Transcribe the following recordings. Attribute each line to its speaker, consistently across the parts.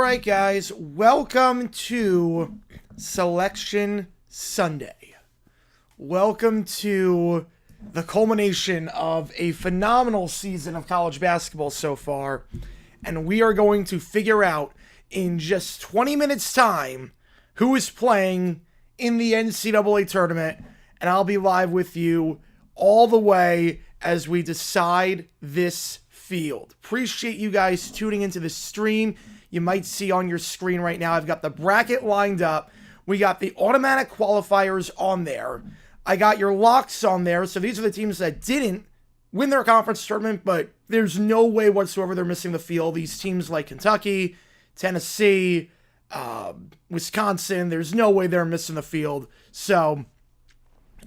Speaker 1: right, guys, welcome to Selection Sunday. Welcome to the culmination of a phenomenal season of college basketball so far, and we are going to figure out in just 20 minutes time who is playing in the NCAA tournament, and I'll be live with you all the way as we decide this field. Appreciate you guys tuning into the stream. You might see on your screen right now, I've got the bracket lined up. We got the automatic qualifiers on there. I got your locks on there. So these are the teams that didn't win their conference tournament, but there's no way whatsoever they're missing the field. These teams like Kentucky, Tennessee, Wisconsin, there's no way they're missing the field. So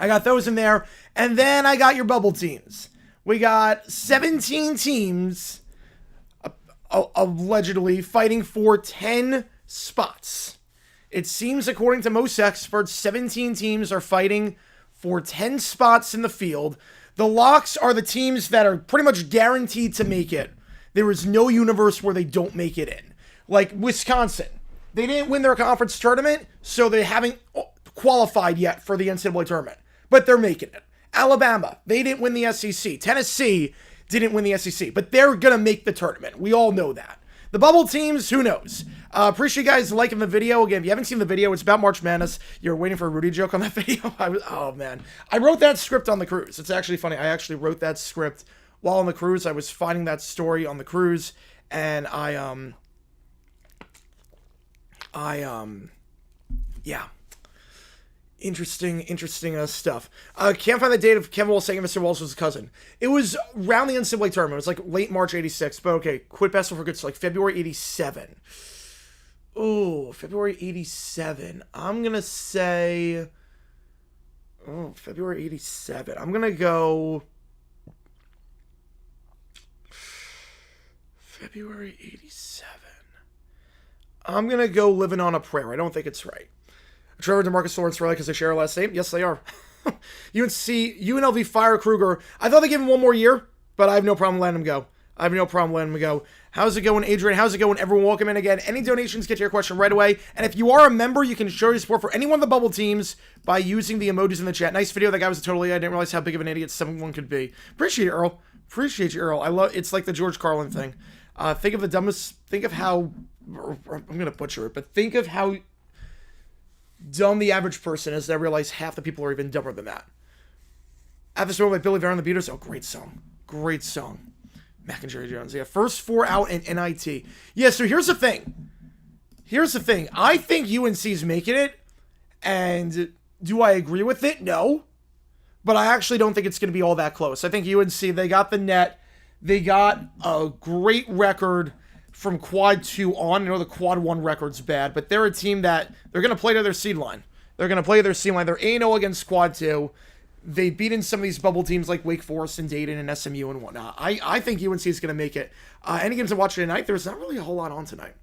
Speaker 1: I got those in there. And then I got your bubble teams. We got 17 teams allegedly fighting for 10 spots. It seems, according to most experts, 17 teams are fighting for 10 spots in the field. The locks are the teams that are pretty much guaranteed to make it. There is no universe where they don't make it in. Like Wisconsin. They didn't win their conference tournament, so they haven't qualified yet for the NCAA tournament. But they're making it. Alabama, they didn't win the SEC. Tennessee didn't win the SEC, but they're going to make the tournament. We all know that. The bubble teams, who knows? Appreciate you guys liking the video. Again, if you haven't seen the video, it's about March Madness. You're waiting for a Rudy joke on that video? Oh, man. I wrote that script on the cruise. It's actually funny. I actually wrote that script while on the cruise. I was finding that story on the cruise, and yeah. Interesting stuff. Can't find the date of Kevin Walsh saying Mr. Walsh was his cousin. It was around the NCAA tournament. It was like late March 86, but okay, quit basketball for good. So like February 87. Oh, February 87. I'm going to say, February 87. I'm going to go February 87. I'm going to go Living on a Prayer. I don't think it's right. Trevor, DeMarcus Lawrence, Riley, because they share a last name? Yes, they are. UNLV, Fire Kruger. I thought they gave him one more year, but I have no problem letting him go. How's it going, Adrian? How's it going, everyone? Welcome in again. Any donations, get to your question right away. And if you are a member, you can show your support for any one of the bubble teams by using the emojis in the chat. Nice video. That guy was a total idiot. I didn't realize how big of an idiot someone could be. Appreciate it, Earl. I love it's like the George Carlin thing. Think of how, I'm going to butcher it, but think of how dumb the average person is. I realize half the people are even dumber than that. At the Store by Billy Vera and the Beaters. Oh, great song. Mac and Jerry Jones. Yeah, first four out in NIT. Yeah, so here's the thing. I think UNC's making it, and do I agree with it? No. But I actually don't think it's going to be all that close. I think UNC, they got the net. They got a great record from quad 2 on. I know the quad 1 record's bad, but they're a team that they're going to play to their seed line. They're 8-0 against quad 2. They beat in some of these bubble teams like Wake Forest and Dayton and SMU and whatnot. I think UNC is going to make it. Any games to watch tonight? There's not really a whole lot on tonight.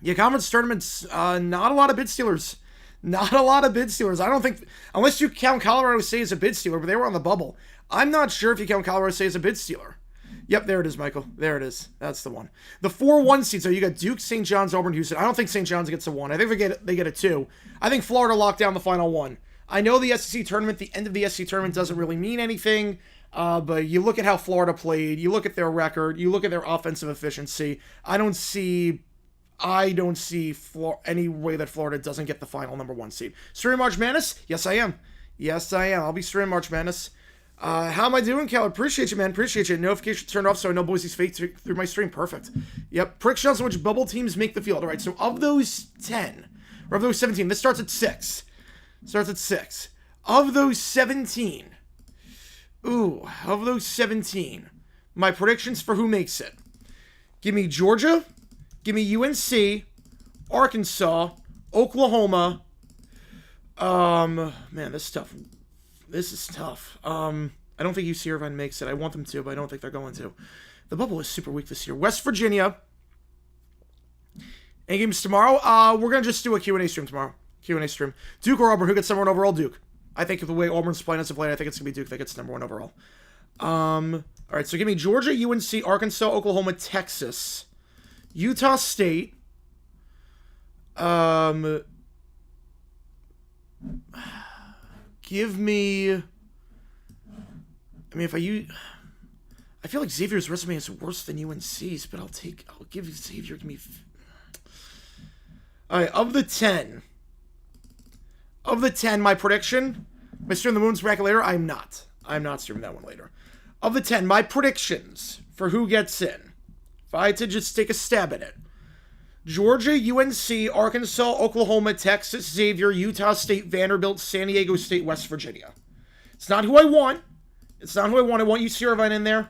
Speaker 1: Yeah, conference tournaments, not a lot of bid stealers. I don't think, unless you count Colorado State as a bid stealer, but they were on the bubble. I'm not sure if you count Colorado State as a bid stealer. Yep, there it is, Michael. There it is. That's the one. The 4-1 seed. So you got Duke, St. John's, Auburn, Houston. I don't think St. John's gets a 1. I think they get a 2. I think Florida locked down the final 1. I know the SEC tournament, the end of the SEC tournament doesn't really mean anything, but you look at how Florida played, you look at their record, you look at their offensive efficiency. I don't see any way that Florida doesn't get the final number 1 seed. Stream March Madness? Yes, I am. I'll be streaming March Madness. How am I doing, Cal? Appreciate you, man. Notification turned off so I know Boise's fate through my stream. Perfect. Yep. Prick shows which bubble teams make the field. All right, so of those 10, or of those 17, this starts at 6. Of those 17, my predictions for who makes it. Give me Georgia, give me UNC, Arkansas, Oklahoma. Man, this is tough. I don't think UC Irvine makes it. I want them to, but I don't think they're going to. The bubble is super weak this year. West Virginia. Any games tomorrow? We're going to just do a Q&A stream tomorrow. Duke or Auburn? Who gets number 1 overall? Duke. I think the way Auburn's playing as a player, I think it's going to be Duke that gets number 1 overall. All right, so give me Georgia, UNC, Arkansas, Oklahoma, Texas. Utah State. Give me... I mean, I feel like Xavier's resume is worse than UNC's, but I'll give Xavier, give me... All right, of the 10, my prediction, am I streaming the Moon's bracket later? I'm not streaming that one later. Of the 10, my predictions for who gets in, if I had to just take a stab at it, Georgia, UNC, Arkansas, Oklahoma, Texas, Xavier, Utah State, Vanderbilt, San Diego State, West Virginia. It's not who I want. I want UC Irvine in there.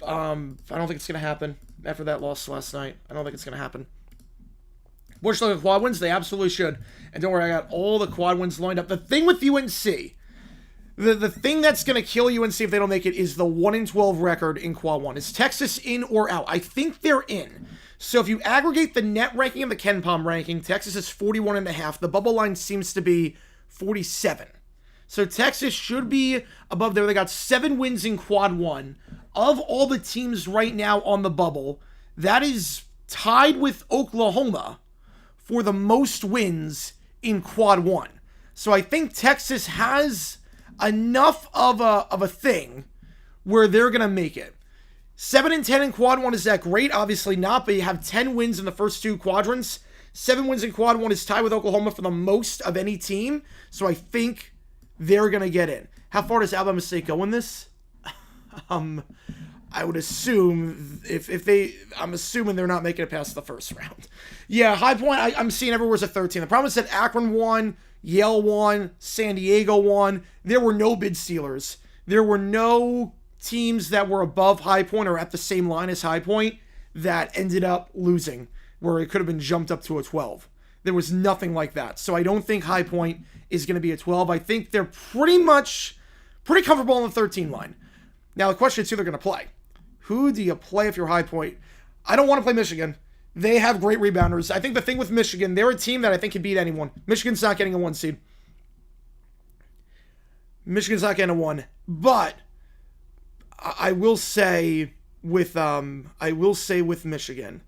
Speaker 1: I don't think it's going to happen after that loss last night. I don't think it's going to happen. Bush look at quad wins. They absolutely should. And don't worry, I got all the quad wins lined up. The thing with UNC, the thing that's going to kill UNC if they don't make it is the 1-12 record in quad one. Is Texas in or out? I think they're in. So if you aggregate the net ranking and the KenPom ranking, Texas is 41.5. The bubble line seems to be 47. So Texas should be above there. They got 7 wins in quad one. Of all the teams right now on the bubble, that is tied with Oklahoma for the most wins in quad one. So I think Texas has enough of a thing where they're going to make it. 7-10 in quad one, is that great? Obviously not, but you have 10 wins in the first 2 quadrants. 7 wins in quad one is tied with Oklahoma for the most of any team. So I think they're going to get in. How far does Alabama State go in this? I would assume I'm assuming they're not making it past the first round. Yeah, High Point, I'm seeing everywhere's a 13. The problem is that Akron won, Yale won, San Diego won. There were no bid stealers. There were no teams that were above High Point or at the same line as High Point that ended up losing, where it could have been jumped up to a 12. There was nothing like that. So I don't think High Point is going to be a 12. I think they're pretty comfortable on the 13 line. Now the question is who they're going to play. Who do you play if you're High Point? I don't want to play Michigan. They have great rebounders. I think the thing with Michigan, they're a team that I think can beat anyone. Michigan's not getting a 1 seed. Michigan's not getting a 1. But I will say with Michigan,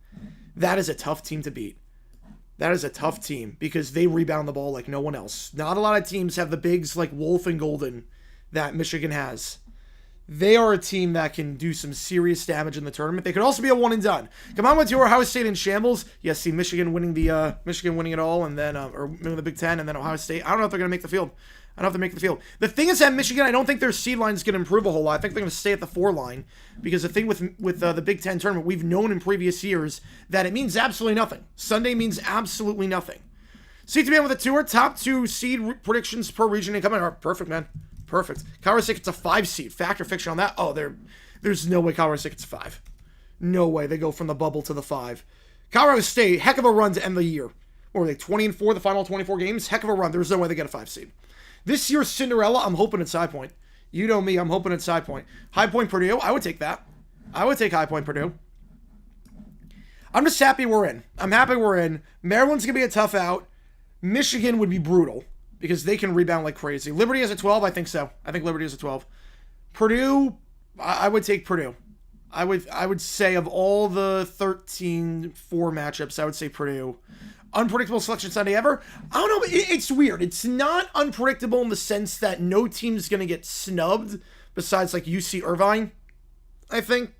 Speaker 1: that is a tough team to beat. That is a tough team because they rebound the ball like no one else. Not a lot of teams have the bigs like Wolf and Golden that Michigan has. They are a team that can do some serious damage in the tournament. They could also be a one and done. Come on, went to Ohio State in shambles. Yes, see Michigan winning it all, and then or winning the Big Ten, and then Ohio State. I don't know if they're going to make the field. I don't know if they make the field. The thing is that Michigan, I don't think their seed line is going to improve a whole lot. I think they're going to stay at the 4 line because the thing with the Big Ten tournament, we've known in previous years that it means absolutely nothing. Sunday means absolutely nothing. CTBN with a tour, top 2 seed predictions per region incoming. All right, perfect, man. Perfect. Colorado State gets a 5 seed. Fact or fiction on that? Oh, there's no way Colorado State gets a 5. No way. They go from the bubble to the 5. Colorado State, heck of a run to end the year. What were they, 20-4 the final 24 games? Heck of a run. There's no way they get a 5 seed. This year's Cinderella, I'm hoping it's High Point. You know me, I'm hoping it's High Point. High Point Purdue, I would take that. I would take High Point Purdue. I'm just happy we're in. I'm happy we're in. Maryland's going to be a tough out. Michigan would be brutal because they can rebound like crazy. Liberty is a 12? I think so. I think Liberty is a 12. Purdue, I would take Purdue. I would say of all the 13-4 matchups, I would say Purdue. Unpredictable selection Sunday ever? I don't know. It's weird. It's not unpredictable in the sense that no team's going to get snubbed besides like UC Irvine, I think.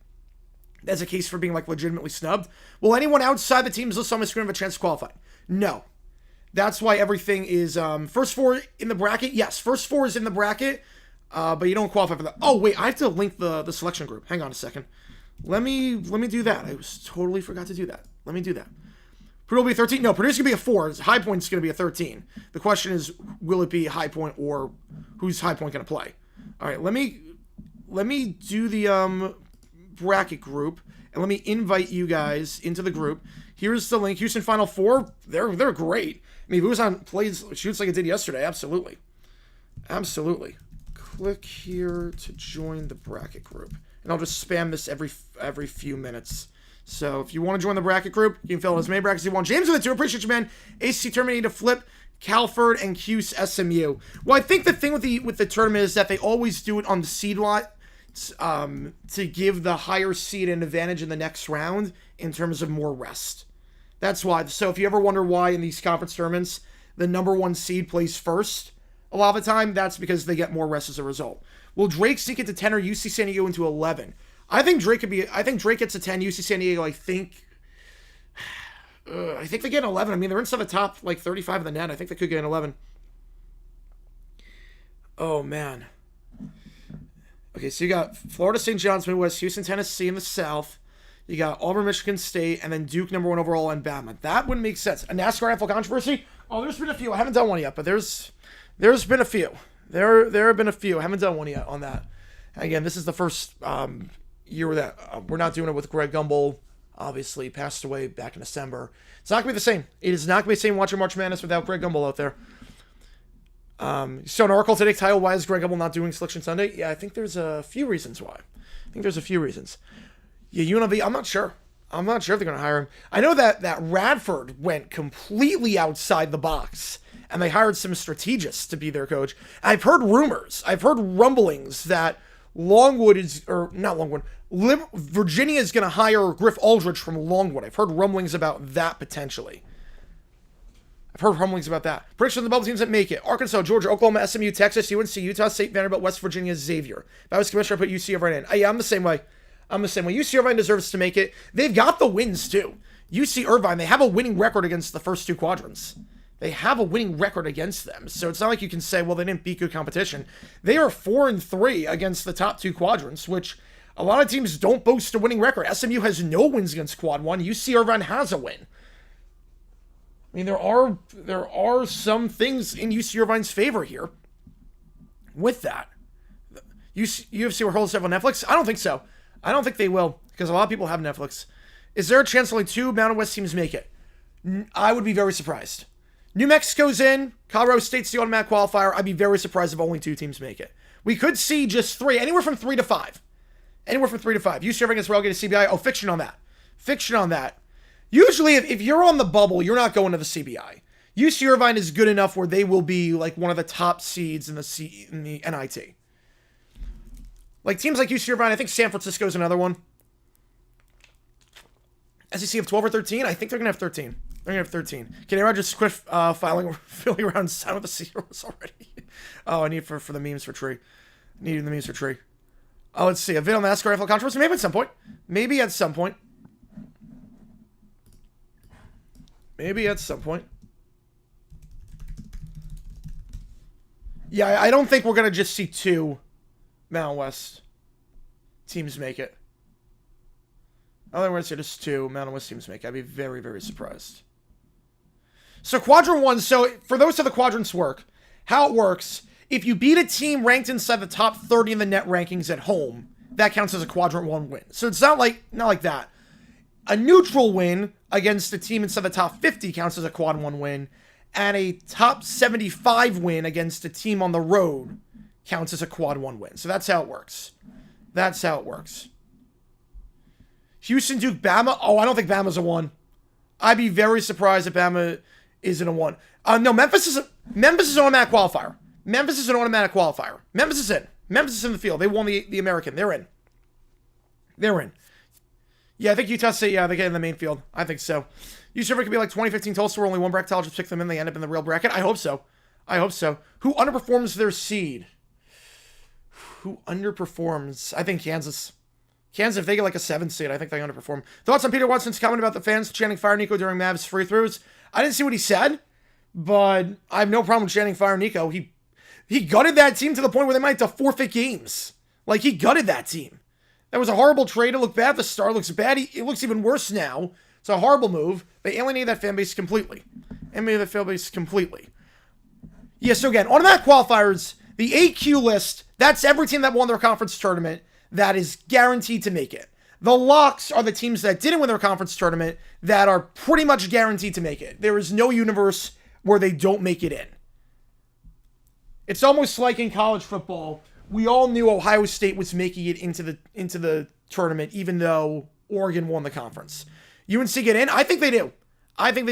Speaker 1: That's a case for being like legitimately snubbed. Will anyone outside the teams listed on my screen have a chance to qualify? No. That's why everything is first 4 in the bracket. Yes, first 4 is in the bracket, but you don't qualify for that. Oh, wait, I have to link the selection group. Hang on a second. Let me do that. I totally forgot to do that. Let me do that. Purdue will be 13. No, Purdue's going to be a 4. High Point's going to be a 13. The question is, will it be High Point or who's High Point going to play? All right, let me do the bracket group, and let me invite you guys into the group. Here's the link. Houston Final 4, they're great. I mean, if it was on plays, shoots like it did yesterday, absolutely. Absolutely. Click here to join the bracket group. And I'll just spam this every few minutes. So if you want to join the bracket group, you can fill out as many brackets as you want. James with it too. Appreciate you, man. ACC tournament to flip Calford and Cuse SMU. Well, I think the thing with the tournament is that they always do it on the seed lot. to give the higher seed an advantage in the next round in terms of more rest. That's why. So if you ever wonder why in these conference tournaments the number 1 seed plays first, a lot of the time that's because they get more rest as a result. Will Drake sneak into 10 or UC San Diego into 11? I think Drake gets a 10. UC San Diego, I think they get an 11. I mean, they're inside the top like 35 of the net. I think they could get an 11. Oh man. Okay, so you got Florida St. John's Midwest, Houston, Tennessee in the South. You got Auburn, Michigan State, and then Duke number 1 overall and Bama. That wouldn't make sense. A NASCAR NFL controversy? Oh, there's been a few. I haven't done one yet, but there's been a few. There have been a few. I haven't done one yet on that. Again, this is the first year that we're not doing it with Greg Gumbel. Obviously, passed away back in December. It's not going to be the same. It is not going to be the same watching March Madness without Greg Gumbel out there. So an article today titled, "Why is Greg Gumbel not doing Selection Sunday?" Yeah, I think there's a few reasons why. Yeah, UNLV, I'm not sure. I'm not sure if they're going to hire him. I know that Radford went completely outside the box, and they hired some strategists to be their coach. I've heard rumors. I've heard rumblings that Virginia is going to hire Griff Aldrich from Longwood. I've heard rumblings about that potentially. Prediction of the bubble teams that make it: Arkansas, Georgia, Oklahoma, SMU, Texas, UNC, Utah State, Vanderbilt, West Virginia, Xavier. If I was commissioner, I put UC right in. Yeah, I'm the same way. UC Irvine deserves to make it. They've got the wins too. UC Irvine, they have a winning record against the first 2 quadrants. They have a winning record against them. So it's not like you can say, well, they didn't beat good competition. They are 4-3 against the top 2 quadrants, which a lot of teams don't boast a winning record. SMU has no wins against quad 1. UC Irvine has a win. I mean, there are some things in UC Irvine's favor here with that. UFC will hold stuff on Netflix? I don't think so. I don't think they will, because a lot of people have Netflix. Is there a chance only 2 Mountain West teams make it? I would be very surprised. New Mexico's in. Colorado State's the automatic qualifier. I'd be very surprised if only 2 teams make it. We could see just 3, anywhere from 3 to 5. UC Irvine gets relegated to CBI. Oh, fiction on that. Usually, if you're on the bubble, you're not going to the CBI. UC Irvine is good enough where they will be like one of the top seeds in the NIT. Like teams like UC Irvine, I think San Francisco's another one. SEC have 12 or 13? I think they're going to have 13. Can Aaron just quit filling around sound with the zeros already? Oh, I need for the memes for Tree. Needing the memes for Tree. Oh, let's see. A vid on the NASCAR NFL controversy? Maybe at some point. Yeah, I don't think we're going to just see 2 Mountain West teams make it. I think we're going to see just 2 Mountain West teams make it. I'd be very, very surprised. So Quadrant 1, so for those how the quadrants work, how it works, if you beat a team ranked inside the top 30 in the net rankings at home, that counts as a Quadrant 1 win. So it's not like that. A neutral win against a team inside the top 50 counts as a Quad 1 win, and a top 75 win against a team on the road counts as a Quad 1 win. So that's how it works. Houston, Duke, Bama. Oh, I don't think Bama's a 1. I'd be very surprised if Bama isn't a 1. No, Memphis is an automatic qualifier. Memphis is in. Memphis is in the field. They won the American. They're in. Yeah, I think Utah State, they get in the main field. I think so. UC could be like 2015 Tulsa where only one bracketologist picked them in. They end up in the real bracket. I hope so. Who underperforms their seed? I think Kansas. If they get like a 7 seed, I think they underperform. Thoughts on Peter Watson's comment about the fans chanting Fire Nico during Mavs free throws? I didn't see what he said, but I have no problem chanting Fire Nico. He gutted that team to the point where they might have to forfeit games. Like, he gutted that team. That was a horrible trade. It looked bad. The star looks bad. It looks even worse now. It's a horrible move. They alienated that fan base completely. Yeah, so again, automatic qualifiers, the AQ list, that's every team that won their conference tournament that is guaranteed to make it. The locks are the teams that didn't win their conference tournament that are pretty much guaranteed to make it. There is no universe where they don't make it in. It's almost like in college football, we all knew Ohio State was making it into the tournament, even though Oregon won the conference. UNC get in? I think they do.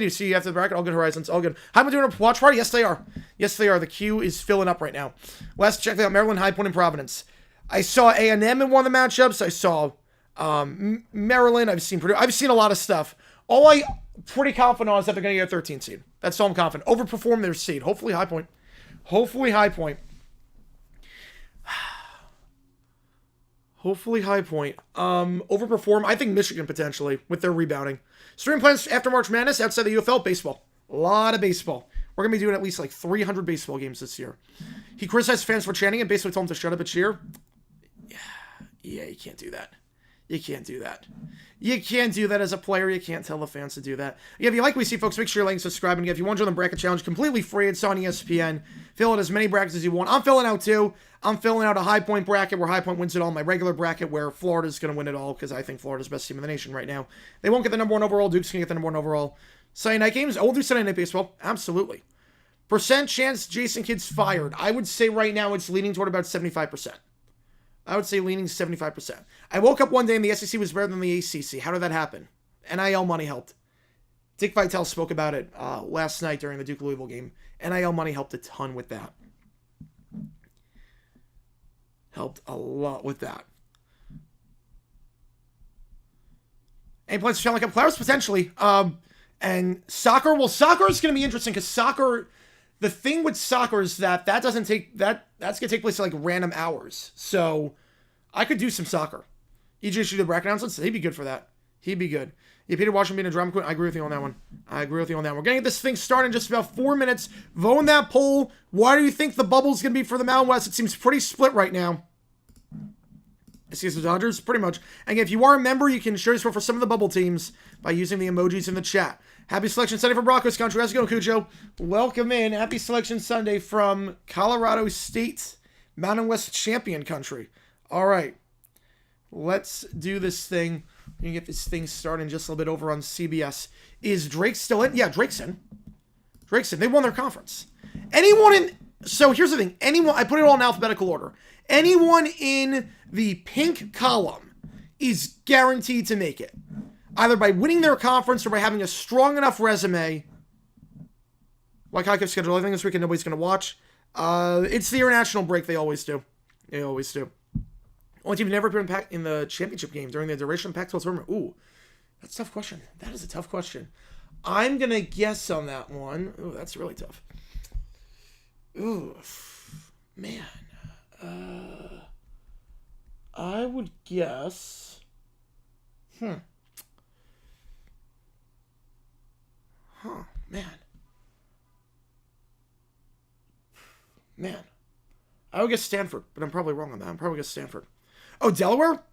Speaker 1: See you after the bracket. All good Horizons. All good. How am I doing a watch party? Yes, they are. The queue is filling up right now. Last check out Maryland, High Point, and Providence. I saw A&M in one of the matchups. I saw Maryland. I've seen Purdue. I've seen a lot of stuff. All I pretty confident on is that they're going to get a 13 seed. That's all I'm confident. Overperform their seed. Hopefully High Point. Hopefully High Point. Hopefully High Point. Overperform. I think Michigan potentially with their rebounding. Stream plans after March Madness outside the UFL. Baseball. A lot of baseball. We're going to be doing at least like 300 baseball games this year. He criticized fans for chanting and basically told them to shut up and cheer. Yeah, you can't do that. You can't do that. You can't do that as a player. You can't tell the fans to do that. Yeah, if you like what we see, folks, make sure you like and subscribe. And if you want to join the bracket challenge, completely free. It's on ESPN. Fill out as many brackets as you want. I'm filling out two. I'm filling out a High Point bracket where High Point wins it all. My regular bracket where Florida's going to win it all because I think Florida's the best team in the nation right now. They won't get the number one overall. Duke's going to get the number one overall. Sunday night games. Oh, we'll do Sunday night baseball. Absolutely. Percent chance Jason Kidd's fired. I would say right now it's leaning toward about 75%. I would say leaning 75%. I woke up one day and the SEC was better than the ACC. How did that happen? NIL money helped. Dick Vitale spoke about it last night during the Duke-Louisville game. NIL money helped a ton with that. Helped a lot with that. Any plans to Challenge Cup players? Potentially. And soccer? Well, soccer is going to be interesting because soccer... The thing with soccer is that doesn't take that's gonna take place at like random hours. So I could do some soccer. EJ should do bracket announcements. He'd be good for that. He'd be good. Yeah, Peter Washington being a drama queen. I agree with you on that one. We're gonna get this thing started in just about 4 minutes. Vote in that poll. Why do you think the bubble's gonna be for the Mountain West? It seems pretty split right now. I see some Dodgers, pretty much. And if you are a member, you can show your support for some of the bubble teams by using the emojis in the chat. Happy Selection Sunday from Broncos Country. How's it going, Cujo? Welcome in. Happy Selection Sunday from Colorado State, Mountain West Champion Country. All right. Let's do this thing. We're going to get this thing started in just a little bit over on CBS. Is Drake still in? Yeah, Drake's in. They won their conference. Anyone in... So here's the thing. I put it all in alphabetical order. Anyone in the pink column is guaranteed to make it. Either by winning their conference or by having a strong enough resume. Like I kept schedule, I think this weekend nobody's going to watch. It's the international break. They always do. Only team never been in the championship game during the duration of Pac-12 tournament. Ooh, that's a tough question. That is a tough question. I'm going to guess on that one. Ooh, that's really tough. Ooh, man. I would guess... Man. I would guess Stanford, but I'm probably wrong on that. I'm probably guess Stanford. Oh, Delaware?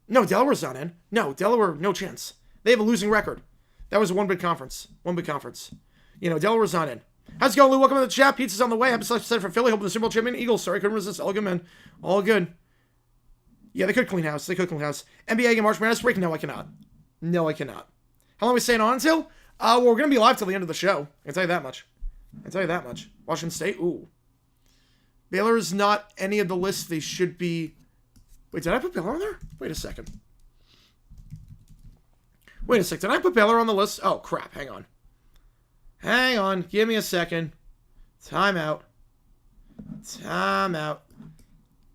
Speaker 1: No, Delaware's not in. No, Delaware, no chance. They have a losing record. That was one big conference. Delaware's not in. How's it going, Lou? Welcome to the chat. Pizza's on the way. Happy Selection from Philly. Hoping the Super Bowl champion Eagles. Sorry, couldn't resist. All good, man. All good. Yeah, they could clean house. NBA and March Madness break? No, I cannot. How long are we staying on until? Well, we're going to be live till the end of the show. I can tell you that much. Washington State? Ooh. Baylor's not any of the lists they should be... Wait, did I put Baylor on there? Wait a second. Did I put Baylor on the list? Oh, crap. Hang on. Give me a second. Time out.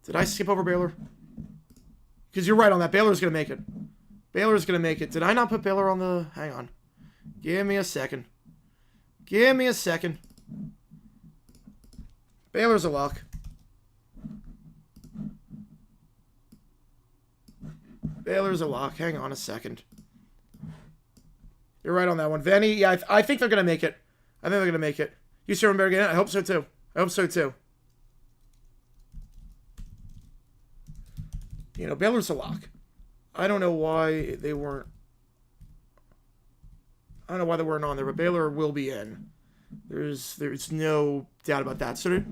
Speaker 1: Did I skip over Baylor? Because you're right on that. Baylor's going to make it. Did I not put Baylor on the... Hang on. Give me a second. Baylor's a lock. Hang on a second. You're right on that one. Vanny, yeah, I think they're going to make it. You see better again? I hope so too. Baylor's a lock. I don't know why they weren't on there, but Baylor will be in. There's no doubt about that. So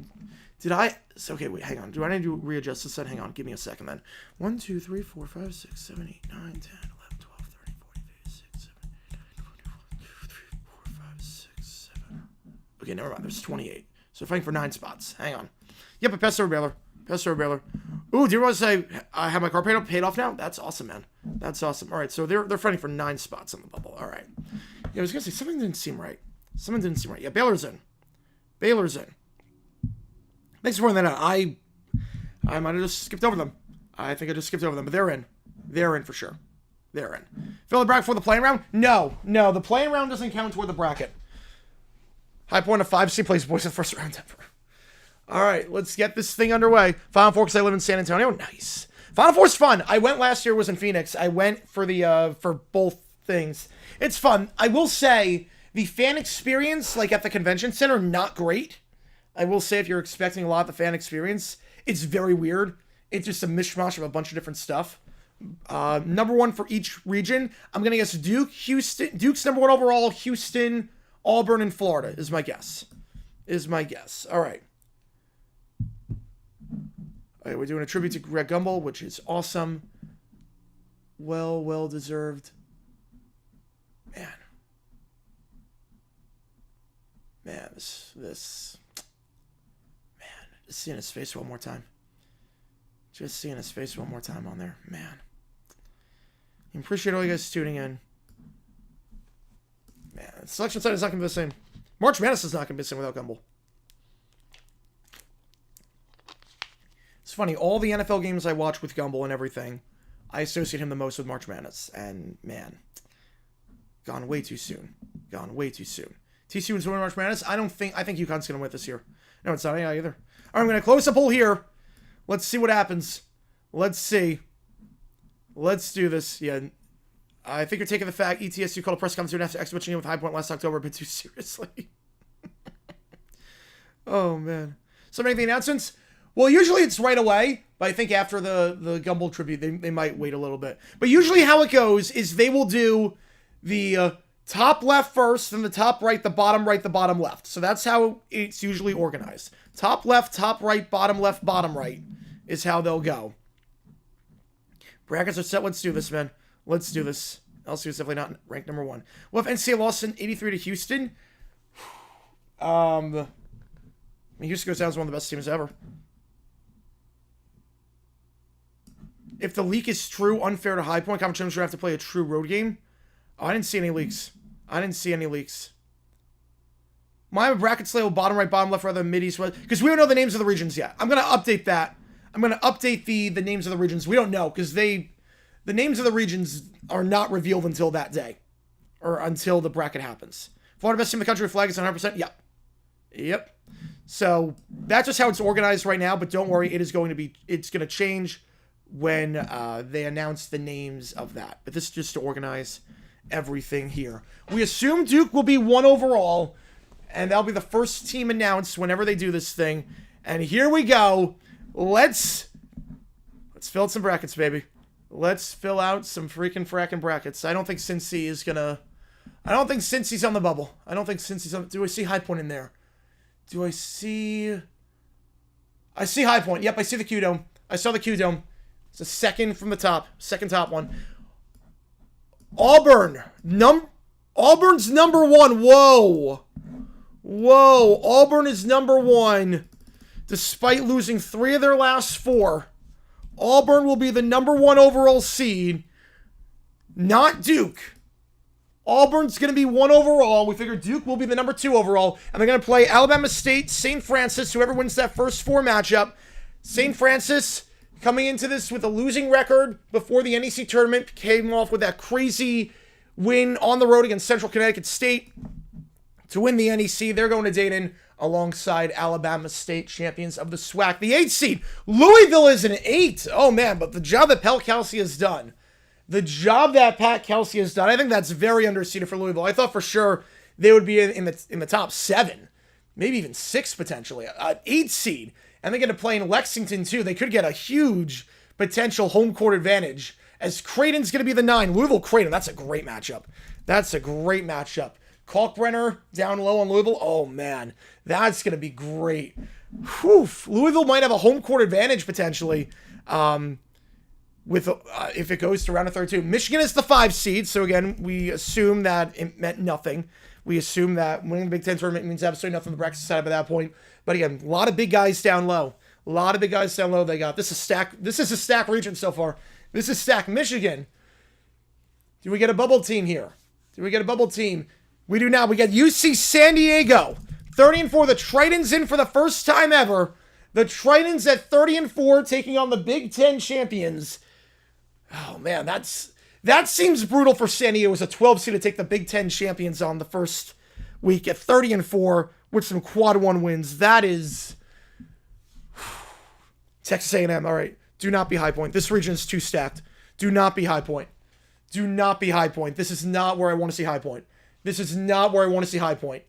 Speaker 1: did I... Okay, wait, hang on. Do I need to readjust this set? Hang on, give me a second then. 1, 2, 3, 4, 5, 6, 7, 8, 9, 10, 11, 12, 13, 14, 15, 16, 17, 18, 19, 20, 21, 22, 23, 4, 5, 6, 7. Okay, never mind. There's 28. So fighting for 9 spots. Hang on. Yep, but pass over Baylor. Ooh, do you want to say I have my car paid off now? That's awesome, man. That's awesome. All right, so they're fighting for 9 spots on the bubble. All right. Yeah, I was going to say, something didn't seem right. Yeah, Baylor's in. Thanks for pointing that out. I I might have just skipped over them. I think I just skipped over them, but they're in. They're in for sure. They're in. Fill the bracket for the playing round? No. The playing round doesn't count toward the bracket. High Point of 5C plays boys in the first round ever. All right, let's get this thing underway. Final Four, because I live in San Antonio. Nice. Final Four's fun. I went last year, was in Phoenix. I went for the for both things. It's fun. I will say the fan experience, like at the convention center, not great. I will say if you're expecting a lot of the fan experience, it's very weird. It's just a mishmash of a bunch of different stuff. Number one for each region. I'm going to guess Duke, Houston. Duke's number one overall. Houston, Auburn, and Florida is my guess. All right. All right, we're doing a tribute to Greg Gumbel, which is awesome. Well deserved. Man, just seeing his face one more time. Just seeing his face one more time on there. Man. I appreciate all you guys tuning in. Man, the selection side is not going to be the same. March Madness is not going to be the same without Gumbel. It's funny, all the NFL games I watch with Gumbel and everything, I associate him the most with March Madness. And, man, gone way too soon. TCU wins March Madness? I think UConn's going to win this year. No, it's not either. All right, I'm going to close the poll here. Let's see what happens. Let's see. Let's do this. Yeah, I think you're taking the fact ETSU called a press conference after exhibiting with High Point last October a bit too seriously. Oh, man. So many announcements? Well, usually it's right away, but I think after the Gumbel tribute, they might wait a little bit. But usually how it goes is they will do the top left first, then the top right, the bottom left. So that's how it's usually organized. Top left, top right, bottom left, bottom right is how they'll go. Brackets are set. Let's do this, man. Let's do this. LSU is definitely not ranked number one. Well, if NCAA lost in 83 to Houston, Houston goes down as one of the best teams ever. If the leak is true, unfair to High Point, competition should have to play a true road game. Oh, I didn't see any leaks. My brackets label bottom right, bottom left, rather than mid east west, because we don't know the names of the regions yet. I'm gonna update that. I'm gonna update the names of the regions. We don't know because the names of the regions are not revealed until that day, or until the bracket happens. Florida best team in the country, flag is 100%. Yep. So that's just how it's organized right now. But don't worry, it's going to change when they announce the names of that. But this is just to organize everything here. We assume Duke will be one overall, and that'll be the first team announced whenever they do this thing. And here we go. Let's fill out some brackets, baby. Let's fill out some freaking fracking brackets. I don't think Cincy's on the bubble. Do I see High Point in there? I see High Point. Yep, I see the Q Dome. I saw the Q Dome. It's the second from the top. Second top one. Auburn. Auburn's number one. Whoa. Auburn is number one. Despite losing 3 of their last 4. Auburn will be the number 1 overall seed. Not Duke. Auburn's going to be 1 overall. We figure Duke will be the number 2 overall. And they're going to play Alabama State, St. Francis, whoever wins that first 4 matchup. St. Francis coming into this with a losing record before the NEC tournament. Came off with that crazy win on the road against Central Connecticut State to win the NEC. They're going to Dayton alongside Alabama State, champions of the SWAC. The 8th seed, Louisville is an 8. Oh, man, but the job that Pat Kelsey has done, I think that's very underseeded for Louisville. I thought for sure they would be in the top 7, maybe even 6 potentially. 8 seed, and they're going to play in Lexington too. They could get a huge potential home court advantage as Creighton's going to be the 9. Louisville-Creighton, that's a great matchup. Kalkbrenner down low on Louisville. Oh, man. That's going to be great. Whew. Louisville might have a home court advantage potentially if it goes to round of 32. Michigan is the 5 seed. So, again, we assume that it meant nothing. We assume that winning the Big Ten tournament means absolutely nothing on the bracket side by that point. But, again, a lot of big guys down low. They got. This is a stack region so far. This is stack Michigan. Do we get a bubble team here? We do now. We got UC San Diego, 30-4. The Tritons in for the first time ever. The Tritons at 30-4 taking on the Big Ten champions. Oh, man, that seems brutal for San Diego as a 12 seed to take the Big Ten champions on the first week at 30-4 with some quad one wins. That is Texas A&M. All right, do not be High Point. This region is too stacked. Do not be High Point. Do not be High Point. This is not where I want to see High Point. This is not where I want to see High Point.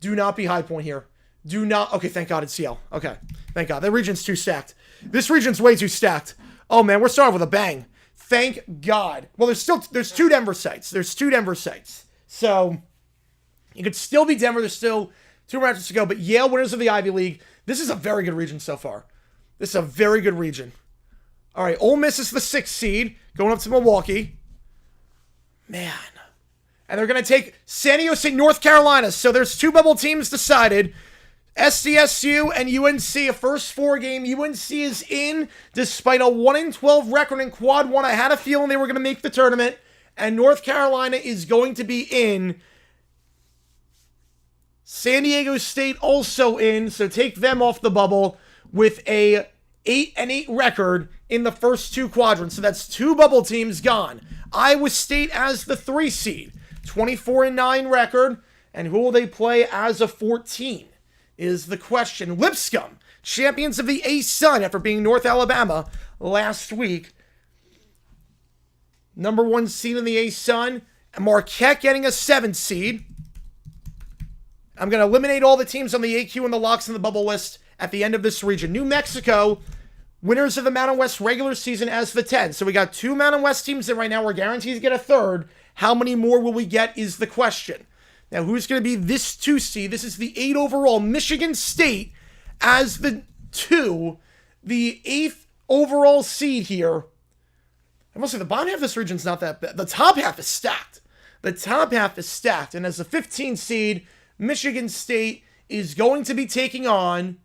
Speaker 1: Do not be High Point here. Do not. Okay, thank God it's CL. Okay, thank God. That region's too stacked. This region's way too stacked. Oh, man, we're starting with a bang. Thank God. Well, there's two Denver sites. There's two Denver sites. So you could still be Denver. There's still 2 matches to go. But Yale, winners of the Ivy League. This is a very good region so far. This is a very good region. All right, Ole Miss is the 6th seed, going up to Milwaukee. Man. And they're going to take San Diego State, North Carolina. So there's 2 bubble teams decided. SDSU and UNC, a first 4 game. UNC is in despite a 1-12 record in quad one. I had a feeling they were going to make the tournament. And North Carolina is going to be in. San Diego State also in, so take them off the bubble with a 8-8 record in the first 2 quadrants. So that's 2 bubble teams gone. Iowa State as the 3 seed, 24-9 record. And who will they play as a 14? Is the question. Lipscomb, champions of the A-Sun after being North Alabama last week. Number 1 seed in the A-Sun. Marquette getting a 7th seed. I'm going to eliminate all the teams on the AQ and the locks in the bubble list at the end of this region. New Mexico, winners of the Mountain West regular season as the 10. So we got 2 Mountain West teams that right now we're guaranteed to get a 3rd. How many more will we get is the question. Now, who's going to be this 2 seed? This is the 8 overall. Michigan State as the 2, the 8th overall seed here. I must say, the bottom half of this region's not that bad. The top half is stacked. The top half is stacked. And as the 15 seed, Michigan State is going to be taking on,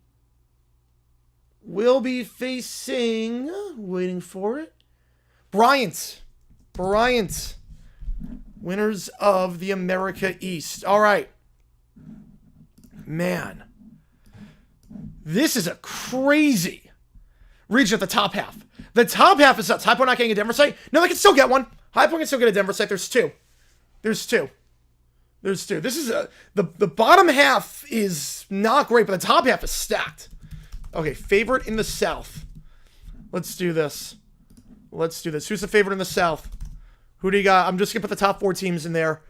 Speaker 1: will be facing, waiting for it, Bryant. Winners of the America East. All right. Man. This is a crazy region at the top half. The top half is nuts. High Point not getting a Denver site? No, they can still get one. High Point can still get a Denver site. There's two. This is the bottom half is not great, but the top half is stacked. Okay, favorite in the South. Let's do this. Who's the favorite in the South? Who do you got? I'm just going to put the top 4 teams in there,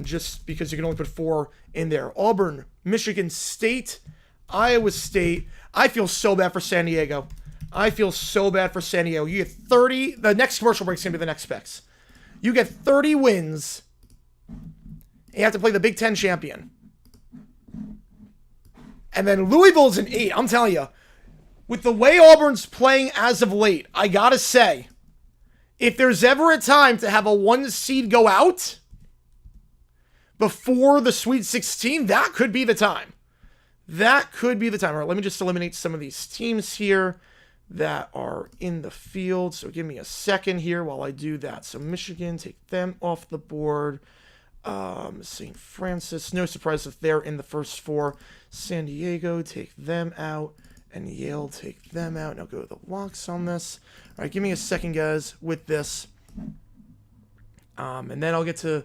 Speaker 1: just because you can only put 4 in there. Auburn, Michigan State, Iowa State. I feel so bad for San Diego. You get 30. The next commercial break is going to be the next specs. You get 30 wins. You have to play the Big Ten champion. And then Louisville's an 8. I'm telling you, with the way Auburn's playing as of late, I got to say, if there's ever a time to have a 1 seed go out before the Sweet 16, that could be the time. All right, let me just eliminate some of these teams here that are in the field. So give me a second here while I do that. So Michigan, take them off the board. St. Francis, no surprise if they're in the first 4. San Diego, take them out. And Yale, take them out. Now go to the locks on this. All right, give me a second, guys, with this. And then I'll get to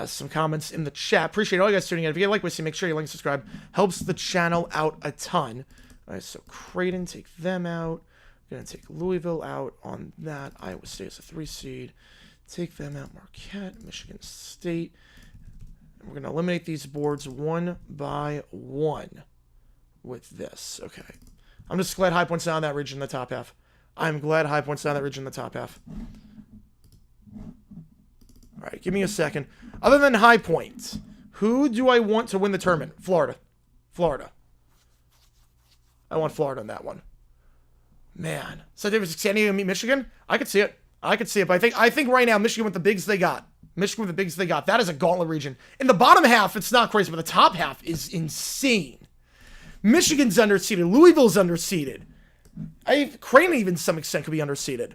Speaker 1: some comments in the chat. Appreciate all you guys tuning in. If you like what you see, make sure you like and subscribe. Helps the channel out a ton. All right, so Creighton, take them out. Going to take Louisville out on that. Iowa State is a 3 seed. Take them out. Marquette, Michigan State. And we're going to eliminate these boards one by one with this. Okay. I'm just glad High Point's not in that region in the top half. I'm glad High Point's not in that region in the top half. All right, give me a second. Other than High Point, who do I want to win the tournament? Florida. I want Florida in that one. Man. So there's San Diego meet Michigan? I could see it. But I think right now Michigan with the bigs they got. That is a gauntlet region. In the bottom half, it's not crazy, but the top half is insane. Michigan's underseeded. Louisville's underseeded. Creighton, even to some extent, could be underseeded.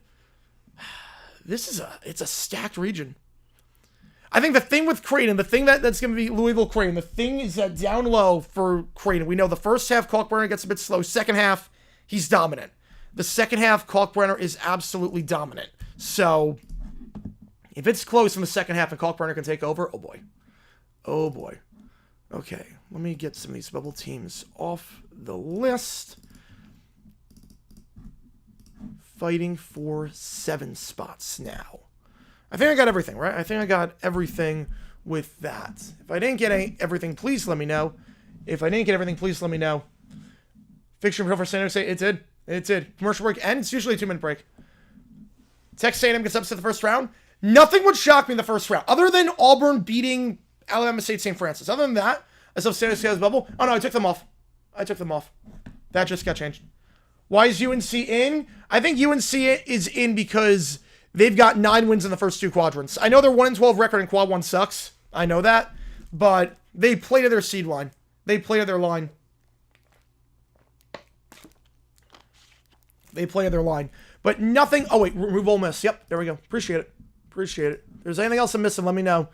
Speaker 1: It's a stacked region. I think the thing with Creighton, the thing that's going to be Louisville Creighton, the thing is that down low for Creighton, we know the first half Kalkbrenner gets a bit slow. Second half, he's dominant. The second half, Kalkbrenner is absolutely dominant. So, if it's close in the second half and Kalkbrenner can take over, oh boy. Oh boy. Okay, let me get some of these bubble teams off the list. Fighting for 7 spots now. I think I got everything, right? I think I got everything with that. If I didn't get everything, please let me know. If I didn't get everything, please let me know. Fixture for San Jose, it did. It did. Commercial break ends, usually a 2-minute break. Texas A&M gets upset the first round. Nothing would shock me in the first round, other than Auburn beating Alabama State St. Francis. Other than that, I saw San Jose's bubble. Oh no, I took them off. That just got changed. Why is UNC in? I think UNC is in because they've got 9 wins in the first 2 quadrants. I know their 1-12 record in quad 1 sucks. I know that. But they play to their seed line. They play to their line. But nothing... Oh, wait. Remove Ole Miss. Yep. There we go. Appreciate it. If there's anything else I'm missing, let me know.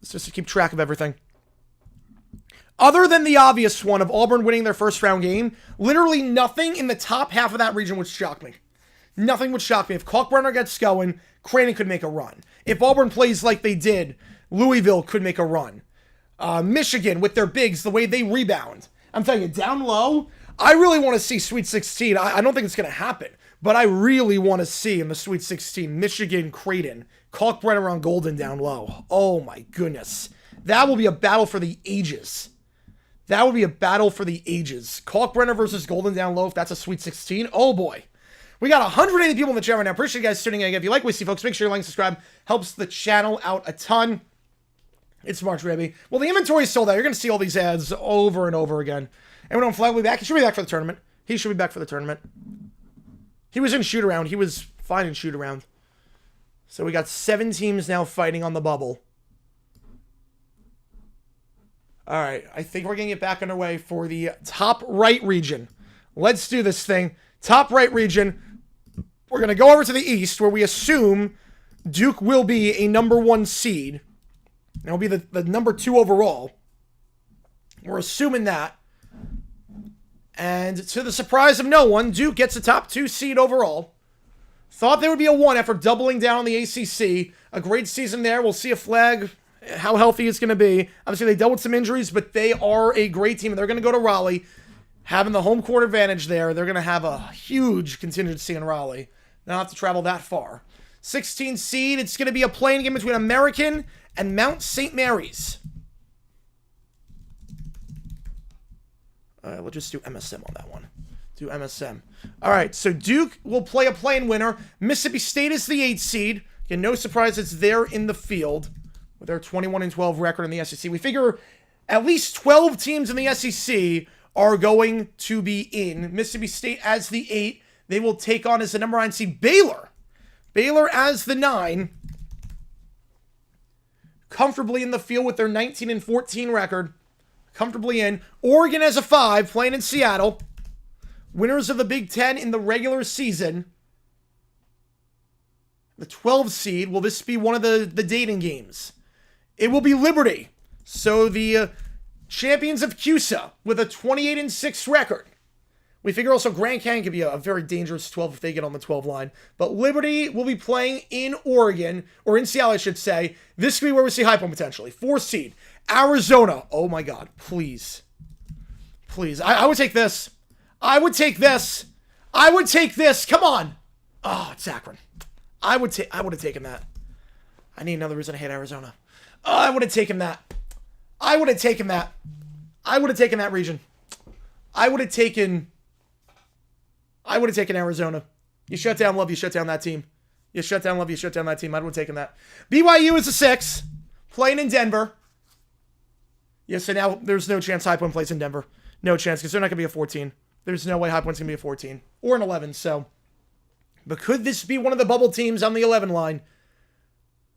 Speaker 1: It's just to keep track of everything. Other than the obvious one of Auburn winning their first round game, literally nothing in the top half of that region would shock me. Nothing would shock me. If Kalkbrenner gets going, Creighton could make a run. If Auburn plays like they did, Louisville could make a run. Michigan, with their bigs, the way they rebound. I'm telling you, down low, I really want to see Sweet 16. I don't think it's going to happen, but I really want to see in the Sweet 16, Michigan, Creighton, Kalkbrenner on Golden down low. Oh my goodness. That will be a battle for the ages. Kalkbrenner versus Golden down low, if that's a Sweet 16. Oh boy. We got 180 people in the chat right now. Appreciate you guys tuning in. If you like what you see, folks, make sure you like and subscribe. Helps the channel out a ton. It's March, baby. Well, the inventory is sold out. You're going to see all these ads over and over again. Anyone on Flag will be back? He should be back for the tournament. He was in shoot-around. He was fine in shoot-around. So we got 7 teams now fighting on the bubble. All right, I think we're going to get back underway for the top right region. Let's do this thing. Top right region. We're going to go over to the east, where we assume Duke will be a number 1 seed. It'll be the number 2 overall. We're assuming that. And to the surprise of no one, Duke gets a top 2 seed overall. Thought there would be a 1 after doubling down on the ACC. A great season there. We'll see a Flag, how healthy it's going to be. Obviously, they dealt with some injuries, but they are a great team. They're going to go to Raleigh. Having the home court advantage there, they're going to have a huge contingency in Raleigh. They don't have to travel that far. 16 seed, it's going to be a playing game between American and Mount St. Mary's. We'll just do MSM on that one. Do MSM. All right, so Duke will play a play-in winner. Mississippi State is the 8th seed. Again, no surprise it's there in the field with their 21-12 record in the SEC. We figure at least 12 teams in the SEC are going to be in. Mississippi State as the 8. They will take on as the number 9 seed Baylor. Baylor as the 9. Comfortably in the field with their 19-14 record. Comfortably in. Oregon as a 5, playing in Seattle. Winners of the Big Ten in the regular season. The 12 seed, will this be one of the dating games? It will be Liberty. So the champions of CUSA with a 28-6 record. We figure also Grand Canyon could be a very dangerous 12 if they get on the 12 line. But Liberty will be playing in Oregon, or in Seattle, I should say. This could be where we see high point potentially. 4th seed. Arizona. Oh my God. Please. Please. I would take this. I would take this. Come on. Oh, it's Akron. I would have taken that. I need another reason to hate Arizona. Oh, I would have taken that. I would have taken that region. I would have taken Arizona. You shut down Love, you shut down that team. You shut down Love, you shut down that team. I would have taken that. BYU is a 6, playing in Denver. Yeah, so now there's no chance High Point plays in Denver. No chance, because they're not going to be a 14. There's no way High Point's going to be a 14. Or an 11, so. But could this be one of the bubble teams on the 11 line?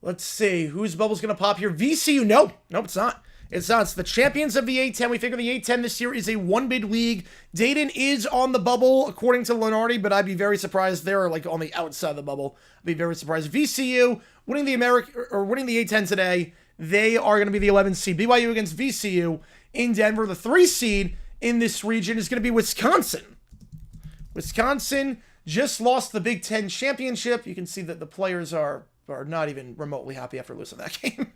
Speaker 1: Let's see. Whose bubble's going to pop here? VCU. No, it's not. It's not. It's the champions of the A-10. We figure the A-10 this year is a 1-bid league. Dayton is on the bubble, according to Lenardi, but I'd be very surprised. They're like on the outside of the bubble. I'd be very surprised. VCU winning the A-10 today. They are going to be the 11th seed. BYU against VCU in Denver. The 3 seed in this region is going to be Wisconsin. Wisconsin just lost the Big Ten championship. You can see that the players are not even remotely happy after losing that game.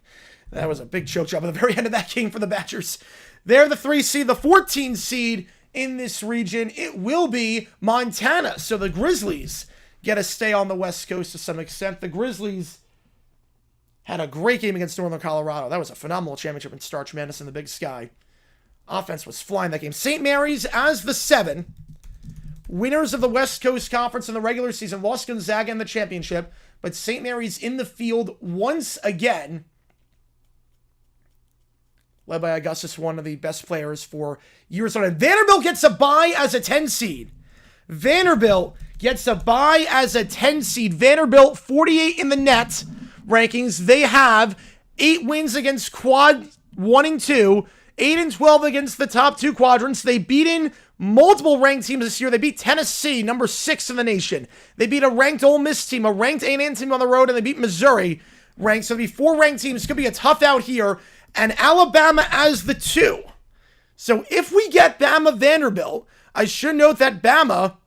Speaker 1: That was a big choke job at the very end of that game for the Badgers. They're the 3 seed, the 14 seed in this region. It will be Montana. So the Grizzlies get to stay on the West Coast to some extent. The Grizzlies had a great game against Northern Colorado. That was a phenomenal championship in Starch Madness in the Big Sky. Offense was flying that game. St. Mary's as the 7. Winners of the West Coast Conference in the regular season lost Gonzaga in the championship, but St. Mary's in the field once again. Led by Augustus, one of the best players for years on end. Vanderbilt gets a bye as a 10 seed. Vanderbilt gets a bye as a 10 seed. Vanderbilt, 48 in the net rankings. They have 8 wins against quad 1 and 2, 8 and 12 against the top 2 quadrants. They beaten multiple ranked teams this year. They beat Tennessee, number 6 in the nation. They beat a ranked Ole Miss team, a ranked A&M team on the road, and they beat Missouri ranked. So it'll be 4 ranked teams. It's going to be a tough out here. And Alabama as the 2. So if we get Bama Vanderbilt, I should note that Bama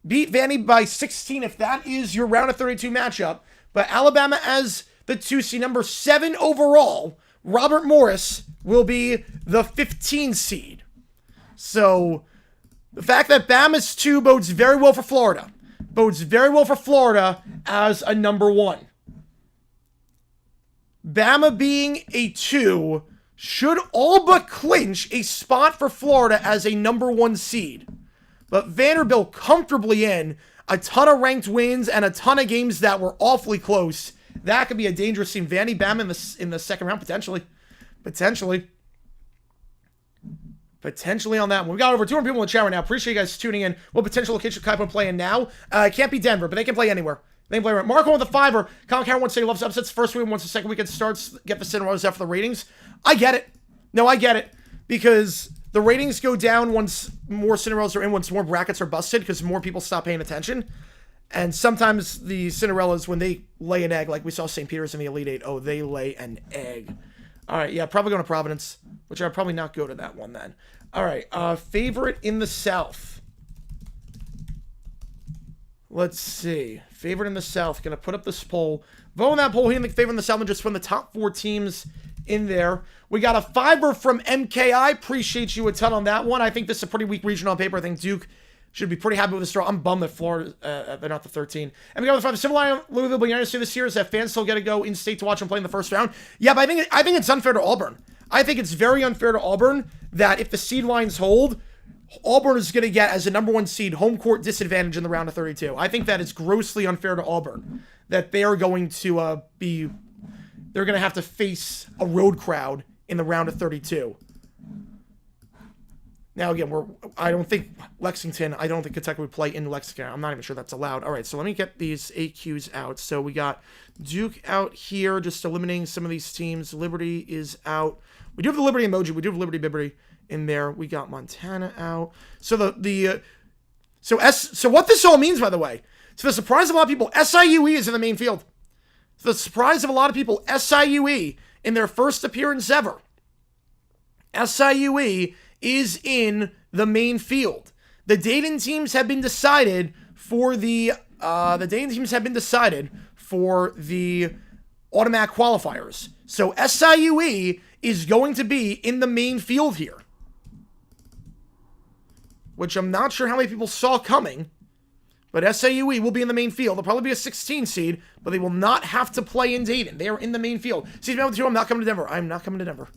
Speaker 1: beat Vandy by 16 if that is your round of 32 matchup. But Alabama as the 2 seed, number 7 overall, Robert Morris will be the 15 seed. So the fact that Bama's 2 bodes very well for Florida. Bodes very well for Florida as a number 1. Bama being a 2 should all but clinch a spot for Florida as a number 1 seed. But Vanderbilt comfortably in, a ton of ranked wins and a ton of games that were awfully close. That could be a dangerous team. Vandy, Bama in the second round, potentially. Potentially on that one. We got over 200 people in the chat right now. Appreciate you guys tuning in. What potential location Kai play in now? It can't be Denver, but they can play anywhere. They can play right. Marco with the 5er. Colin Carroll wants to say he loves upsets first week. Once the second weekend starts, get the Cinderellas out for the ratings. I get it. No, I get it. Because the ratings go down once more Cinderellas are in, once more brackets are busted, because more people stop paying attention. And sometimes the Cinderellas, when they lay an egg, like we saw St. Peter's in the Elite 8, oh, they lay an egg. All right, yeah, probably going to Providence, which I'd probably not go to that one then. All right, favorite in the South. Let's see. Favorite in the South. Going to put up this poll. Vote on that poll. Who you think favorite in the South, and just from the top 4 teams in there. We got a 5er from MKI. Appreciate you a ton on that one. I think this is a pretty weak region on paper. I think Duke should be pretty happy with this draw. I'm bummed that Florida, they're not the 13. And we got the 5. The civil line Louisville, but United States this year is that fans still get to go in state to watch them play in the first round. Yeah, but I think it's unfair to Auburn. I think it's very unfair to Auburn that if the seed lines hold, Auburn is going to get, as a number 1 seed, home court disadvantage in the round of 32. I think that is grossly unfair to Auburn, that they are going to they're going to have to face a road crowd in the round of 32. Now, again, I don't think Kentucky would play in Lexington. I'm not even sure that's allowed. All right, so let me get these AQs out. So we got Duke out here, just eliminating some of these teams. Liberty is out. We do have the Liberty emoji. We do have Liberty Bibberty in there. We got Montana out. So so what this all means, by the way, to the surprise of a lot of people, SIUE is in the main field. To the surprise of a lot of people, SIUE in their first appearance ever. SIUE is in the main field. The Dayton teams have been decided for the automatic qualifiers. So SIUE is going to be in the main field here, which I'm not sure how many people saw coming, but SIUE will be in the main field. They'll probably be a 16 seed, but they will not have to play in Dayton. They are in the main field. Season 2, I'm not coming to Denver. I'm not coming to Denver.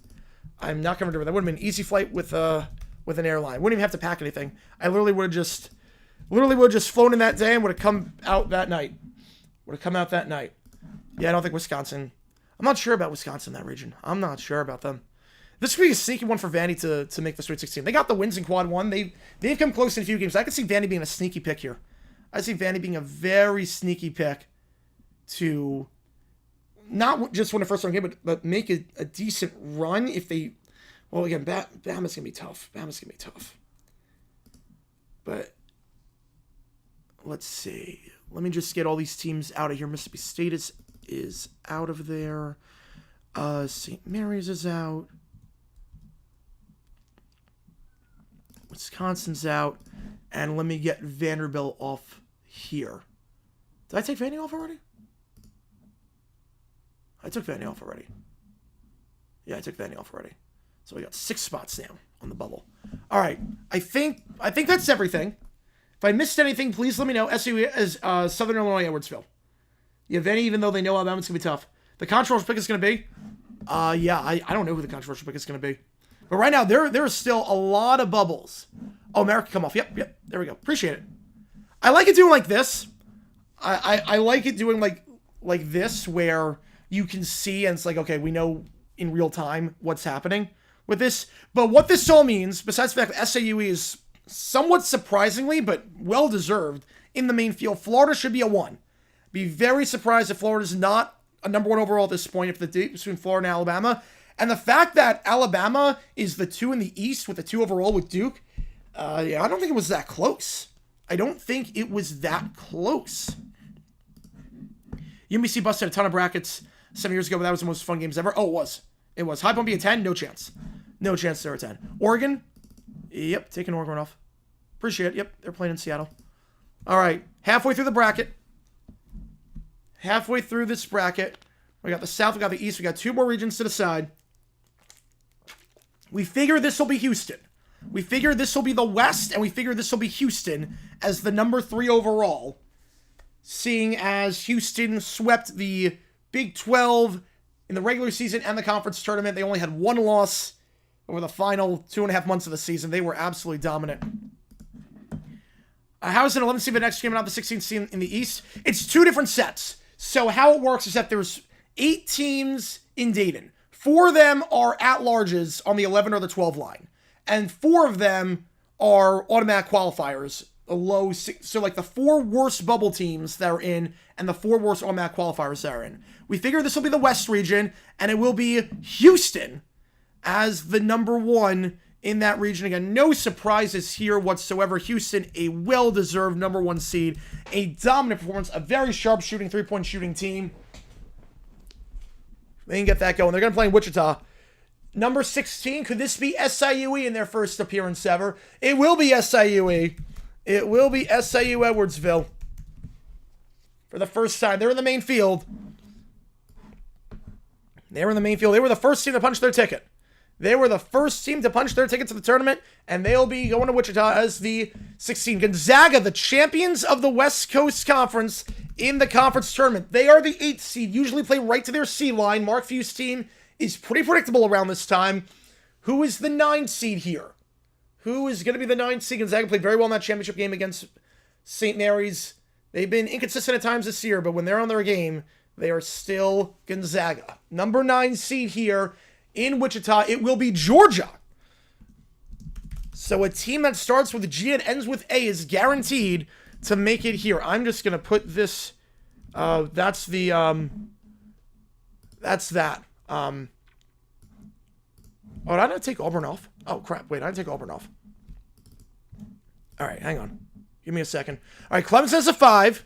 Speaker 1: That would have been an easy flight with an airline. Wouldn't even have to pack anything. I literally would have just flown in that day and would have come out that night. Yeah, I don't think Wisconsin. I'm not sure about Wisconsin in that region. I'm not sure about them. This could be a sneaky one for Vandy to make the Sweet 16. They got the wins in Quad 1. They've come close in a few games. I could see Vandy being a sneaky pick here. I see Vandy being a very sneaky pick to not just win a first round game, but make a decent run if they. Well, again, Bama's gonna be tough. But let's see. Let me just get all these teams out of here. Mississippi State is out of there. St. Mary's is out. Wisconsin's out. And let me get Vanderbilt off here. Did I take Vandy off already? I took Vandy off already. Yeah, I took Vandy off already. So we got 6 spots now on the bubble. All right. I think that's everything. If I missed anything, please let me know. SU is Southern Illinois, Edwardsville. Yeah, Vandy, even though they know Alabama's going to be tough. The controversial pick is going to be? Yeah, I don't know who the controversial pick is going to be. But right now, there is still a lot of bubbles. Oh, America come off. Yep. There we go. Appreciate it. I like it doing like this. I like it doing like this where you can see and it's like, okay, we know in real time what's happening with this. But what this all means, besides the fact that SAUE is somewhat surprisingly, but well-deserved in the main field, Florida should be a 1. Be very surprised if Florida's not a number 1 overall at this point, if the date between Florida and Alabama. And the fact that Alabama is the 2 in the East with the 2 overall with Duke, yeah, I don't think it was that close. I don't think it was that close. UMBC busted a ton of brackets 7 years ago, but that was the most fun games ever. Oh, it was. It was. High Point be a 10? No chance. No chance they're a 10. Oregon? Yep, taking Oregon off. Appreciate it. Yep, they're playing in Seattle. All right, halfway through the bracket. Halfway through this bracket. We got the South, we got the East, we got 2 more regions to decide. We figure this will be Houston. We figure this will be the West, and we figure this will be Houston as the number 3 overall, seeing as Houston swept the Big 12 in the regular season and the conference tournament. They only had 1 loss over the final 2.5 months of the season. They were absolutely dominant. How's an 11th seed the next game and not the 16th seed in the East? It's 2 different sets. So how it works is that there's 8 teams in Dayton. 4 of them are at-larges on the 11 or the 12 line. And 4 of them are automatic qualifiers. So like the 4 worst bubble teams that are in and the 4 worst automatic qualifiers that are in. We figure this will be the West region, and it will be Houston as the number 1 in that region. Again, no surprises here whatsoever. Houston, a well-deserved number 1 seed. A dominant performance, a very sharp shooting, 3-point shooting team. They can get that going. They're going to play in Wichita. Number 16, could this be SIUE in their first appearance ever? It will be SIUE. It will be SIU Edwardsville. For the first time. They're in the main field. They were in the main field. They were the first team to punch their ticket. They were the first team to punch their ticket to the tournament, and they'll be going to Wichita as the 16. Gonzaga, the champions of the West Coast Conference in the conference tournament. They are the 8th seed, usually play right to their seed line. Mark Few's team is pretty predictable around this time. Who is the 9th seed here? Who is going to be the 9th seed? Gonzaga played very well in that championship game against St. Mary's. They've been inconsistent at times this year, but when they're on their game, they are still Gonzaga. Number 9 seed here in Wichita, it will be Georgia. So a team that starts with G and ends with A is guaranteed to make it here. I'm just going to put this, that's that. Oh, did I not take Auburn off? Oh, crap. Wait, I didn't take Auburn off. All right, hang on. Give me a second. All right, Clemson as a 5.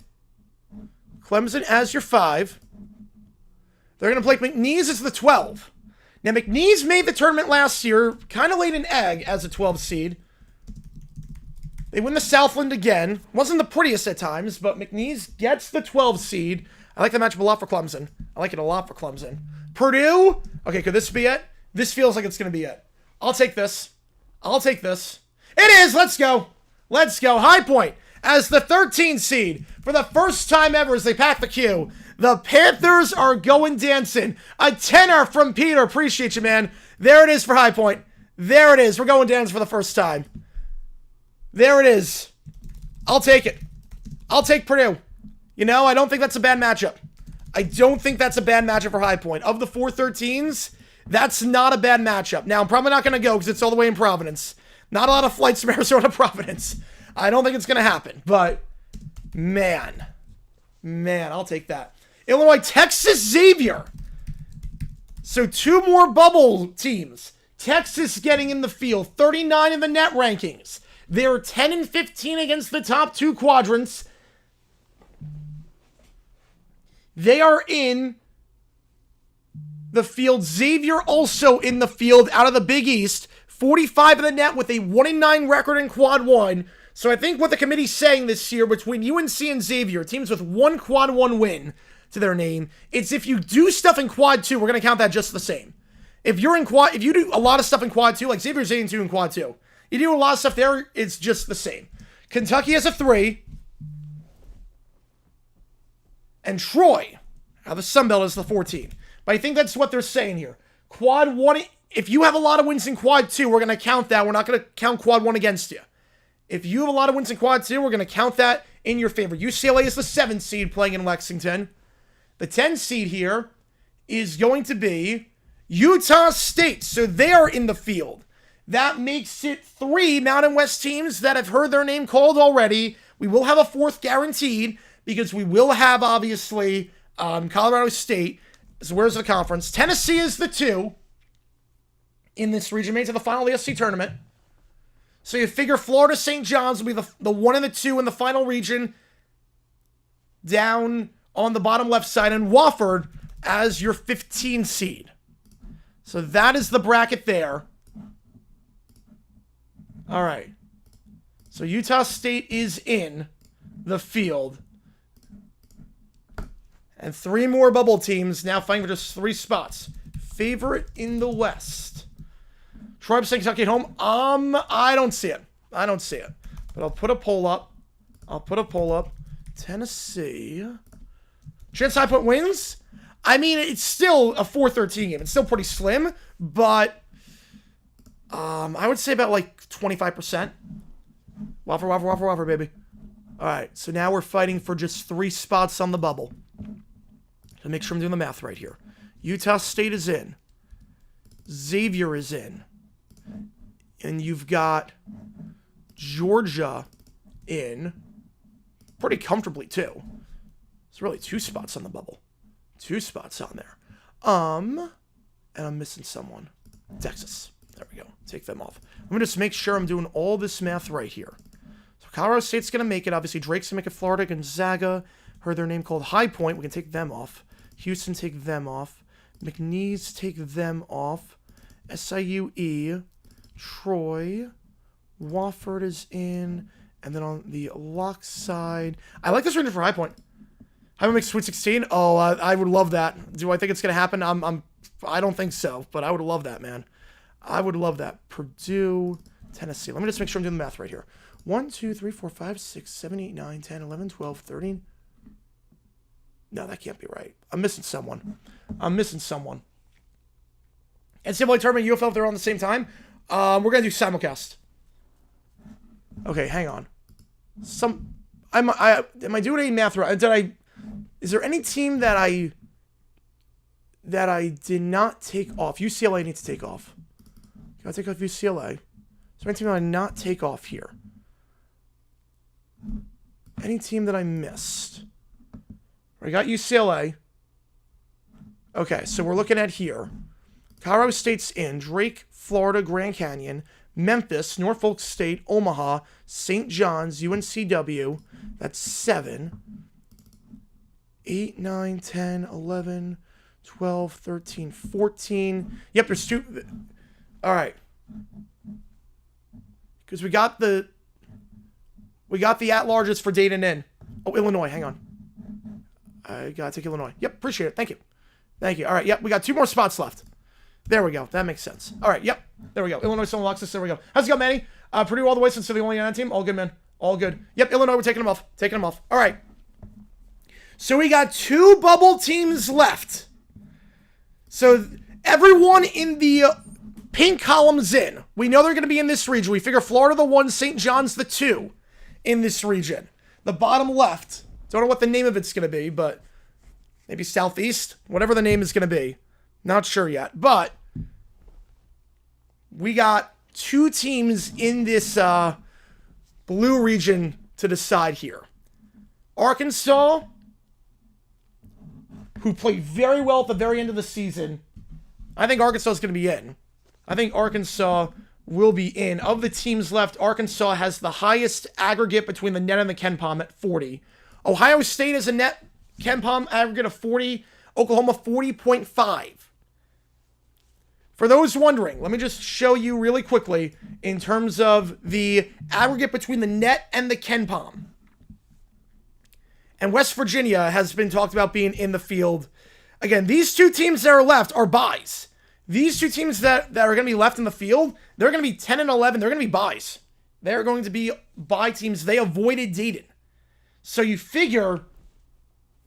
Speaker 1: Clemson as your 5. They're going to play McNeese as the 12. Now, McNeese made the tournament last year, kind of laid an egg as a 12 seed. They win the Southland again. Wasn't the prettiest at times, but McNeese gets the 12 seed. I like the matchup a lot for Clemson. I like it a lot for Clemson. Purdue. Okay, could this be it? This feels like it's going to be it. I'll take this. I'll take this. It is. Let's go. Let's go. High Point as the 13 seed for the first time ever as they pack the queue. The Panthers are going dancing. A tenner from Peter. Appreciate you, man. There it is for High Point. There it is. We're going dancing for the first time. There it is. I'll take it. I'll take Purdue. You know, I don't think that's a bad matchup. I don't think that's a bad matchup for High Point. Of the 4 13s, that's not a bad matchup. Now, I'm probably not going to go because it's all the way in Providence. Not a lot of flights from Arizona to Providence. I don't think it's going to happen. But, man, I'll take that. Illinois, Texas, Xavier. So 2 more bubble teams. Texas getting in the field. 39 in the net rankings. They're 10 and 15 against the top 2 quadrants. They are in the field. Xavier also in the field out of the Big East. 45 in the net with a 1-9 record in quad 1. So I think what the committee's saying this year between UNC and Xavier, teams with one quad 1 win to their name, it's if you do stuff in quad 2, we're going to count that just the same. If you do a lot of stuff in quad 2, like Xavier's 8-2 in quad 2, you do a lot of stuff there, it's just the same. Kentucky has a 3. And Troy, now the Sun Belt, is the 14. But I think that's what they're saying here. Quad 1, if you have a lot of wins in quad 2, we're going to count that. We're not going to count quad 1 against you. If you have a lot of wins in quad 2, we're going to count that in your favor. UCLA is the 7th seed playing in Lexington. The 10 seed here is going to be Utah State. So they are in the field. That makes it 3 Mountain West teams that have heard their name called already. We will have a 4th guaranteed because we will have, obviously, Colorado State as winners of the conference. Tennessee is the 2 in this region, made to the final of the SC tournament. So you figure Florida St. John's will be the 1 and the 2 in the final region down on the bottom left side, and Wofford as your 15 seed. So that is the bracket there. All right. So Utah State is in the field. And 3 more bubble teams now fighting for just 3 spots. Favorite in the West. Troy saying Kentucky at home. I don't see it. But I'll put a poll up. Tennessee. Chance high point wins? I mean, it's still a 4-13 game. It's still pretty slim, but I would say about like 25%. Waffle, baby. All right, so now we're fighting for just 3 spots on the bubble. So make sure I'm doing the math right here. Utah State is in. Xavier is in. And you've got Georgia in pretty comfortably, too. It's really 2 spots on the bubble. 2 spots on there. And I'm missing someone. Texas. There we go. Take them off. Let me just make sure I'm doing all this math right here. So Colorado State's going to make it. Obviously, Drake's going to make it. Florida, Gonzaga. Heard their name called High Point. We can take them off. Houston, take them off. McNeese, take them off. SIUE. Troy. Wofford is in. And then on the lock side, I like this region for High Point. High Point makes Sweet 16. Oh, I would love that. Do I think it's going to happen? I don't think so, but I would love that, man. I would love that. Purdue, Tennessee. Let me just make sure I'm doing the math right here. 1, 2, 3, 4, 5, 6, 7, 8, 9, 10, 11, 12, 13. No, that can't be right. I'm missing someone. NCAA tournament, UFL, if they're on the same time. We're going to do simulcast. Okay, hang on. Am I doing any math right? Is there any team that I did not take off? UCLA needs to take off. Can I take off UCLA? Is there any team that I did not take off here? Any team that I missed? I got UCLA. Okay, so we're looking at here. Colorado State's in. Drake, Florida, Grand Canyon, Memphis, Norfolk State, Omaha, St. John's, UNCW. That's 7. 8, 9, 10, 11, 12, 13, 14. Yep, there's 2. All right. Because we got the at-larges for Dayton in. Oh, Illinois, hang on. I got to take Illinois. Yep, appreciate it. Thank you. All right, yep, we got 2 more spots left. There we go. That makes sense. All right, yep. There we go. Illinois still unlocks us. There we go. How's it go, Manny? Purdue all the way since they're the only 9 team. All good, man. All good. Yep, Illinois, we're taking them off. All right. So we got 2 bubble teams left. So everyone in the pink column's in. We know they're going to be in this region. We figure Florida the 1, St. John's the 2 in this region. The bottom left, don't know what the name of it's going to be, but maybe Southeast, whatever the name is going to be. Not sure yet, but we got 2 teams in this blue region to decide here. Arkansas, who played very well at the very end of the season. I think Arkansas is going to be in. I think Arkansas will be in. Of the teams left, Arkansas has the highest aggregate between the net and the KenPom at 40. Ohio State has a net KenPom aggregate of 40. Oklahoma 40.5. For those wondering, let me just show you really quickly in terms of the aggregate between the net and the KenPom. And West Virginia has been talked about being in the field. Again, these two teams that are left are buys. These two teams that are going to be left in the field, they're going to be 10 and 11. They're going to be buys. They're going to be buy teams. They avoided Dayton. So you figure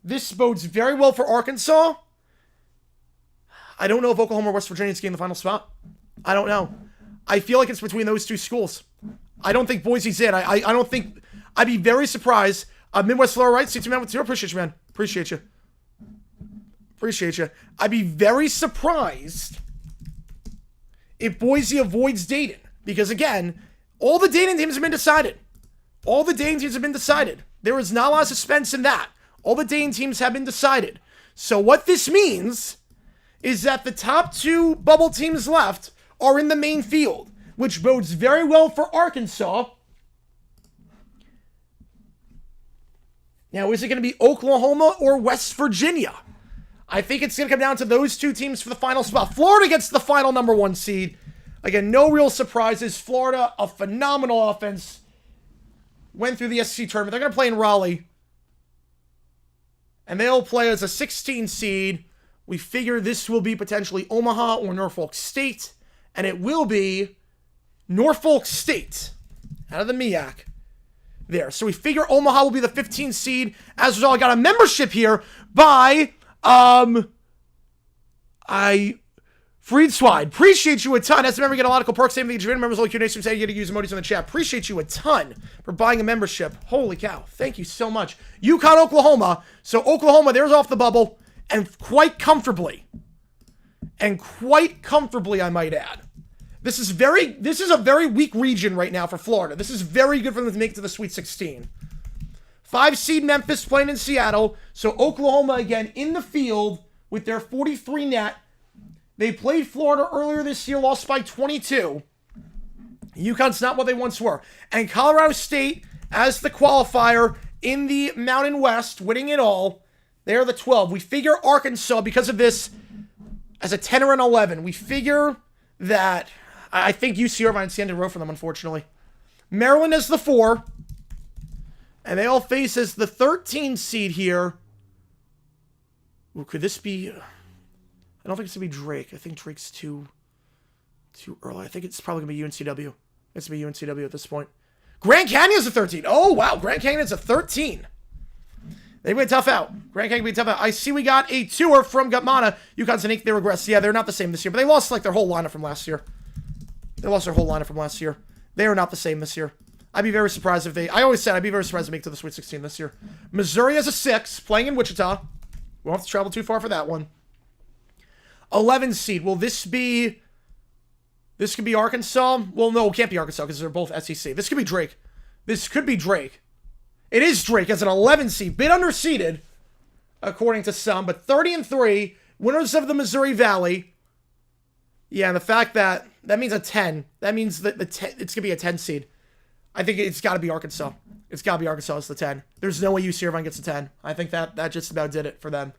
Speaker 1: this bodes very well for Arkansas. I don't know if Oklahoma or West Virginia is getting the final spot. I don't know. I feel like it's between those two schools. I don't think Boise's in. I don't think... I'd be very surprised. Midwest Florida, right? 60 man with 0. Appreciate you, man. Appreciate you. Appreciate you. I'd be very surprised if Boise avoids Dayton. Because, again, all the Dayton teams have been decided. All the Dayton teams have been decided. There is not a lot of suspense in that. All the Dayton teams have been decided. So what this means is that the top two bubble teams left are in the main field, which bodes very well for Arkansas. Now, is it going to be Oklahoma or West Virginia? I think it's going to come down to those two teams for the final spot. Florida gets the final number 1 seed. Again, no real surprises. Florida, a phenomenal offense. Went through the SEC tournament. They're going to play in Raleigh. And they'll play as a 16 seed. We figure this will be potentially Omaha or Norfolk State. And it will be Norfolk State out of the MEAC there. So we figure Omaha will be the 15 seed. As a result, I got a membership here by Freed Swide. Appreciate you a ton. As a member, you get a lot of cool perks. Same thing, join members, all Q&A streams, how you get to use emojis in the chat. Appreciate you a ton for buying a membership. Holy cow. Thank you so much. UConn, Oklahoma. So Oklahoma, there's off the bubble. And quite comfortably. And quite comfortably, I might add. This is a very weak region right now for Florida. This is very good for them to make it to the Sweet 16. 5 seed Memphis playing in Seattle. So Oklahoma again in the field with their 43 net. They played Florida earlier this year, lost by 22. UConn's not what they once were. And Colorado State as the qualifier in the Mountain West, winning it all. They are the 12. We figure Arkansas, because of this, as a 10 or an 11. We figure that... I think UC Irvine's the end of the road for them, unfortunately. Maryland is the 4. And they all face as the 13 seed here. Ooh, could this be... I don't think it's going to be Drake. I think Drake's too early. I think it's probably going to be UNCW. It's going to be UNCW at this point. Grand Canyon's a 13. Oh, wow. Grand Canyon's a 13. They went tough out. Grand Canyon be tough out. I see we got a tour from Gutmana. UConn's an 8th. They regress. Yeah, they're not the same this year. But they lost like their whole lineup from last year. They lost their whole lineup from last year. They are not the same this year. I'd be very surprised if they... I always said I'd be very surprised to make it to the Sweet 16 this year. Missouri has a 6, playing in Wichita. Won't have to travel too far for that one. 11 seed. Will this be... This could be Arkansas? Well, no, it can't be Arkansas because they're both SEC. This could be Drake. This could be Drake. It is Drake as an 11 seed. Bit underseeded, according to some. But 30-3. Winners of the Missouri Valley. Yeah, and the fact that... That means a 10. That means that it's going to be a 10 seed. I think it's got to be Arkansas. It's got to be Arkansas as the 10. There's no way UC Irvine gets a 10. I think that just about did it for them.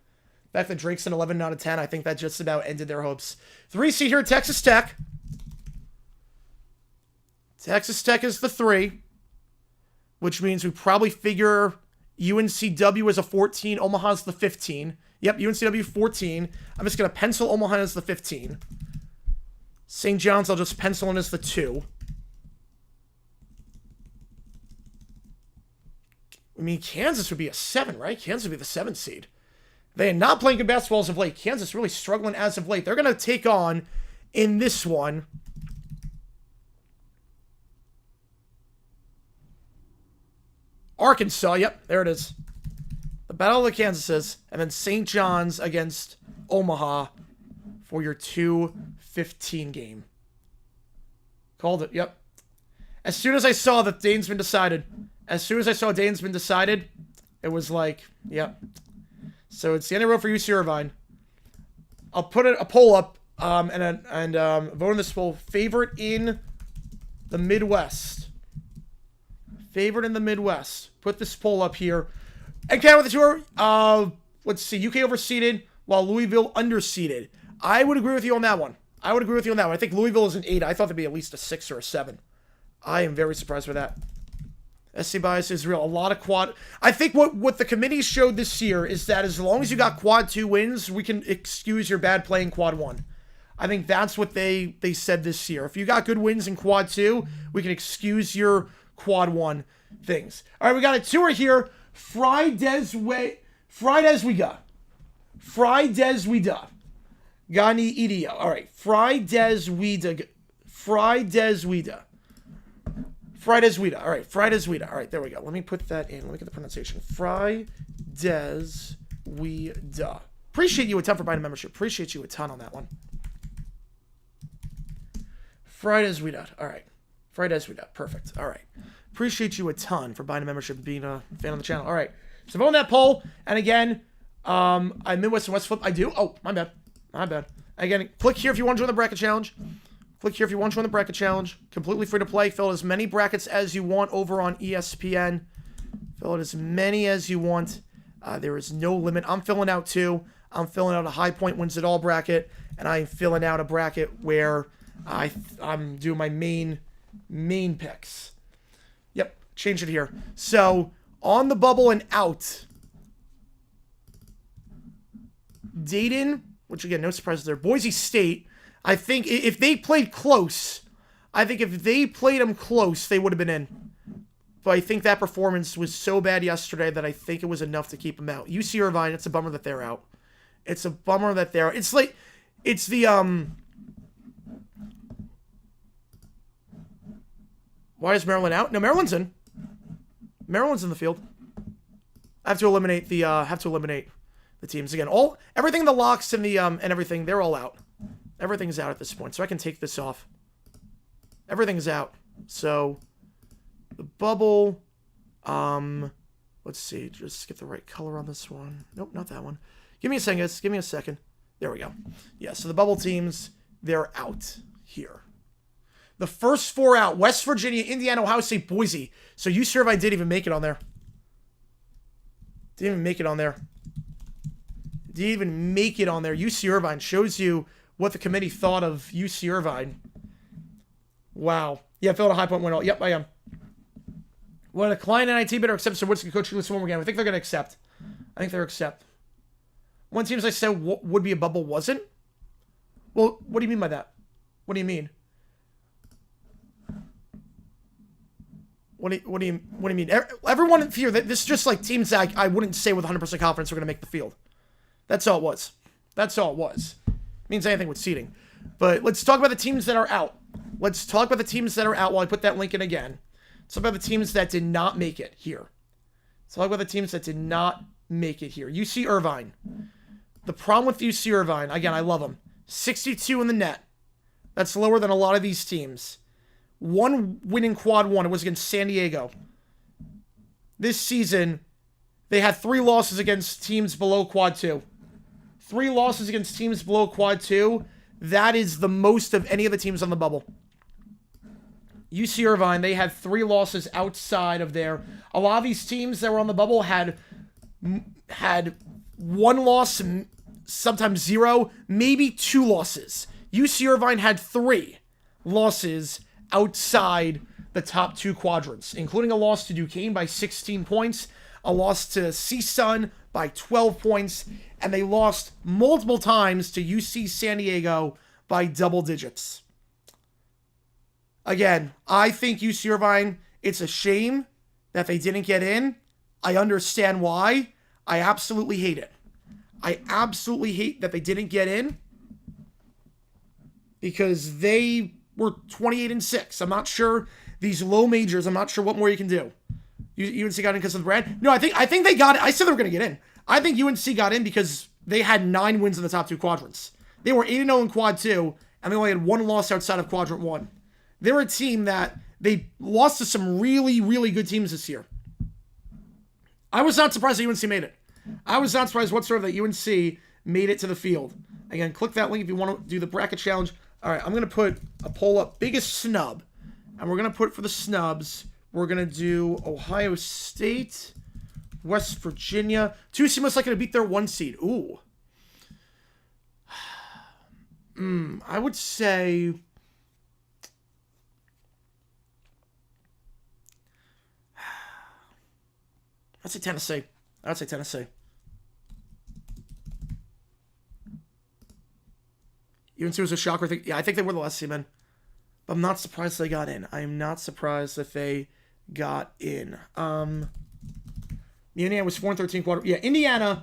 Speaker 1: The fact that Drake's an 11 out of 10, I think that just about ended their hopes. 3 seed here, Texas Tech. Texas Tech is the 3. Which means we probably figure UNCW as a 14. Omaha's the 15. Yep, UNCW 14. I'm just going to pencil Omaha as the 15. St. John's, I'll just pencil in as the 2. I mean, Kansas would be a 7, right? Kansas would be the 7th seed. They are not playing good basketball as of late. Kansas really struggling as of late. They're going to take on, in this one, Arkansas. Yep, there it is. The Battle of the Kansases. And then St. John's against Omaha for your 2-15 game. Called it, yep. As soon as I saw that Dane's been decided, it was like, yep. So it's the end of the road for UC Irvine. I'll put a poll up and vote on this poll. Favorite in the Midwest. Favorite in the Midwest. Put this poll up here. And count with the tour. Let's see. UK overseeded while Louisville underseeded. I would agree with you on that one. I would agree with you on that one. I think Louisville is an 8. I thought they'd be at least a 6 or a 7. I am very surprised with that. SC bias is real. A lot of quad. I think what the committee showed this year is that as long as you got quad 2 wins, we can excuse your bad play in quad 1. I think that's what they said this year. If you got good wins in quad 2, we can excuse your quad 1 things. All right, we got a tour here. Frides we da. Gani idio. All right, Frides we da. All right, Frides. All right, there we go. Let me put that in. Let me get the pronunciation. Frides. Appreciate you a ton for buying a membership. Appreciate you a ton on that one. Frides. All right. Frides. Perfect. All right. Appreciate you a ton for buying a membership and being a fan of the channel. All right. So vote on that poll. And again, I'm Midwest and West Flip. I do. Oh, my bad. Again, click here if you want to join the bracket challenge. Completely free to play. Fill as many brackets as you want over on ESPN. Fill it as many as you want. There is no limit. I'm filling out 2. I'm filling out a high point wins it all bracket. And I'm filling out a bracket where I'm doing my main picks. Yep, change it here. So, on the bubble and out. Dayton, which again, no surprises there. Boise State. I think if they played close, they would have been in. But I think that performance was so bad yesterday that I think it was enough to keep them out. UC Irvine, it's a bummer that they're out. It's the, why is Maryland out? No, Maryland's in. Maryland's in the field. I have to eliminate the teams again. Everything, the locks and the and everything, they're all out. Everything's out at this point, so I can take this off. Everything's out. So the bubble, let's see, just get the right color on this one. Nope, not that one. Give me a second, guys. Give me a second. There we go. Yeah, so the bubble teams, they're out here. The first 4 out: West Virginia, Indiana, Ohio State, Boise. So UC Irvine didn't even make it on there. UC Irvine shows you what the committee thought of UC Irvine. Wow. Yeah, filled a high point win all. Yep, I am. When a client NIT bidder accepts Sawinski coaching this one more game, I think they're going to accept. One team, as I said, would be a bubble, wasn't? Well, what do you mean by that? What do you mean? What do you mean? Everyone here, this is just like teams that I wouldn't say with 100% confidence are going to make the field. That's all it was. Means anything with seeding. But let's talk about the teams that are out. While I put that link in again. Let's talk about the teams that did not make it here. UC Irvine. The problem with UC Irvine, again, I love them. 62 in the net. That's lower than a lot of these teams. 1 win in quad 1. It was against San Diego. This season, they had 3 losses against teams below quad 2. 3 losses against teams below quad 2. That is the most of any of the teams on the bubble. UC Irvine, they had 3 losses outside of there. A lot of these teams that were on the bubble had 1 loss, sometimes 0, maybe 2 losses. UC Irvine had 3 losses outside the top 2 quadrants, including a loss to Duquesne by 16 points, a loss to CSUN by 12 points, and they lost multiple times to UC San Diego by double digits. Again, I think UC Irvine, it's a shame that they didn't get in. I understand why. I absolutely hate it. I absolutely hate that they didn't get in because they were 28-6. I'm not sure these low majors. I'm not sure what more you can do. UNC got in because of the brand. No, I think they got it. I said they were going to get in. I think UNC got in because they had 9 wins in the top 2 quadrants. They were 8-0 in quad 2, and they only had 1 loss outside of quadrant 1. They're a team that they lost to some really, really good teams this year. I was not surprised that UNC made it. I was not surprised whatsoever that UNC made it to the field. Again, click that link if you want to do the bracket challenge. All right, I'm going to put a poll up, biggest snub. And we're going to put for the snubs, we're going to do Ohio State, West Virginia. 2 seem most likely to beat their 1 seed. Ooh. I would say... I'd say Tennessee. I'd say Tennessee. UNC was a shocker. Yeah, I think they were the last team in. But I'm not surprised they got in. I am not surprised that they got in. Indiana was 4-13 quadrant. Yeah, Indiana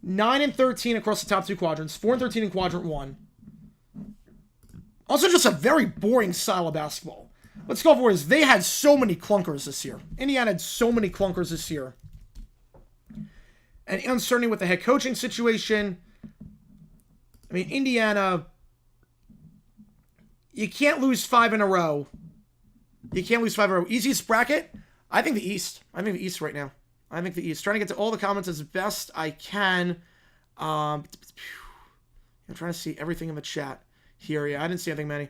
Speaker 1: 9-13 across the top 2 quadrants. 4-13 in quadrant 1. Also, just a very boring style of basketball. Let's go for it. They had so many clunkers this year. Indiana had so many clunkers this year. And uncertainty with the head coaching situation. I mean, Indiana, you can't lose 5 in a row. You can't lose 5 in a row. Easiest bracket? I think the East. I think the East right now. I think the East. Trying to get to all the comments as best I can. I'm trying to see everything in the chat here. Yeah, I didn't see anything many.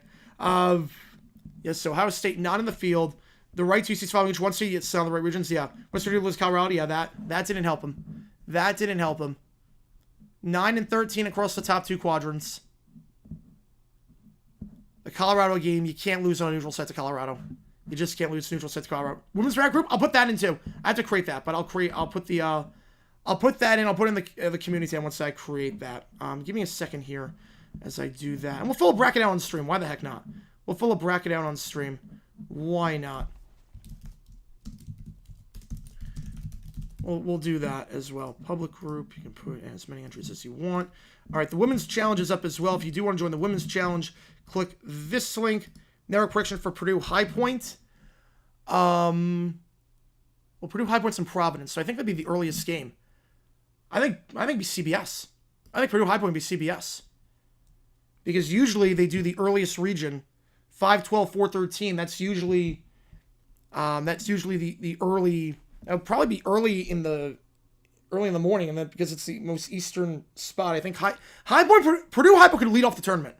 Speaker 1: Yes, so Ohio State not in the field. The right 2 seats following each 1 seed. It's on the right regions. Yeah. West Virginia lose Colorado. Yeah, that didn't help him. That didn't help him. 9-13 across the top 2 quadrants. The Colorado game, you can't lose on a neutral set to Colorado. You just can't lose neutral set to Colorado. Women's rap group, I'll put that in too. I have to create that, but I'll put that in. I'll put in the community tab once I create that. Give me a second here as I do that. And we'll fill a bracket out on stream. Why the heck not? We'll fill a bracket out on stream. Why not? We'll do that as well. Public group, you can put in as many entries as you want. All right, the women's challenge is up as well. If you do want to join the women's challenge, click this link. Narrow prediction for Purdue High Point. Well, Purdue High Point's in Providence, so I think that'd be the earliest game. I think it'd be CBS. I think Purdue High Point would be CBS. Because usually they do the earliest region, 5-12, 4-13. That's usually the early. It would probably be early in the morning, and then because it's the most eastern spot, I think High Point Purdue High Point could lead off the tournament.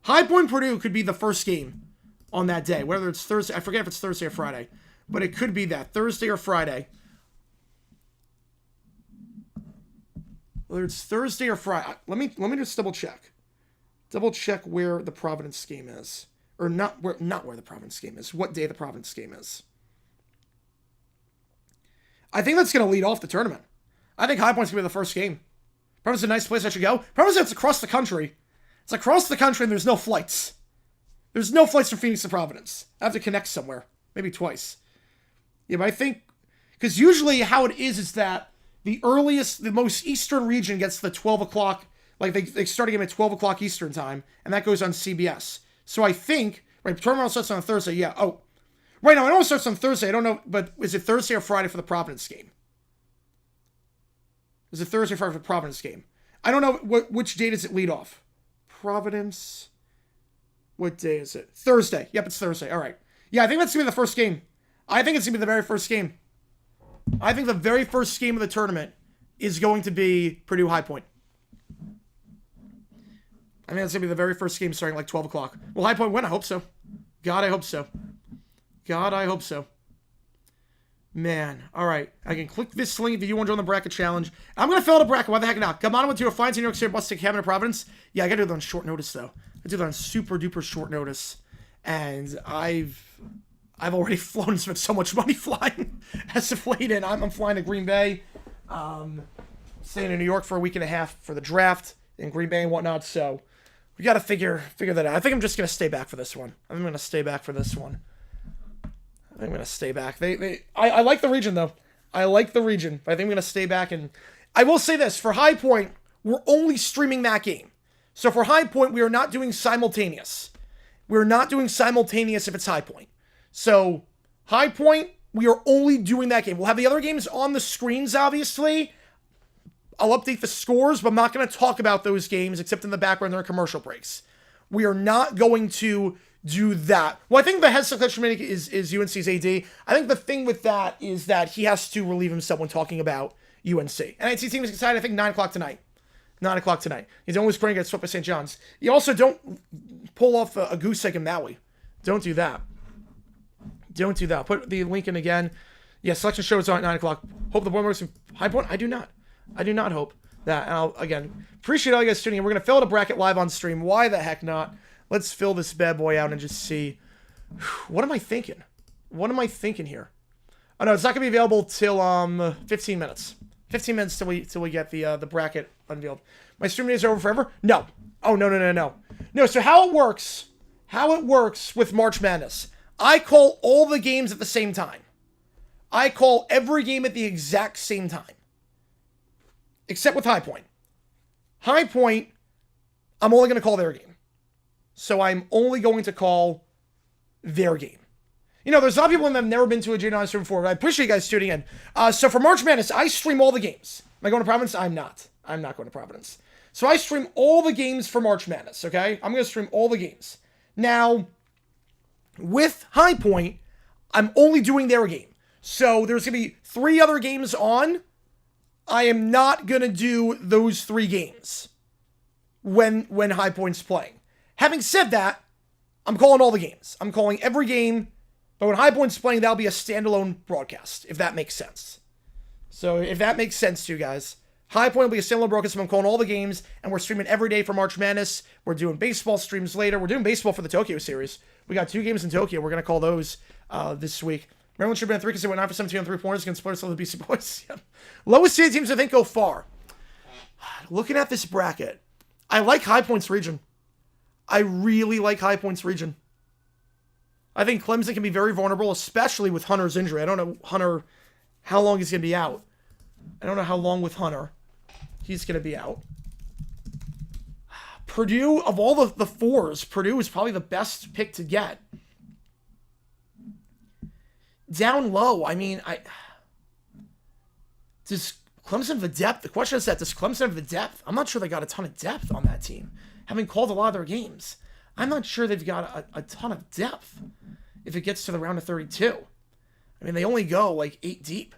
Speaker 1: High Point Purdue could be the first game on that day, whether it's Thursday. I forget if it's Thursday or Friday, but it could be that Thursday or Friday. Whether it's Thursday or Friday, let me just double check where the Providence game is, or not where the Providence game is. What day the Providence game is? I think that's going to lead off the tournament. I think High Point's going to be the first game. Providence is a nice place I should go. Providence is across the country. It's across the country and there's no flights. There's no flights from Phoenix to Providence. I have to connect somewhere. Maybe twice. Yeah, but I think... Because usually how it is that the most eastern region gets the 12 o'clock... Like, they start a game at 12 o'clock Eastern time, and that goes on CBS. So I think... Right, tournament starts on Thursday, yeah. Oh, right now, I know it starts on Thursday. I don't know, but is it Thursday or Friday for the Providence game? Is it Thursday or Friday for the Providence game? I don't know which day does it lead off. Providence. What day is it? Thursday. Yep, it's Thursday. All right. Yeah, I think that's going to be the first game. I think it's going to be the very first game. I think the very first game of the tournament is going to be Purdue High Point. I think that's going to be the very first game starting like 12 o'clock. Will High Point win? I hope so. God, I hope so. God, I hope so. Man. All right. I can click this link if you want to join the bracket challenge. I'm going to fill out a bracket. Why the heck not? Come on with your finds in New York City, bus to cabin in Providence. Yeah, I got to do that on short notice, though. I do that on super duper short notice. And I've already flown and spent so much money flying as of late. And I'm flying to Green Bay. Staying in New York for a week and a half for the draft in Green Bay and whatnot. So we got to figure that out. I think I'm just going to stay back for this one. I'm going to stay back for this one. I'm going to stay back. I like the region, though. I like the region. But I think I'm going to stay back. And I will say this. For High Point, we're only streaming that game. So for High Point, we are not doing simultaneous. We're not doing simultaneous if it's High Point. So High Point, we are only doing that game. We'll have the other games on the screens, obviously. I'll update the scores, but I'm not going to talk about those games except in the background during commercial breaks. We are not going to do that. Well, I think the head selection committee is UNC's AD. I think the thing with that is that he has to relieve himself when talking about UNC. And NC team is excited, I think 9 o'clock tonight. 9 o'clock tonight. He's always praying to get swept by St. John's. You also don't pull off a goose egg in Maui. Don't do that. Don't do that. I'll put the link in again. Yeah, selection show is on at 9 o'clock. Hope the boy works in High Point. I do not. I do not hope that. And I'll, again, appreciate all you guys tuning in. We're going to fill out a bracket live on stream. Why the heck not? Let's fill this bad boy out and just see. What am I thinking? What am I thinking here? Oh, no, it's not going to be available till 15 minutes. 15 minutes till we get the bracket unveiled. My stream days are over forever? No. Oh, no. No, so how it works with March Madness, I call all the games at the same time. I call every game at the exact same time. Except with High Point. High Point, I'm only going to call their game. So I'm only going to call their game. You know, there's a lot of people that have never been to a J9 stream before, but I appreciate you guys tuning in. So for March Madness, I stream all the games. Am I going to Providence? I'm not. I'm not going to Providence. So I stream all the games for March Madness, okay? I'm going to stream all the games. Now, with High Point, I'm only doing their game. So there's going to be 3 other games on. I am not going to do those 3 games when High Point's playing. Having said that, I'm calling all the games. I'm calling every game, but when High Point's playing, that'll be a standalone broadcast, if that makes sense. So if that makes sense to you guys, High Point will be a standalone broadcast. I'm calling all the games, and we're streaming every day for March Madness. We're doing baseball streams later. We're doing baseball for the Tokyo series. We got 2 games in Tokyo. We're going to call those this week. Maryland should have been 3 because they went 9 for 17 on 3 pointers against players of the BC Boys. Yeah. Lowest seeded teams, I think, go far. Looking at this bracket, I like High Point's region. I really like High Point's region. I think Clemson can be very vulnerable, especially with Hunter's injury. I don't know, Hunter, how long he's going to be out. I don't know how long with Hunter he's going to be out. Purdue, of all the 4s, Purdue is probably the best pick to get. Down low, I mean, does Clemson have the depth? The question is that, does Clemson have the depth? I'm not sure they got a ton of depth on that team. Having called a lot of their games, I'm not sure they've got a ton of depth if it gets to the round of 32. I mean, they only go like 8 deep.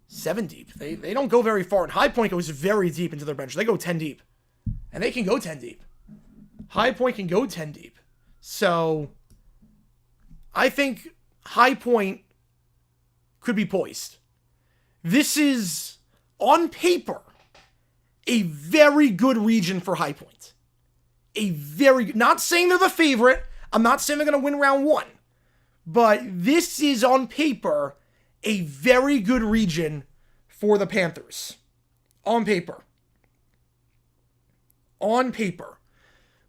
Speaker 1: 7 deep. They don't go very far. And High Point goes very deep into their bench. They go 10 deep. And they can go 10 deep. High Point can go 10 deep. So, I think High Point could be poised. This is, on paper, a very good region for High Point. Not saying they're the favorite. I'm not saying they're going to win round 1. But this is, on paper, a very good region for the Panthers. On paper. On paper.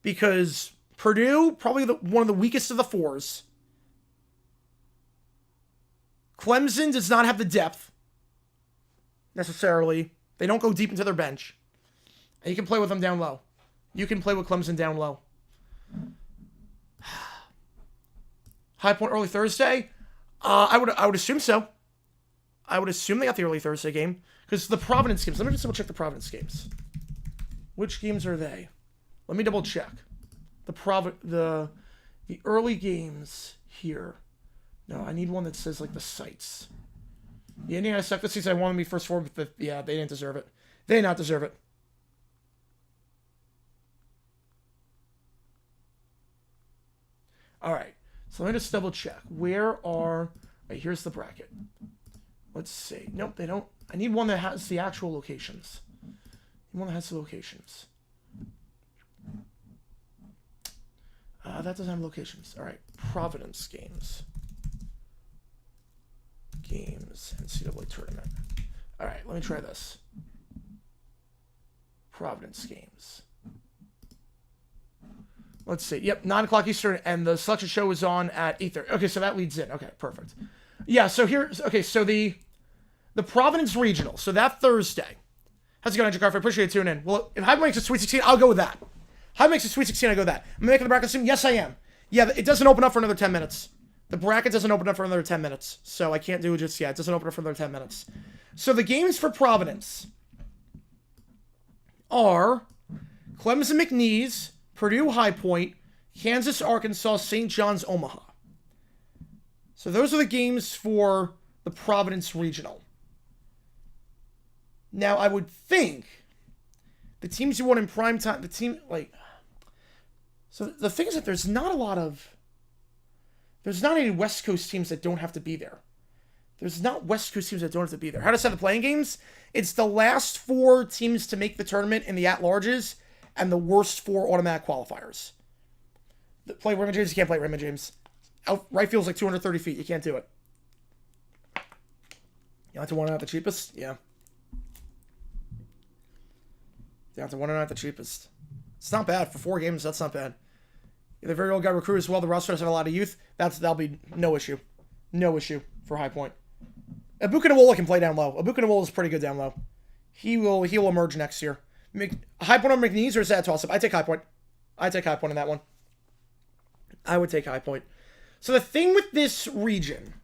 Speaker 1: Because Purdue, probably one of the weakest of the 4s. Clemson does not have the depth, necessarily. They don't go deep into their bench. And you can play with them down low. You can play with Clemson down low. High Point early Thursday? I would assume so. I would assume they got the early Thursday game. Because the Providence games. Let me just double check the Providence games. Which games are they? Let me double check. The early games here. No, I need one that says like the sites. The Indiana suck this season. I want them to be first 4, but yeah, they didn't deserve it. They did not deserve it. All right. So let me just double check. Where are... Right, here's the bracket. Let's see. Nope, they don't... I need one that has the actual locations. I need one that has the locations. That doesn't have locations. All right. Providence games. Games. NCAA tournament. All right, let me try this. Providence games. Let's see. Yep, 9 o'clock Eastern, and the selection show is on at 8:30. Okay, so that leads in. Okay, perfect. Yeah, so here's... Okay, so the Providence Regional. So that Thursday. How's it going, Andrew Carter? I appreciate you tuning in. Well, if Hyde makes a Sweet 16, I'll go with that. Hyde makes a Sweet 16, I'll go with that. Am I making the bracket soon? Yes, I am. Yeah, it doesn't open up for another 10 minutes. The bracket doesn't open up for another 10 minutes. So I can't do it just yet. It doesn't open up for another 10 minutes. So the games for Providence are Clemson McNeese, Purdue High Point, Kansas, Arkansas, St. John's, Omaha. So those are the games for the Providence Regional. Now, I would think the teams you want in prime time, the team, like... So the thing is that there's not any West Coast teams that don't have to be there. There's not West Coast teams that don't have to be there. How to set the playing games? It's the last 4 teams to make the tournament in the at-larges and the worst 4 automatic qualifiers. Play Raymond James, you can't play Raymond James. Right field's like 230 feet. You can't do it. You have to want it at the cheapest? Yeah. You have to want it at the cheapest. It's not bad. For 4 games, that's not bad. The very old guy recruit as well. The roster does have a lot of youth. That'll be no issue. No issue for High Point. Abukanawala can play down low. Abukanawala is pretty good down low. He will emerge next year. High Point on McNeese, or is that a toss-up? I take High Point. I take High Point in that one. I would take High Point. So the thing with this region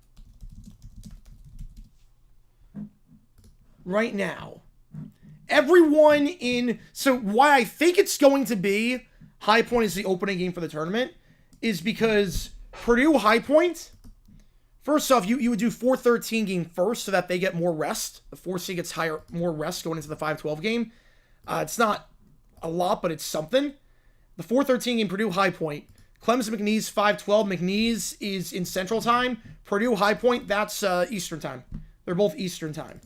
Speaker 1: right now, everyone in... So why I think it's going to be High Point is the opening game for the tournament is because Purdue High Point... First off, you would do 4-13 game first so that they get more rest. The 4 seed gets more rest going into the 5-12 game. It's not a lot, but it's something. The 4-13 game, Purdue High Point. Clemson McNeese 5-12. McNeese is in Central Time. Purdue High Point, that's Eastern Time. They're both Eastern Time.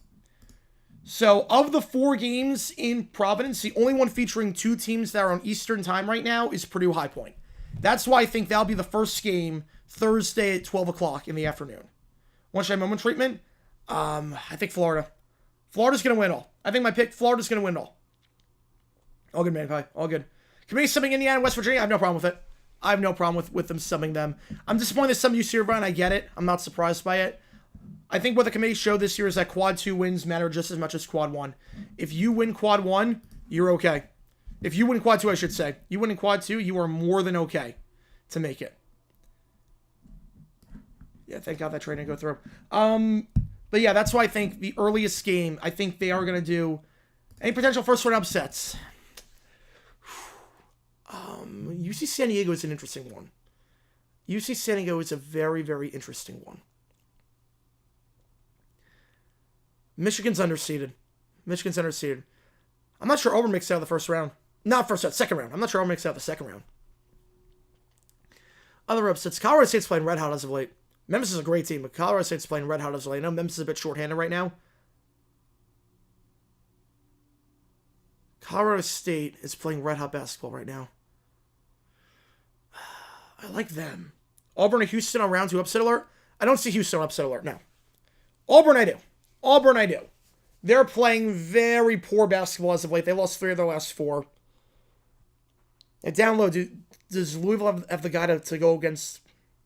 Speaker 1: So of the 4 games in Providence, the only one featuring 2 teams that are on Eastern Time right now is Purdue High Point. That's why I think that'll be the first game Thursday at 12 o'clock in the afternoon. One shot moment treatment. I think Florida. Florida's going to win all. I think my pick, Florida's going to win all. All good, man. Pie. All good. Committee subbing Indiana and West Virginia. I have no problem with it. I have no problem with them subbing them. I'm disappointed that some UC Irvine. I get it. I'm not surprised by it. I think what the committee showed this year is that quad 2 wins matter just as much as quad 1. If you win quad 1, you're okay. If you win quad 2, I should say. You win in quad 2, you are more than okay to make it. Yeah, thank God that trade didn't go through. But yeah, that's why I think the earliest game, I think they are going to do any potential first round upsets. UC San Diego is an interesting one. UC San Diego is a very, very interesting one. Michigan's underseeded. I'm not sure Auburn makes it out of the first round. Not first round, second round. I'm not sure Auburn makes it out of the second round. Other upsets. Colorado State's playing red hot as of late. Memphis is a great team, but Colorado State's playing red hot as of late. I know Memphis is a bit shorthanded right now. Colorado State is playing red hot basketball right now. I like them. Auburn and Houston on round 2 upset alert. I don't see Houston on upset alert, no. Auburn I do. They're playing very poor basketball as of late. They lost 3 of their last 4. And down low, does Louisville have the guy to go against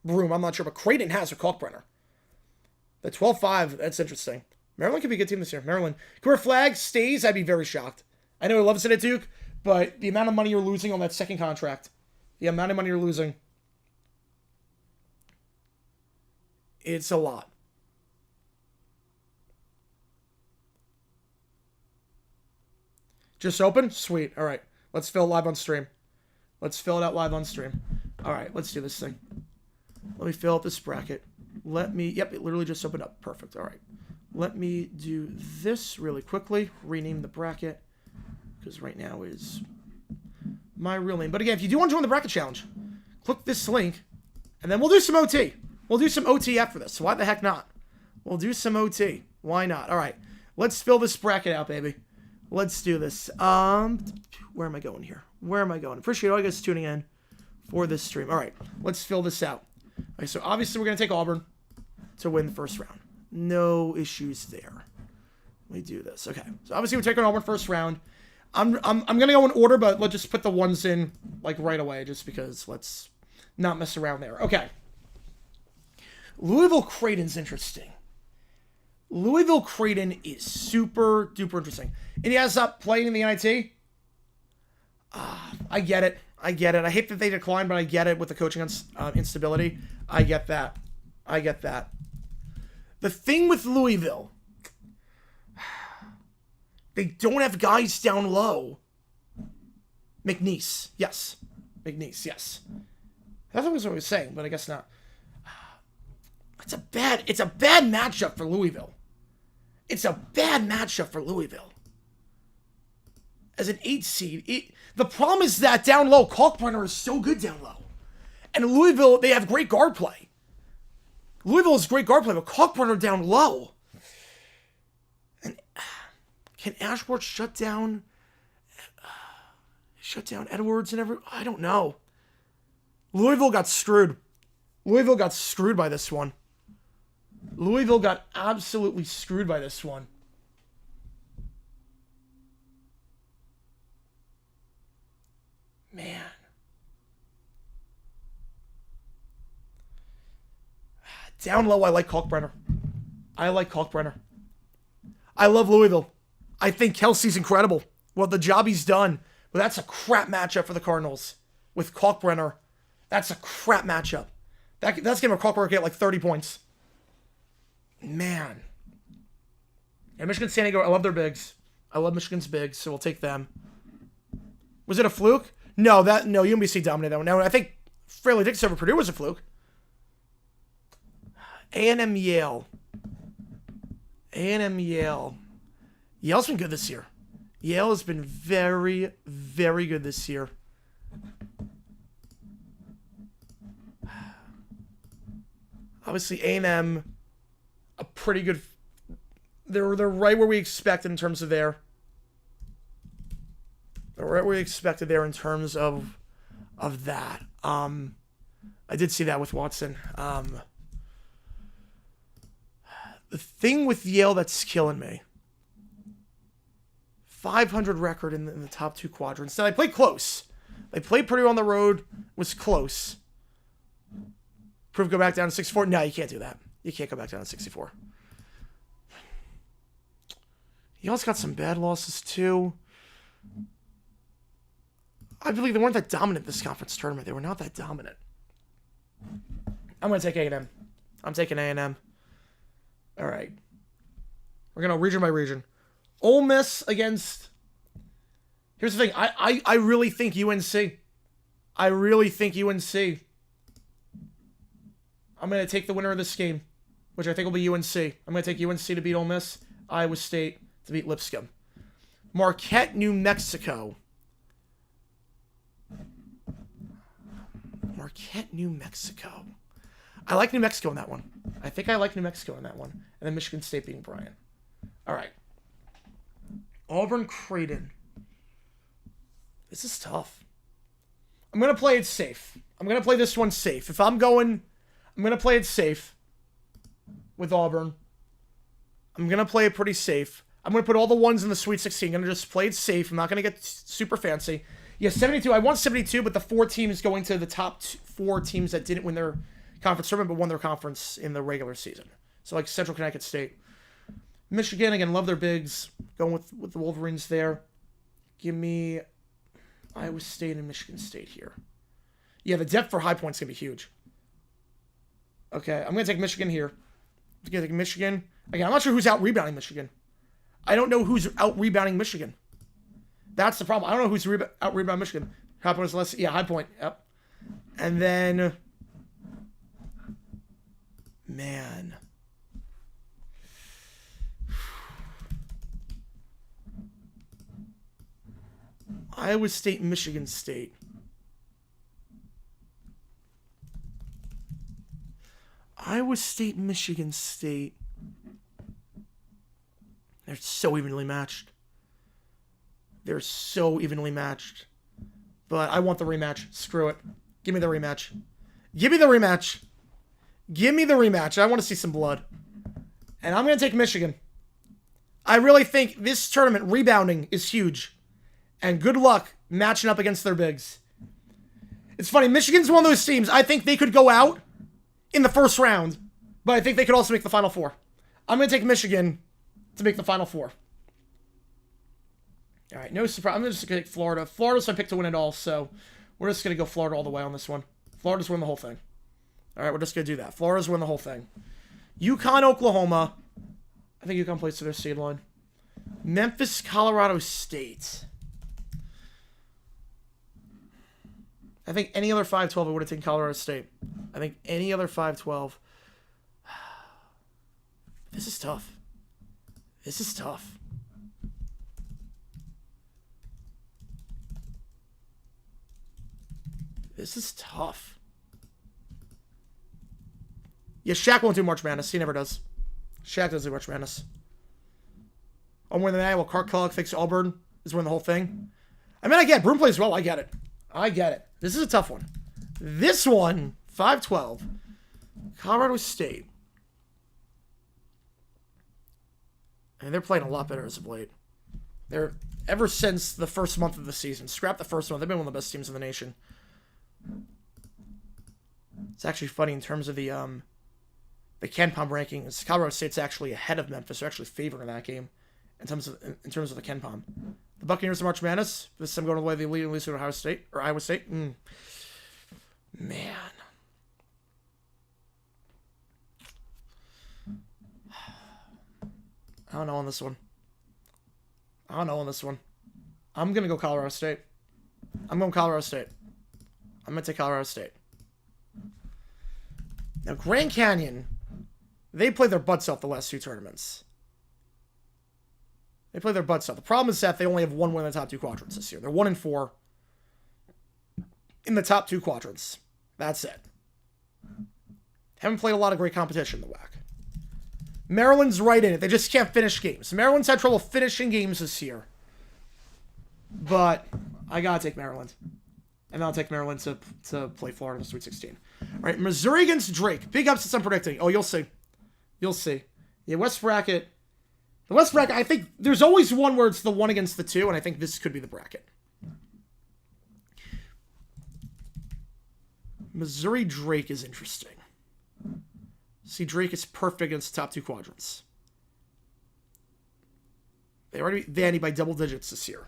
Speaker 1: Broome? I'm not sure, but Creighton has a Kalkbrenner. The 12-5, that's interesting. Maryland could be a good team this year. Maryland. Career flag stays, I'd be very shocked. I know he loves it at Duke, but the amount of money you're losing on that second contract, it's a lot. Just open? Sweet. All right. Let's fill it live on stream. All right. Let's do this thing. Let me fill up this bracket. Yep, it literally just opened up. Perfect. All right. Let me do this really quickly. Rename the bracket. Because right now is my real name. But again, if you do want to join the bracket challenge, click this link. And then we'll do some OT. We'll do some OT after this. So why the heck not? We'll do some OT. Why not? All right. Let's fill this bracket out, baby. Let's do this. Where am I going here? Appreciate all you guys tuning in for this stream. All right. Let's fill this out. All right, so obviously we're going to take Auburn to win the first round. No issues there. Let me do this. Okay. So obviously we're taking Auburn first round. I'm going to go in order, but let's just put the ones in like right away just because let's not mess around there. Okay. Louisville Creighton's interesting. Louisville Creighton is super duper interesting. Indiana's up playing in the NIT. I get it. I hate that they declined, but I get it with the coaching instability. I get that. The thing with Louisville, they don't have guys down low. McNeese, yes. That's what I was saying, but I guess not. It's a bad matchup for Louisville. As an 8 seed, the problem is that down low, Kalkbrenner is so good down low. And in Louisville, they have great guard play. Louisville is great guard play, but Kalkbrenner down low. And can Ashworth shut down Edwards and every... I don't know. Louisville got screwed. Louisville got screwed by this one. Louisville got absolutely screwed by this one. Man. Down low, I like Kalkbrenner. I like Kalkbrenner. I love Louisville. I think Kelsey's incredible. Well, the job he's done. But that's a crap matchup for the Cardinals. With Kalkbrenner. That's a crap matchup. That's going to Kalkbrenner get like 30 points. Man. Yeah, Michigan San Diego, I love their bigs. I love Michigan's bigs, so we'll take them. Was it a fluke? No, UMBC dominated that one. Now, I think Fairleigh Dickinson over Purdue was a fluke. A&M Yale. A&M Yale. Yale's been good this year. Yale has been very, very good this year. Obviously, A&M, a pretty good... They're right where we expected in terms of their... They're right where we expected there in terms of that. I did see that with Watson. The thing with Yale that's killing me... 500 record in the top two quadrants. Now, they played close. They played Purdue on the road. Was close. Proof go back down to 64. No, you can't do that. You can't go back down to 64. Yale's got some bad losses, too. I believe they weren't that dominant this conference tournament. They were not that dominant. I'm going to take A&M. I'm taking A&M. All right. We're going to region by region. Ole Miss against... Here's the thing. I really think UNC. I really think UNC. I'm going to take the winner of this game, which I think will be UNC. I'm going to take UNC to beat Ole Miss. Iowa State to beat Lipscomb. Marquette, New Mexico. Marquette, New Mexico. I like New Mexico in that one. I think I like New Mexico in that one. And then Michigan State beating Bryant. All right. Auburn, Creighton. This is tough. I'm going to play it safe. I'm going to play this one safe. If I'm going to play it safe with Auburn. I'm going to play it pretty safe. I'm going to put all the ones in the Sweet 16. I'm going to just play it safe. I'm not going to get super fancy. Yeah, 72. I want 72, but the 4 teams going to the top 4 teams that didn't win their conference tournament, but won their conference in the regular season. So like Central Connecticut State. Michigan, again, love their bigs. Going with the Wolverines there. Give me Iowa State and Michigan State here. Yeah, the depth for high points is going to be huge. Okay, I'm going to take Michigan here. I'm going to take Michigan. Again, I'm not sure who's out-rebounding Michigan. I don't know who's out-rebounding Michigan. That's the problem. I don't know who's out-rebounding Michigan. High point is less... Yeah, high point. Yep. And then... Man... Iowa State, Michigan State. Iowa State, Michigan State. They're so evenly matched. They're so evenly matched. But I want the rematch. Screw it. Give me the rematch. Give me the rematch. Give me the rematch. I want to see some blood. And I'm going to take Michigan. I really think this tournament rebounding is huge. And good luck matching up against their bigs. It's funny, Michigan's one of those teams, I think they could go out in the first round, but I think they could also make the Final Four. I'm going to take Michigan to make the Final Four. All right, no surprise. I'm just going to take Florida. Florida's my pick to win it all, so we're just going to go Florida all the way on this one. Florida's win the whole thing. All right, we're just going to do that. Florida's win the whole thing. UConn, Oklahoma. I think UConn plays to their seed line. Memphis, Colorado State. I think any other 5-12, I would have taken Colorado State. I think any other 5-12. This is tough. This is tough. This is tough. Yeah, Shaq won't do March Madness. He never does. Shaq doesn't do March Madness. Oh, more than that, well, Clark Kellogg thinks Auburn is winning the whole thing. I mean, I get it. Broome plays well. I get it. I get it. This is a tough one. This one, 5-12. Colorado State. And they're playing a lot better as of late. They're, ever since the first month of the season. Scrap the first month. They've been one of the best teams in the nation. It's actually funny in terms of the KenPom rankings. Colorado State's actually ahead of Memphis. They're actually favoring that game in terms of the KenPom. The Buccaneers of March Madness. This time going all the way to the elite and lose to Ohio State or Iowa State. Man, I don't know on this one. I'm gonna go Colorado State. I'm going Colorado State. I'm gonna take Colorado State. Now, Grand Canyon, they played their butts off the last two tournaments. They played their butts off. The problem is that they only have one win in the top two quadrants this year. They're 1-4 in the top two quadrants. That's it. Haven't played a lot of great competition in the WAC. Maryland's right in it. They just can't finish games. Maryland's had trouble finishing games this year. But I gotta take Maryland. And I'll take Maryland to play Florida in the Sweet 16. All right, Missouri against Drake. Big upsets I'm predicting. Oh, you'll see. You'll see. Yeah, West Bracket. The West Bracket, I think there's always one where it's the 1 against the 2, and I think this could be the bracket. Missouri Drake is interesting. See, Drake is perfect against the top two quadrants. They already beat Vandy by double digits this year.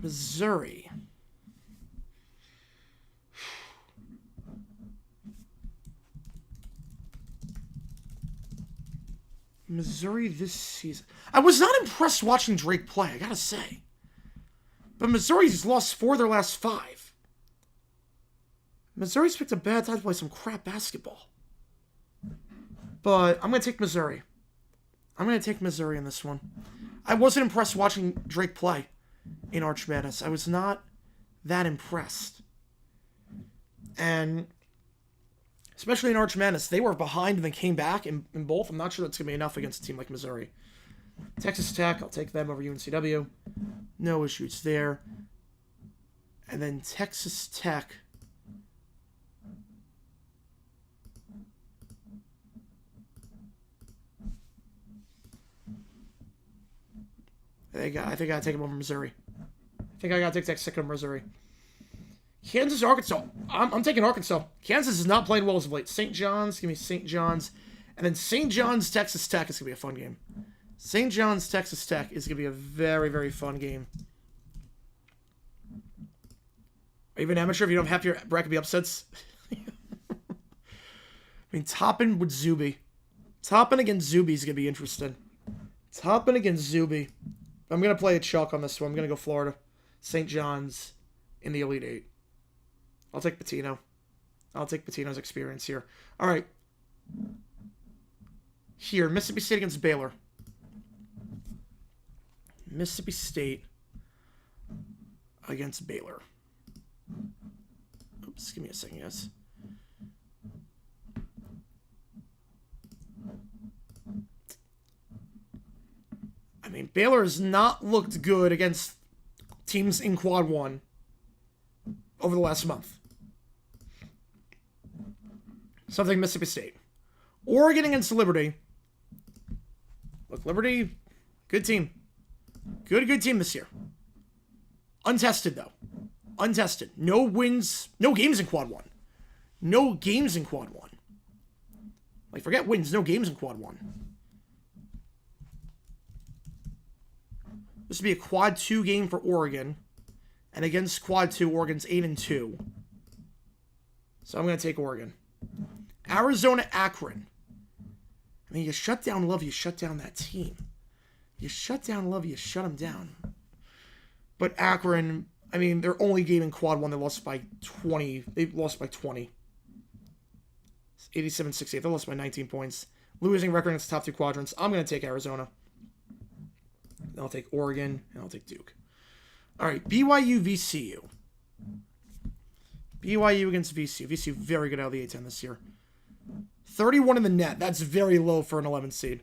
Speaker 1: Missouri. Missouri this season. I was not impressed watching Drake play, I gotta say. But Missouri's lost 4 of their last 5. Missouri's picked a bad time to play some crap basketball. But I'm going to take Missouri. I'm going to take Missouri in this one. I wasn't impressed watching Drake play in Arch Madness. I was not that impressed. And especially in Arch Madness, they were behind and then came back in both. I'm not sure that's going to be enough against a team like Missouri. Texas Tech, I'll take them over UNCW. No issues there. And then Texas Tech. I think I gotta take them over Missouri. I think I gotta take Texas Tech over Missouri. Kansas, Arkansas. I'm taking Arkansas. Kansas is not playing well as of late. St. John's, give me St. John's. And then St. John's, Texas Tech is going to be a fun game. St. John's, Texas Tech is going to be a very, very fun game. Are you even amateur if you don't have your bracket be upsets? I mean, Toppin with Zuby. Toppin against Zuby is going to be interesting. Toppin against Zuby. I'm going to play a chalk on this one. I'm going to go Florida. St. John's in the Elite Eight. I'll take Patino. I'll take Patino's experience here. All right. Here, Mississippi State against Baylor. Mississippi State against Baylor. Oops, give me a second, guys. I mean, Baylor has not looked good against teams in Quad 1 over the last month. Something Mississippi State. Oregon against Liberty. Look, Liberty, good team. Good team this year. Untested, though. Untested. No wins, no games in Quad 1. No games in Quad 1. Like, forget wins, no games in Quad 1. This would be a Quad 2 game for Oregon. And against Quad 2, Oregon's 8-2. So I'm going to take Oregon. Arizona, Akron. I mean, you shut down Love, you shut down that team. You shut down Love, you shut them down. But Akron, I mean, their only game in Quad 1, they lost by 20. They lost by 20. 87-68. They lost by 19 points. Losing record against the top two quadrants. I'm going to take Arizona. Then I'll take Oregon, and I'll take Duke. All right, BYU, VCU. BYU against VCU. VCU very good out of the A-10 this year. 31 in the net. That's very low for an 11 seed.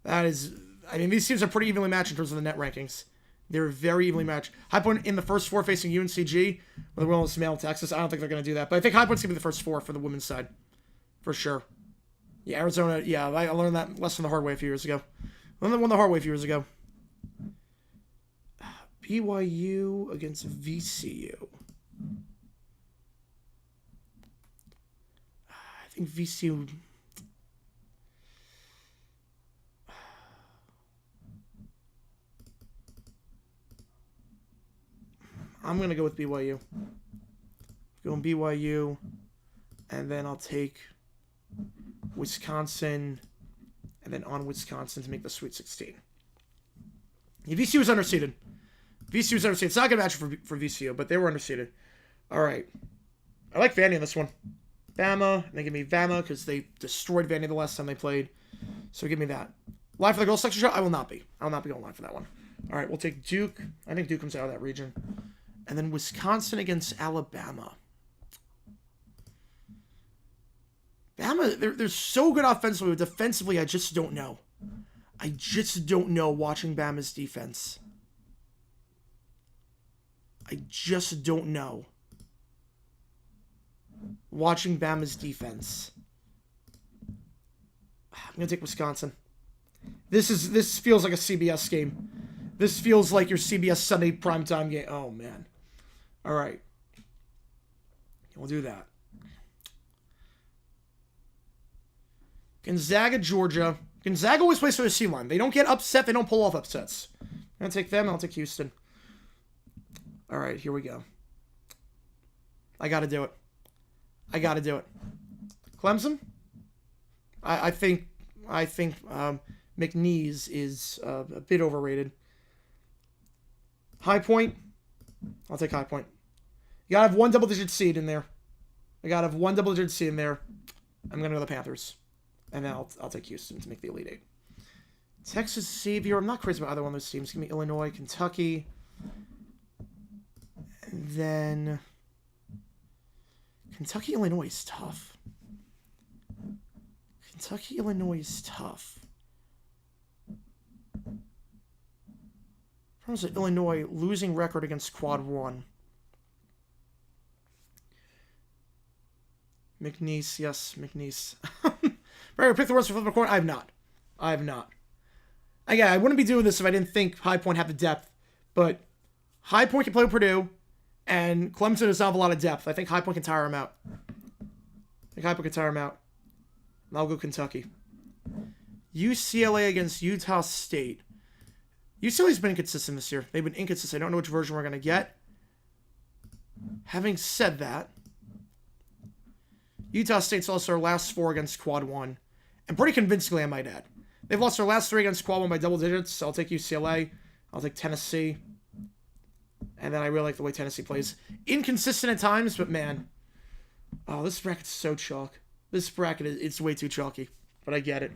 Speaker 1: That is, I mean, these teams are pretty evenly matched in terms of the net rankings. They're very evenly matched. High Point in the first 4 facing UNCG, with the Willis Mail, Texas. I don't think they're going to do that, but I think High Point's going to be the first 4 for the women's side. For sure. Yeah, Arizona, yeah, I learned that lesson the hard way a few years ago. Learned that one the hard way a few years ago. BYU against VCU. I think VCU... I'm going to go with BYU. Going BYU, and then I'll take Wisconsin, and then on Wisconsin to make the Sweet 16. Yeah, VCU was underseeded. VCU was underseeded. It's not a good match for VCU, but they were underseeded. All right. I like Vandy in this one. Bama, and they give me Bama because they destroyed Vandy the last time they played. So give me that. Live for the girls section show? I will not be. I will not be going live for that one. All right, we'll take Duke. I think Duke comes out of that region. And then Wisconsin against Alabama. Bama, they're so good offensively, but defensively, I just don't know. I just don't know watching Bama's defense. I just don't know. Watching Bama's defense. I'm going to take Wisconsin. This feels like a CBS game. This feels like your CBS Sunday primetime game. Oh, man. All right. We'll do that. Gonzaga, Georgia. Gonzaga always plays for the C line. They don't get upset. They don't pull off upsets. I'm going to take them. I'll take Houston. All right, here we go. I got to do it. I got to do it. Clemson? I think McNeese is a bit overrated. High Point? I'll take High Point. You got to have one double-digit seed in there. I got to have one double-digit seed in there. I'm going to go the Panthers. And then I'll take Houston to make the Elite Eight. Texas Xavier. I'm not crazy about either one of those teams. Give me Illinois, Kentucky. And then Kentucky, Illinois is tough. Kentucky, Illinois is tough. How's it? Illinois losing record against Quad 1. McNeese, yes, McNeese. Right, pick the words for flip the coin. I have not. Again, I wouldn't be doing this if I didn't think High Point had the depth. But High Point can play with Purdue, and Clemson does not have a lot of depth. I think High Point can tire him out. And I'll go Kentucky. UCLA against Utah State. UCLA's been inconsistent this year. They've been inconsistent. I don't know which version we're going to get. Having said that, Utah State's lost their last 4 against Quad 1. And pretty convincingly, I might add. They've lost their last 3 against Quad 1 by double digits. So I'll take UCLA. I'll take Tennessee. And then I really like the way Tennessee plays. Inconsistent at times, but man. Oh, this bracket's so chalk. This bracket, it's way too chalky. But I get it.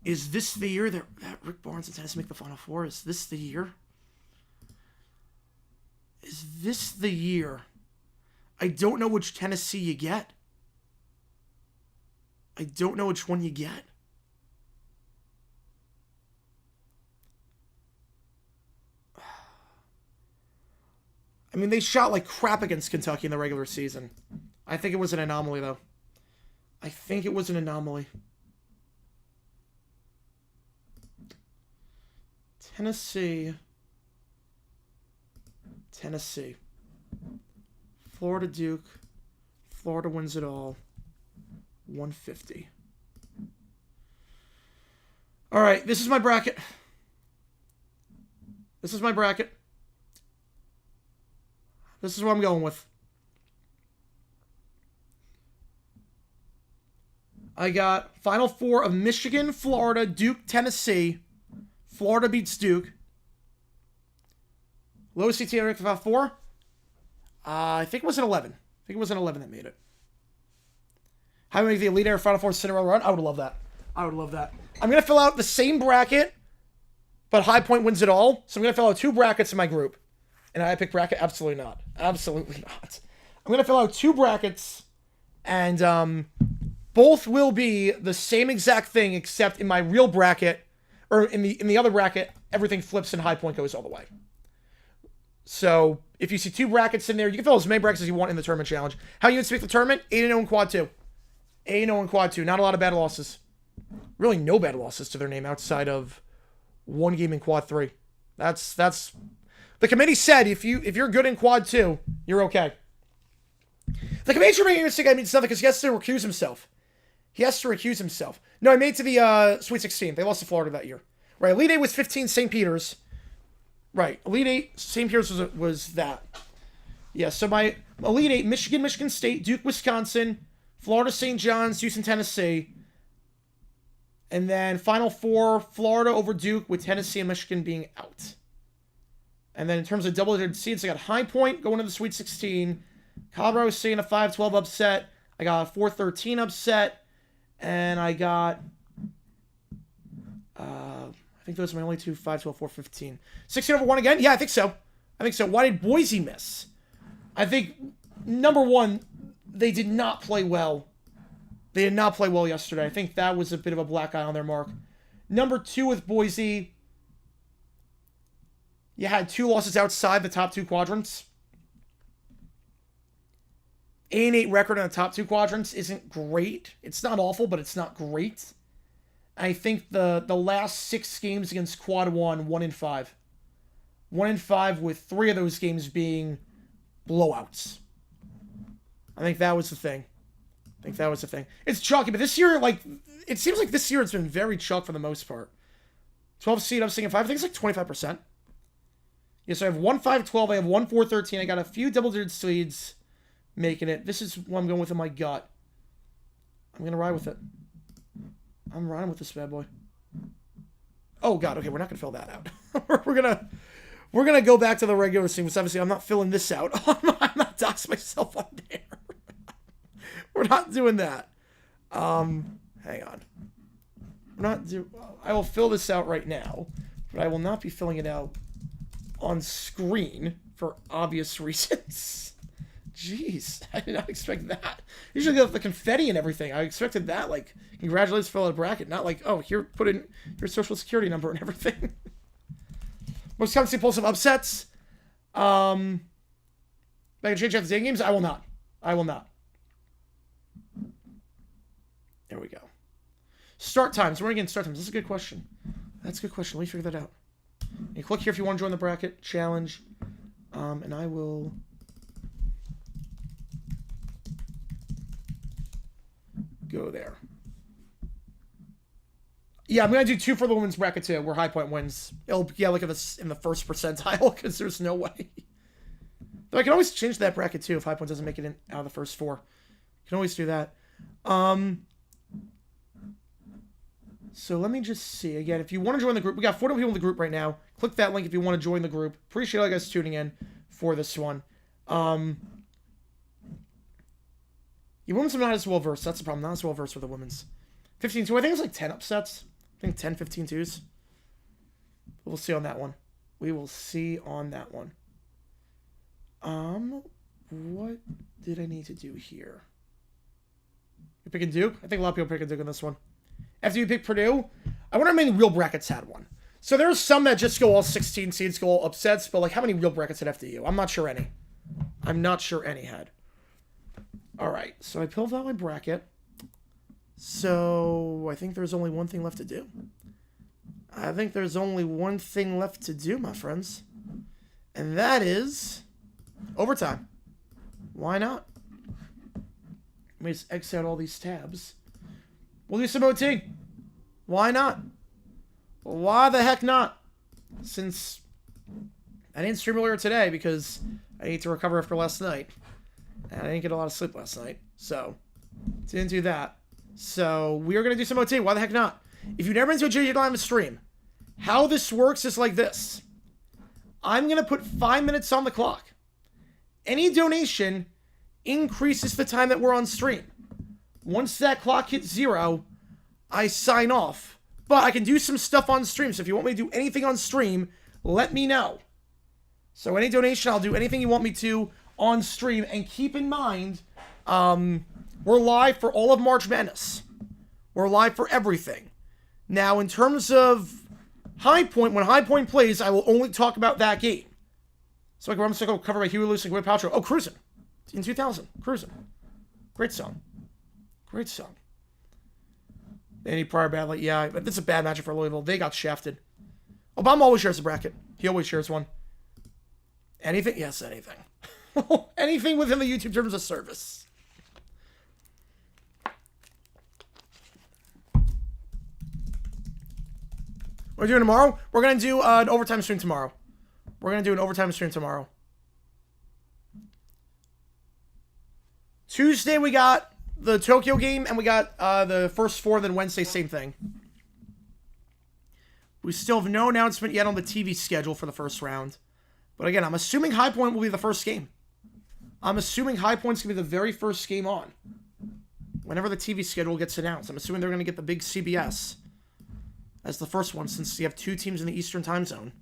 Speaker 1: Is this the year that Rick Barnes and Tennessee make the Final Four? Is this the year? Is this the year? I don't know which Tennessee you get. I don't know which one you get. I mean, they shot like crap against Kentucky in the regular season. I think it was an anomaly, though. I think it was an anomaly. Tennessee. Florida Duke. Florida wins it all. 150. All right, this is my bracket. This is what I'm going with. I got Final Four of Michigan, Florida, Duke, Tennessee. Florida beats Duke. Lowest CTA ranked Final Four? I think it was an 11. That made it. How many of the Elite Eight Final Four Cinderella run? I would love that. I'm going to fill out the same bracket, but High Point wins it all. So I'm going to fill out 2 brackets in my group. And I pick bracket? Absolutely not. I'm going to fill out 2 brackets, And both will be the same exact thing, except in my real bracket, or in the other bracket, everything flips and high point goes all the way. So if you see 2 brackets in there, you can fill as many brackets as you want in the tournament challenge. How you expect the tournament? 8-0 in quad 2. 8-0 in quad 2. Not a lot of bad losses. Really no bad losses to their name outside of 1 game in quad 3. That's the committee said if you're good in quad 2, you're okay. The committee should make this guy means something because he has to recuse himself. He has to recuse himself. No, I made it to the Sweet 16. They lost to Florida that year. Right, Elite 8 was 15, St. Peter's. Right, Elite 8, St. Peter's was that. Yeah, so my Elite 8, Michigan, Michigan State, Duke, Wisconsin, Florida, St. John's, Houston, Tennessee. And then Final 4, Florida over Duke, with Tennessee and Michigan being out. And then in terms of double-digit seeds, I got High Point going to the Sweet 16. Colorado State in a 5-12 upset. I got a 4-13 upset. And I got... I think those are my only 2, 5-12, 4-15. 16-1 again? Yeah, I think so. Why did Boise miss? I think, number one, they did not play well. They did not play well yesterday. I think that was a bit of a black eye on their mark. Number 2 with Boise, you had 2 losses outside the top 2 quadrants. 8-8 record in the top 2 quadrants isn't great. It's not awful, but it's not great. I think the last 6 games against quad 1, 1-5. 1-5 with 3 of those games being blowouts. I think that was the thing. It's chalky, but this year, like, it seems like this year it's been very chalk for the most part. 12 seed, I'm seeing 5. I think it's like 25%. Yeah, so I have 1-5-12. I have 1-4-13. I got a few double-digit seeds making it. This is what I'm going with in my gut. I'm going to ride with it. I'm riding with this bad boy. Oh, God. Okay, we're not going to fill that out. We're gonna go back to the regular scene, which obviously I'm not filling this out. I'm not doxing myself on there. We're not doing that. Hang on. I will fill this out right now, but I will not be filling it out on screen for obvious reasons. Jeez, I did not expect that. Usually they have the confetti and everything. I expected that, like, congratulations, fill out a bracket. Not like, oh, here, put in your social security number and everything. Most common impulsive upsets. Back to change out the day games? I will not. There we go. Start times. We're going to get start times. That's a good question. Let me figure that out. You click here if you want to join the bracket challenge. And I will... go there. Yeah, I'm going to do 2 for the women's bracket too, where High Point wins. It'll be like in the first percentile, because there's no way. Though I can always change that bracket too if High Point doesn't make it in out of the first 4. Can always do that. So let me just see. Again, if you want to join the group, we got 40 people in the group right now. Click that link if you want to join the group. Appreciate all you guys tuning in for this one. You women's are not as well versed. That's the problem. Not as well versed with the women's. 15-2. I think it's like 10 upsets. I think 10, 15-2s. We'll see on that one. What did I need to do here? You picking Duke? I think a lot of people picking Duke on this one. After you pick Purdue, I wonder how many real brackets had one. So there's some that just go all 16 seeds, go all upsets, but like how many real brackets had FDU? I'm not sure any had. All right, so I filled out my bracket. So I think there's only one thing left to do. My friends. And that is overtime. Why not? Let me just X out all these tabs. We'll do some OT. Why not? Why the heck not? Since I didn't stream earlier today because I need to recover after last night. And I didn't get a lot of sleep last night, so didn't do that. So we are going to do some OT. Why the heck not? If you've never been to a JJ Live stream, how this works is like this. I'm going to put 5 minutes on the clock. Any donation increases the time that we're on stream. Once that clock hits 0, I sign off. But I can do some stuff on stream, so if you want me to do anything on stream, let me know. So any donation, I'll do anything you want me to on stream, and keep in mind, We're live for all of March Madness. We're live for everything. Now, in terms of High Point, when High Point plays, I will only talk about that game. So like, I'm just going to cover by Huey Lewis and Gwyneth Paltrow. Oh, Cruisin'. In 2000. Cruisin'. Great song. Great song. Any prior bad, like, yeah, but this is a bad matchup for Louisville. They got shafted. Obama always shares a bracket. He always shares one. Anything? Yes, anything. Anything within the YouTube terms of service. What are we doing tomorrow? We're going to do an overtime stream tomorrow. Tuesday, we got the Tokyo game, and we got the first four, then Wednesday, same thing. We still have no announcement yet on the TV schedule for the first round. But again, I'm assuming High Point will be the first game. I'm assuming High Point's going to be the very first game on. Whenever the TV schedule gets announced. I'm assuming they're going to get the big CBS as the first one, since you have two teams in the Eastern time zone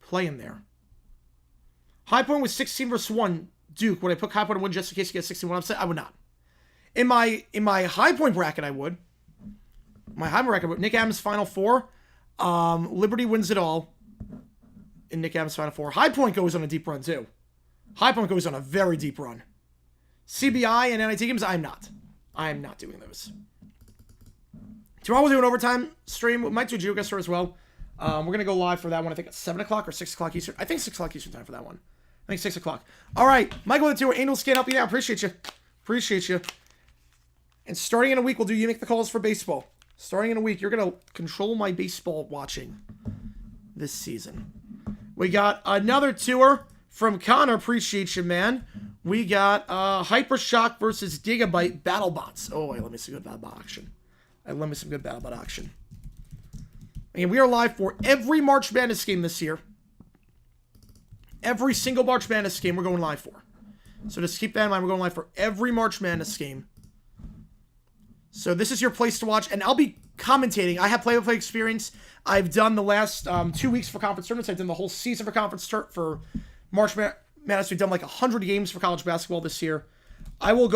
Speaker 1: playing there. High Point was 16 versus 1. Duke, would I put High Point and win just in case you get 61 upset? I would not. In my High Point bracket, I would. My High Point bracket, but Nick Adams Final Four. Liberty wins it all in Nick Adams Final Four. High Point goes on a deep run, too. High Point goes on a very deep run. CBI and NIT games, I'm not. I am not doing those. Tomorrow we'll do an overtime stream. We might do a GeoGuessr as well. We're going to go live for that one, I think at 7 o'clock or 6 o'clock Eastern. I think 6 o'clock Eastern time for that one. I think 6 o'clock. All right. Michael with the 2. Angels can't help you now. Appreciate you. Appreciate you. And starting in a week, we'll do You Make the Calls for baseball. Starting in a week, you're going to control my baseball watching this season. We got another tour from Connor. Appreciate you, man. We got Hypershock versus Gigabyte BattleBots. Oh, let me see good BattleBot action. Let me some good BattleBot action. And we are live for every March Madness game this year. Every single March Madness game we're going live for. So just keep that in mind. We're going live for every March Madness game. So this is your place to watch. And I'll be commentating. I have play-by-play experience. I've done the last 2 weeks for conference tournaments. I've done the whole season for conference for March Madness. We've done like 100 games for college basketball this year. I will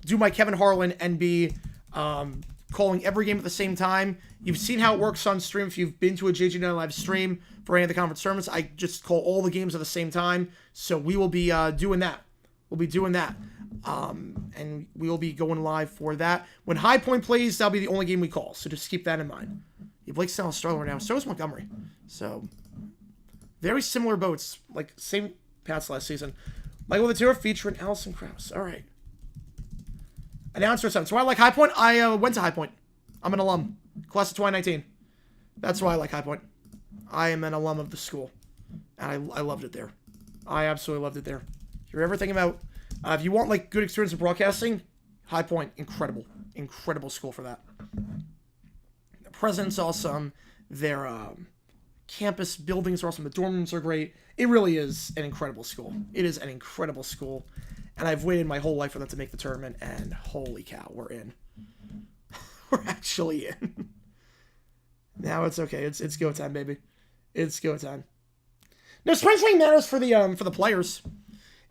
Speaker 1: do my Kevin Harlan and be calling every game at the same time. You've seen how it works on stream. If you've been to a JG9 live stream for any of the conference tournaments, I just call all the games at the same time. So we will be doing that. We'll be doing that. And we will be going live for that. When High Point plays, that'll be the only game we call. So just keep that in mind. Blake's still a Starler now. So is Montgomery. So very similar boats. Like same paths last season. Michael the Tour featuring Allison Krause. All right. Announcer 7. So I like High Point. I went to High Point. I'm an alum. Class of 2019. That's why I like High Point. I am an alum of the school. And I loved it there. I absolutely loved it there. If you're ever thinking about, if you want like good experience in broadcasting, High Point, incredible. Incredible school for that. The president's awesome. Their campus buildings are awesome. The dorm rooms are great. It really is an incredible school. It is an incredible school. And I've waited my whole life for them to make the tournament, and holy cow, we're in. We're actually in. Now it's okay. It's go time, baby. It's go time. No, spring training matters for the players.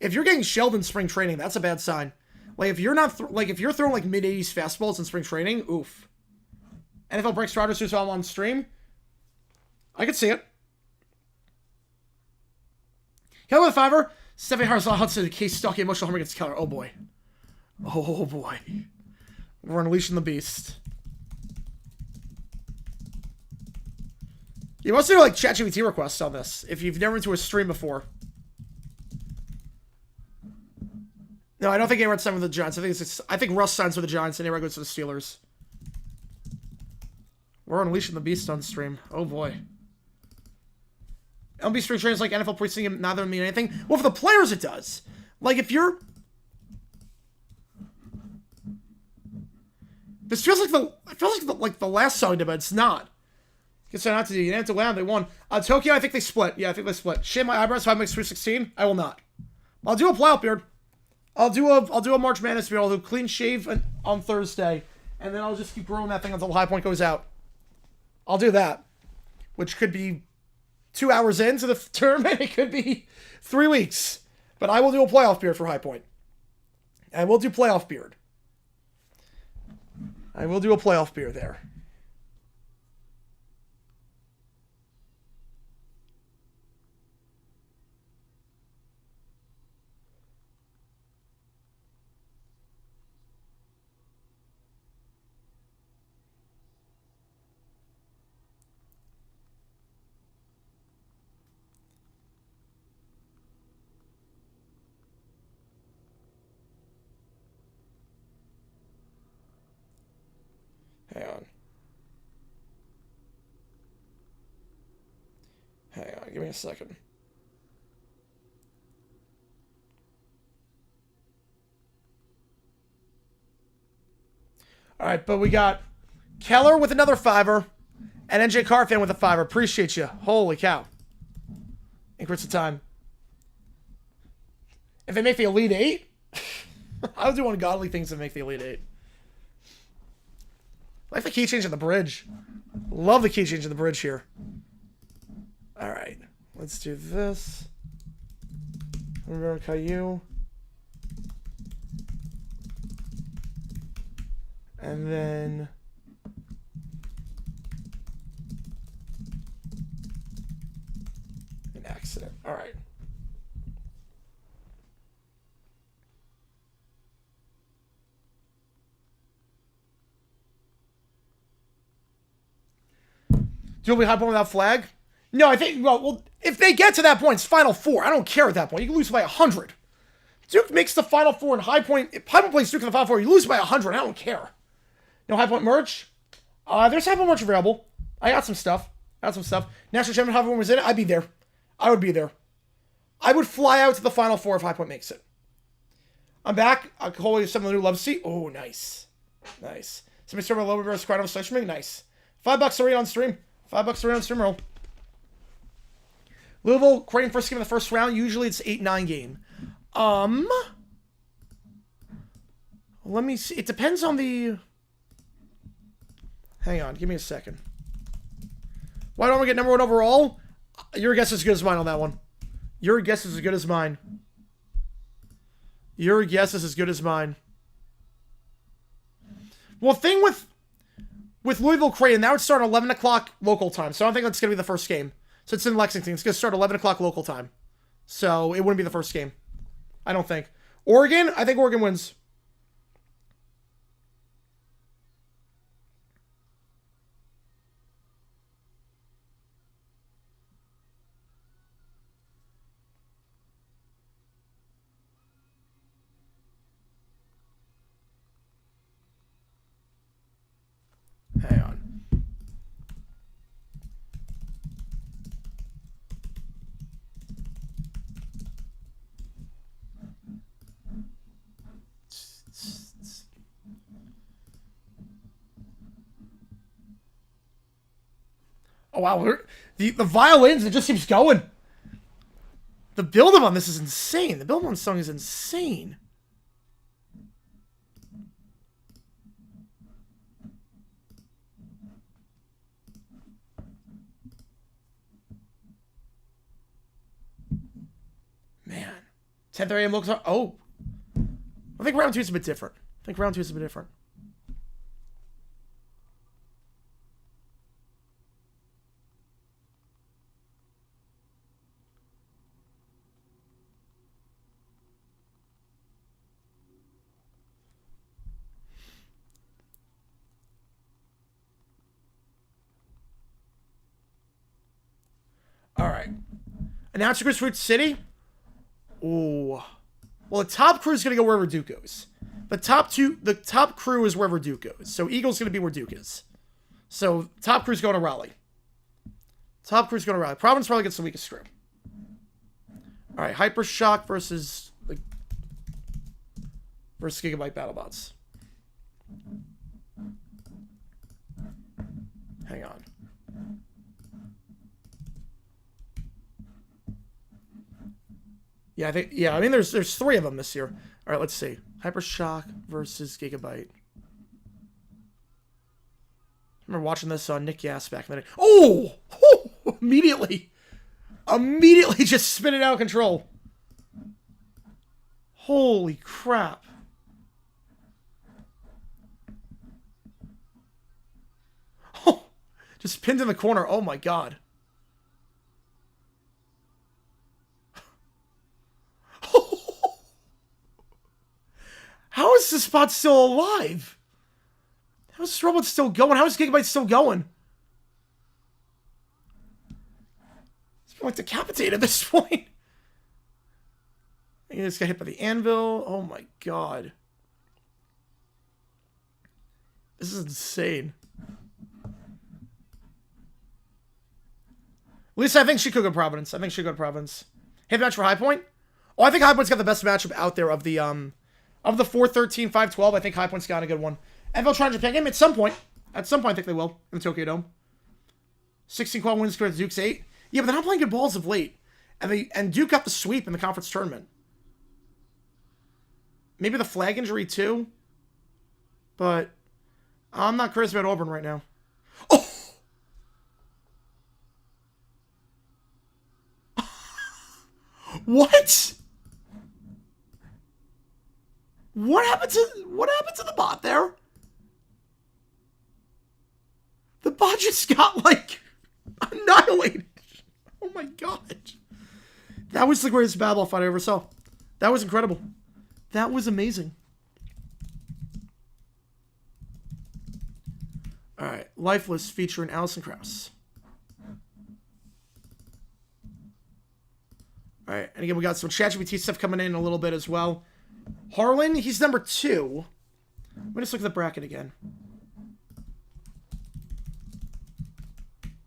Speaker 1: If you're getting shelled in spring training, that's a bad sign. Like if you're not if you're throwing like mid-80s fastballs in spring training, oof. NFL breaks Rodgers who's all on stream. I could see it. Hello, Fiverr. 7 hours on to the case stalking emotional harm against Keller. Oh boy. Oh boy. We're unleashing the beast. You must do like ChatGPT requests on this if you've never been to a stream before. No, I don't think A-Rod signed with the Giants. I think Russ signs with the Giants and A-Rod goes to the Steelers. We're unleashing the beast on stream. Oh boy. MLB spring training is like NFL preseason, neither mean anything. Well, for the players, it does. Like, if you're... This feels like the last song did, but it's not. Guess not to do. You didn't have to land. They won. Tokyo, I think they split. Yeah, I think they split. Shave my eyebrows if I make Sweet 16. I will not. I'll do a playoff beard. I'll do a March Madness beard. I'll do a clean shave on Thursday, and then I'll just keep growing that thing until High Point goes out. I'll do that, which could be 2 hours into the tournament. It could be 3 weeks. But I will do a playoff beard for High Point. I will do playoff beard. I will do a playoff beard there. Hang on. Hang on, give me a second. All right, but we got Keller with another $5 and NJ Carfan with a $5. Appreciate you. Holy cow. Increments of time. If they make the Elite Eight, I was doing ungodly things to make the Elite Eight. I like the key change on the bridge. Love the key change on the bridge here. All right, let's do this. Remember Caillou. And then an accident. All right. Do we hop on without flag? No, I think, well, if they get to that point, it's Final Four. I don't care at that point. You can lose by 100. Duke makes the Final Four and High Point. If High Point plays Duke in the Final Four, you lose by 100. I don't care. No High Point merch? There's High Point merch available. I got some stuff. National Champion High Point was in it. I'd be there. I would be there. I would fly out to the Final Four if High Point makes it. I'm back. I'll call you some of the new love seat. Oh, nice. Nice. Somebody started a little bit of Scrano slash streaming. Nice. $5 already on stream. $5 already on stream roll. Louisville, Creighton first game of the first round. Usually it's 8-9 game. Let me see. It depends on the... Hang on. Give me a second. Why don't we get number 1 overall? Your guess is as good as mine on that one. Your guess is as good as mine. Your guess is as good as mine. Well, thing with Louisville Creighton, that would start at 11 o'clock local time. So I don't think that's going to be the first game. So it's in Lexington. It's going to start at 11 o'clock local time. So it wouldn't be the first game. I don't think. Oregon, I think Oregon wins. Hang on. Oh, wow. The violins, it just keeps going. The build-up on this is insane. The build-up on this song is insane. Man. 10:30 a.m. looks like... Oh. I think round 2 is a bit different. All right. Announcer Chris Fruit City. Ooh. Well, the top crew is going to go wherever Duke goes. The top crew is wherever Duke goes. So Eagle's going to be where Duke is. So top crew's going to Raleigh. Providence probably gets the weakest scrim. All right, Hypershock versus Gigabyte BattleBots. Hang on. Yeah, I mean, there's 3 of them this year. All right, let's see. Hypershock versus Gigabyte. I remember watching this on Nick Yass back in the day. Oh! Immediately just spin it out of control. Holy crap. Just pinned in the corner. Oh my god. How is this spot still alive? How is this robot still going? How is Gigabyte still going? It's been like decapitated at this point. He just got hit by the anvil. Oh my god. This is insane. At least I think she could go Providence. I think she could go Providence. Hit match for High Point? Oh, I think High Point's got the best matchup out there of the 4-13, 5-12. I think High Point's got a good one. NFL trying Japan game at some point. At some point, I think they will in the Tokyo Dome. 16 quad wins compared to Duke's 8. Yeah, but they're not playing good balls of late. And Duke got the sweep in the conference tournament. Maybe the flag injury too. But I'm not crazy about Auburn right now. Oh! What? What happened to the bot there? The bot just got, like, annihilated. Oh my god. That was the greatest battle fight I ever saw. That was incredible. That was amazing. Alright, Lifeless featuring Allison Krauss. Alright, and again, we got some ChatGPT stuff coming in a little bit as well. Harlan, he's number 2. Let me just look at the bracket again.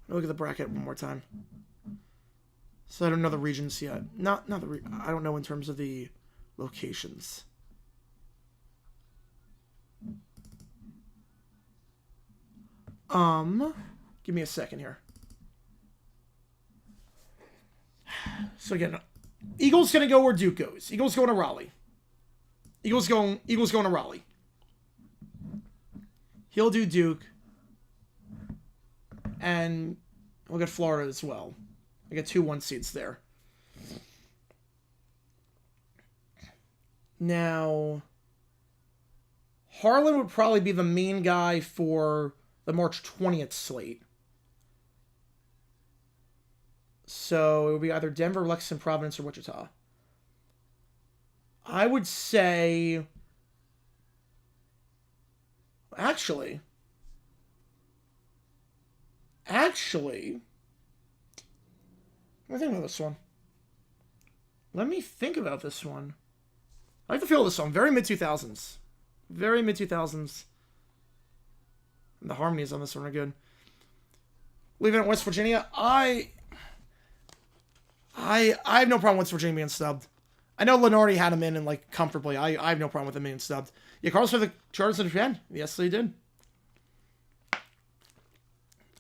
Speaker 1: Look at the bracket one more time. So I don't know the regions yet. Not the I don't know in terms of the locations. Give me a second here. So again, Eagles gonna go where Duke goes. Eagles going to Raleigh. Eagles going to Raleigh. He'll do Duke. And we'll get Florida as well. I got 2 1 seeds there. Now, Harlan would probably be the main guy for the March 20th slate. So it would be either Denver, Lexington, Providence, or Wichita. I would say... Actually, let me think about this one. I like the feel of this one. Very mid-2000s. Very mid-2000s. And the harmonies on this one are good. Leaving it West Virginia, I have no problem with West Virginia being snubbed. I know Lenardi had him in and like comfortably. I have no problem with him being snubbed. Yeah, Carlos for the Chargers in Japan. Yes, they did.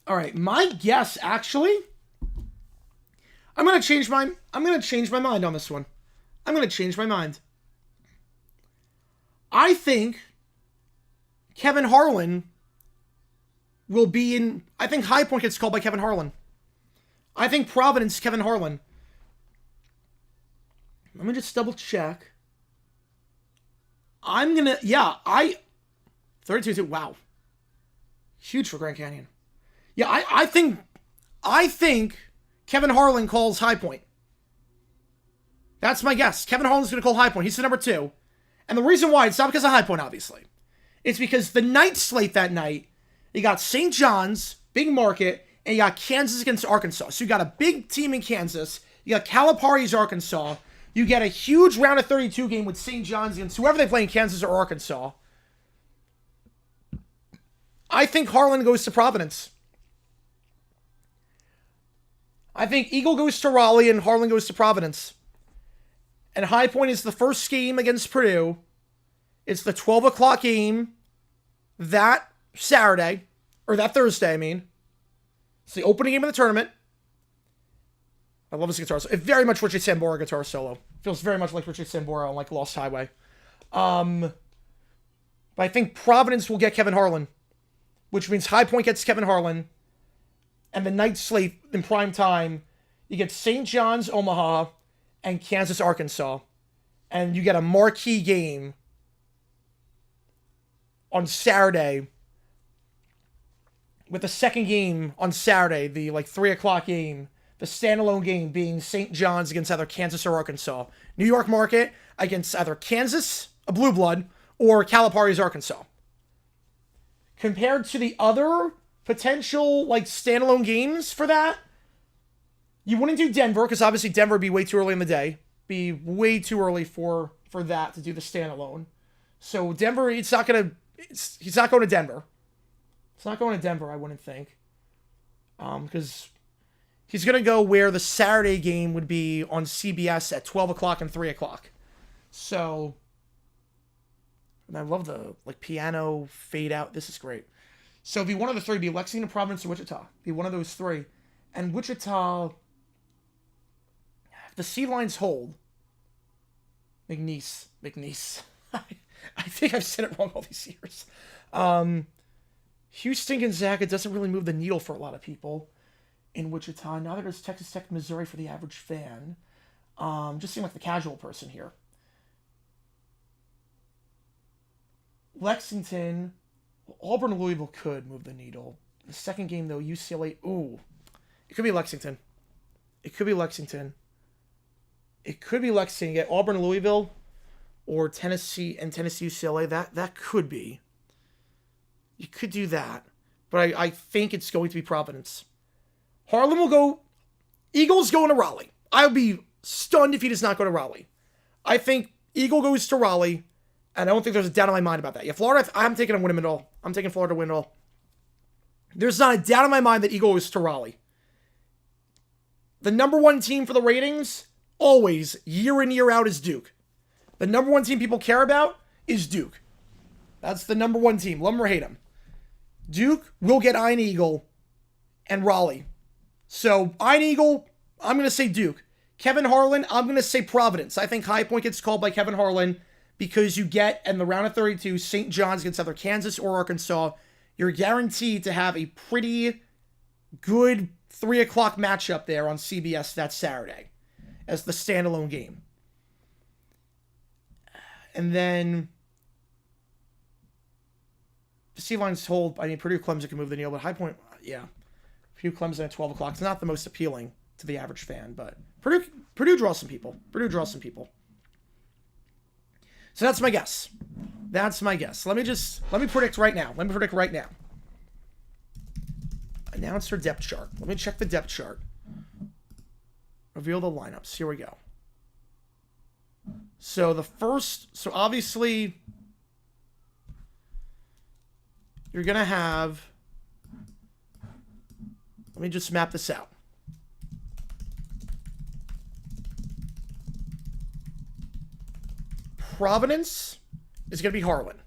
Speaker 1: All right, my guess actually. I'm gonna change my mind on this one. I'm gonna change my mind. I think Kevin Harlan will be in. I think High Point gets called by Kevin Harlan. I think Providence, Kevin Harlan. Let me just double check. I'm gonna, 32-2, wow. Huge for Grand Canyon. Yeah, I think Kevin Harlan calls High Point. That's my guess. Kevin Harlan's gonna call High Point. He's the number 2. And the reason why, it's not because of High Point, obviously. It's because the night slate that night, you got St. John's, big market, and you got Kansas against Arkansas. So you got a big team in Kansas. You got Calipari's Arkansas. You get a huge round of 32 game with St. John's against whoever they play in Kansas or Arkansas. I think Harlan goes to Providence. I think Eagle goes to Raleigh and Harlan goes to Providence. And High Point is the first game against Purdue. It's the 12 o'clock game that Saturday, or that Thursday, I mean. It's the opening game of the tournament. I love his guitar solo. It very much Richie Sambora guitar solo. Feels very much like Richie Sambora on like Lost Highway. But I think Providence will get Kevin Harlan, which means High Point gets Kevin Harlan. And the night slate in prime time, you get St. John's, Omaha, and Kansas, Arkansas. And you get a marquee game on Saturday with the second game on Saturday, the like 3 o'clock game, the standalone game being St. John's against either Kansas or Arkansas. New York Market against either Kansas, a blue blood, or Calipari's Arkansas. Compared to the other potential like standalone games for that, you wouldn't do Denver, because obviously Denver would be way too early in the day. Be way too early for that to do the standalone. So Denver, he's not going to Denver. It's not going to Denver, I wouldn't think. Because he's going to go where the Saturday game would be on CBS at 12 o'clock and 3 o'clock. So, and I love the like piano fade out. This is great. So it'd be one of the three. It'd be Lexington, Providence, or Wichita. It'd be one of those three. And Wichita, if the seed lines hold, McNeese. I think I've said it wrong all these years. Houston, Gonzaga doesn't really move the needle for a lot of people in Wichita. Neither does Texas Tech, Missouri for the average fan. Just seem like the casual person here. Lexington, Auburn, Louisville could move the needle. The second game, though, UCLA, ooh. It could be Lexington. It could be Lexington. Auburn, Louisville, or Tennessee and Tennessee, UCLA. That could be. You could do that. But I think it's going to be Providence. Harlan will go. Eagles going to Raleigh. I would be stunned if he does not go to Raleigh. I think Eagle goes to Raleigh. And I don't think there's a doubt in my mind about that. Yeah, Florida, I'm taking them to win it all. I'm taking Florida to win it all. There's not a doubt in my mind that Eagle goes to Raleigh. The number one team for the ratings, always, year in, year out, is Duke. The number one team people care about is Duke. That's the number one team. Love them or hate them. Duke will get Iron Eagle and Raleigh. So, Iron Eagle, I'm going to say Duke. Kevin Harlan, I'm going to say Providence. I think High Point gets called by Kevin Harlan because you get, in the round of 32, St. John's against either Kansas or Arkansas. You're guaranteed to have a pretty good 3 o'clock matchup there on CBS that Saturday as the standalone game. And then the seed lines hold. I mean, Purdue, Clemson can move the needle, but High Point, yeah. Purdue, Clemson at 12 o'clock. It's not the most appealing to the average fan, but Purdue draws some people. So that's my guess. Let me predict right now. Announce her depth chart. Let me check the depth chart. Reveal the lineups. Here we go. So obviously you're going to have, let me just map this out. Providence is going to be Harlan.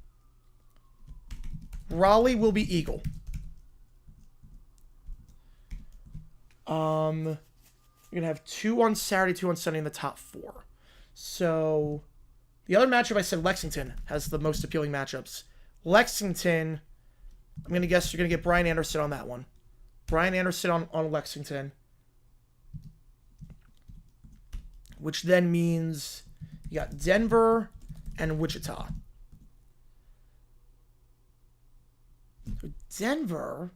Speaker 1: Raleigh will be Eagle. You're going to have 2 on Saturday, 2 on Sunday in the top 4. So, the other matchup, I said Lexington has the most appealing matchups. Lexington, I'm going to guess you're going to get Brian Anderson on that one. Brian Anderson on Lexington. Which then means you got Denver and Wichita. Denver,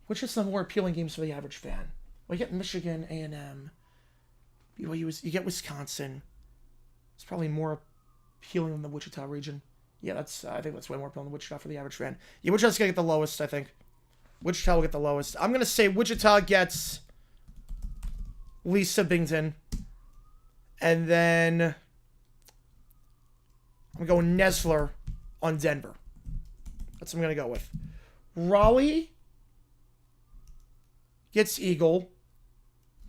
Speaker 1: which is the more appealing games for the average fan? Well, you get Michigan, A&M. You get Wisconsin. It's probably more appealing than the Wichita region. Yeah, I think that's way more appealing than Wichita for the average fan. Yeah, Wichita's going to get the lowest, I think. Wichita will get the lowest. I'm going to say Wichita gets Lisa Bington. And then I'm going Nesler on Denver. That's what I'm going to go with. Raleigh gets Eagle.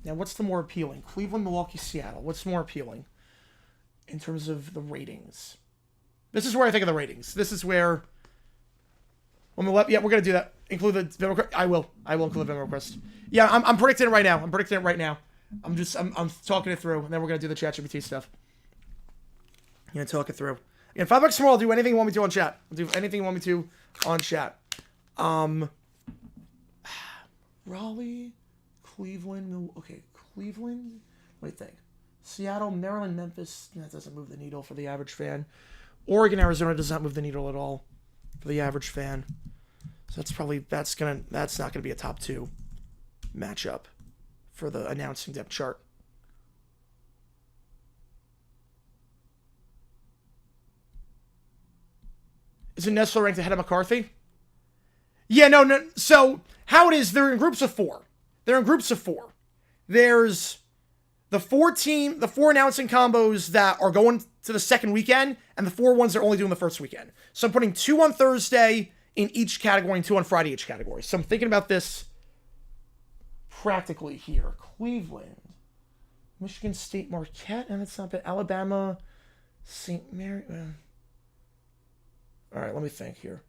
Speaker 1: Now, what's the more appealing? Cleveland, Milwaukee, Seattle. What's more appealing in terms of the ratings? This is where I think of the ratings. This is where... we're going to do that. Include the Venmo request. I will include the Venmo request. Yeah, I'm predicting it right now. I'm talking it through, and then we're going to do the ChatGPT stuff. I'm going to talk it through. Again, $5 more, I'll do anything you want me to on chat. I'll do anything you want me to on chat. Raleigh, Cleveland, Cleveland, what do you think? Seattle, Maryland, Memphis, that doesn't move the needle for the average fan. Oregon, Arizona does not move the needle at all for the average fan. So So that's not gonna be a top 2 matchup for the announcing depth chart. Is it Nessler ranked ahead of McCarthy? Yeah, no. So how it is, they're in groups of 4. There's the 4 announcing combos that are going to the second weekend, and the 4 ones that are only doing the first weekend. So I'm putting 2 on Thursday in each category and 2 on Friday each category. So I'm thinking about this practically here. Cleveland, Michigan State Marquette, and it's not bad. Alabama, St. Mary. All right, let me think here.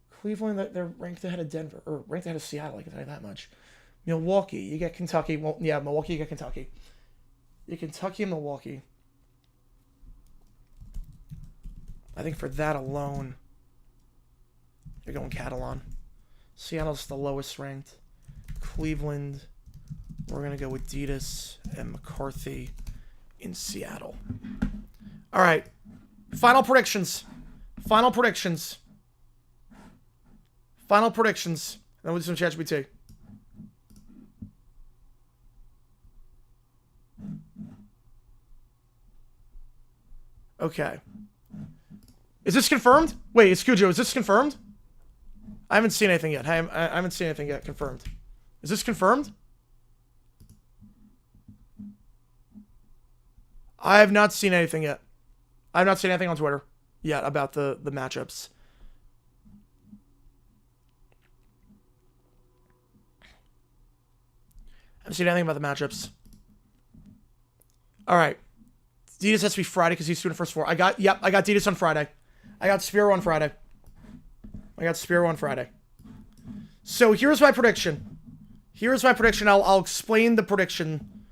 Speaker 1: Cleveland, they're ranked ahead of Denver, or ranked ahead of Seattle, I can tell you that much. Milwaukee, you get Kentucky. Well, yeah, Milwaukee, you get Kentucky. You get Kentucky and Milwaukee. I think for that alone, you're going Catalan. Seattle's the lowest ranked. Cleveland, we're going to go with Adidas and McCarthy in Seattle. All right, final predictions. Then we'll do some ChatGPT. Okay. Is this confirmed? Wait, it's Cujo. Is this confirmed? I haven't seen anything yet. I haven't seen anything yet confirmed. Is this confirmed? I have not seen anything yet. I have not seen anything on Twitter yet about the matchups. I haven't seen anything about the matchups. All right. Adidas has to be Friday because he's doing the first 4. I got Adidas on Friday. I got Spiro on Friday. So here's my prediction. I'll explain the prediction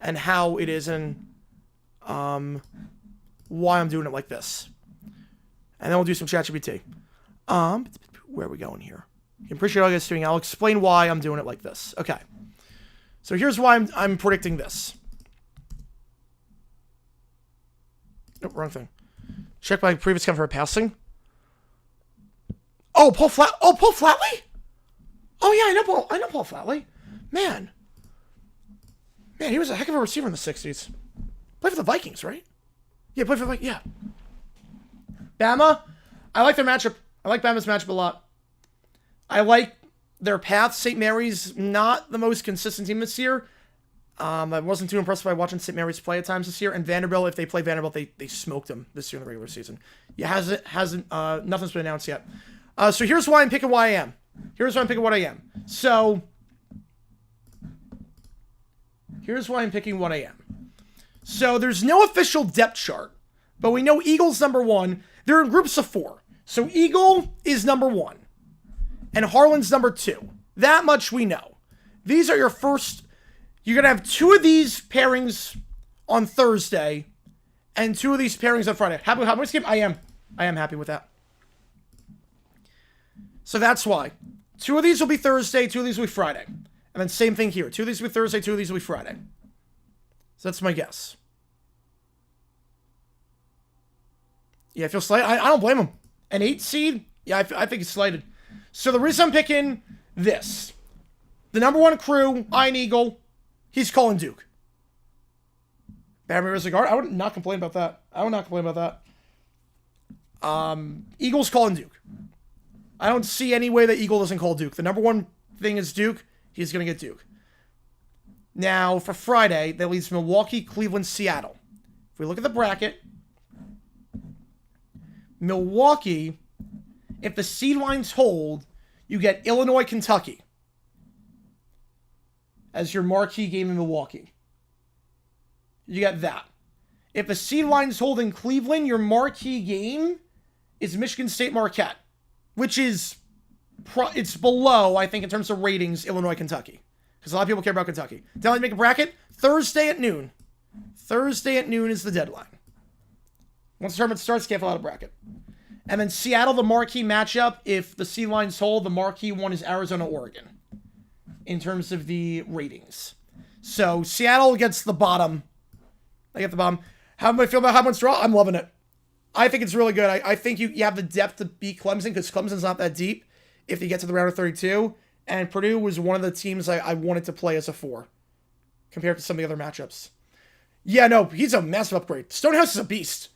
Speaker 1: and how it is and why I'm doing it like this. And then we'll do some ChatGPT. Where are we going here? I appreciate all you guys doing. I'll explain why I'm doing it like this. Okay. So here's why I'm predicting this. Nope, wrong thing. Check my previous count for passing. Oh, Paul Flatley? Oh yeah, I know Paul Flatley. Man, he was a heck of a receiver in the 60s. Played for the Vikings, right? Yeah, played for the Vikings. Yeah. Bama, I like their matchup. I like Bama's matchup a lot. I like their path. St. Mary's not the most consistent team this year. I wasn't too impressed by watching St. Mary's play at times this year. And Vanderbilt, if they play Vanderbilt, they smoked them this year in the regular season. Yeah, nothing's been announced yet. So here's why I'm picking what I am. So here's why I'm picking what I am. So there's no official depth chart, but we know Eagle's number 1. They're in groups of 4. So Eagle is number 1, and Harlan's number 2. That much we know. These are your first. You're going to have 2 of these pairings on Thursday and 2 of these pairings on Friday. How much game? I am happy with that. So that's why. 2 of these will be Thursday, 2 of these will be Friday. And then same thing here. 2 of these will be Thursday, 2 of these will be Friday. So that's my guess. Yeah, I feel slighted. I don't blame him. An 8 seed? Yeah, I think he's slighted. So the reason I'm picking this. The number 1 crew, Iron Eagle. He's calling Duke. Bam Ramirez guard. I would not complain about that. Eagles calling Duke. I don't see any way that Eagle doesn't call Duke. The number 1 thing is Duke. He's going to get Duke. Now, for Friday, that leaves Milwaukee, Cleveland, Seattle. If we look at the bracket, Milwaukee, if the seed lines hold, you get Illinois, Kentucky as your marquee game in Milwaukee. You get that. If the seed lines hold in Cleveland, your marquee game is Michigan State Marquette, which is it's below, I think, in terms of ratings, Illinois, Kentucky. Because a lot of people care about Kentucky. Then make a bracket. Thursday at noon. Thursday at noon is the deadline. Once the tournament starts, can't fill out a bracket. And then Seattle, the marquee matchup. If the seed lines hold, the marquee one is Arizona, Oregon. In terms of the ratings. So Seattle gets the bottom. They get the bottom. How do I feel about how much draw? I'm loving it. I think it's really good. I think you have the depth to beat Clemson because Clemson's not that deep. if they get to the round of 32. And Purdue was one of the teams I wanted to play as a 4 compared to some of the other matchups. Yeah, no, he's a massive upgrade. Stonehouse is a beast.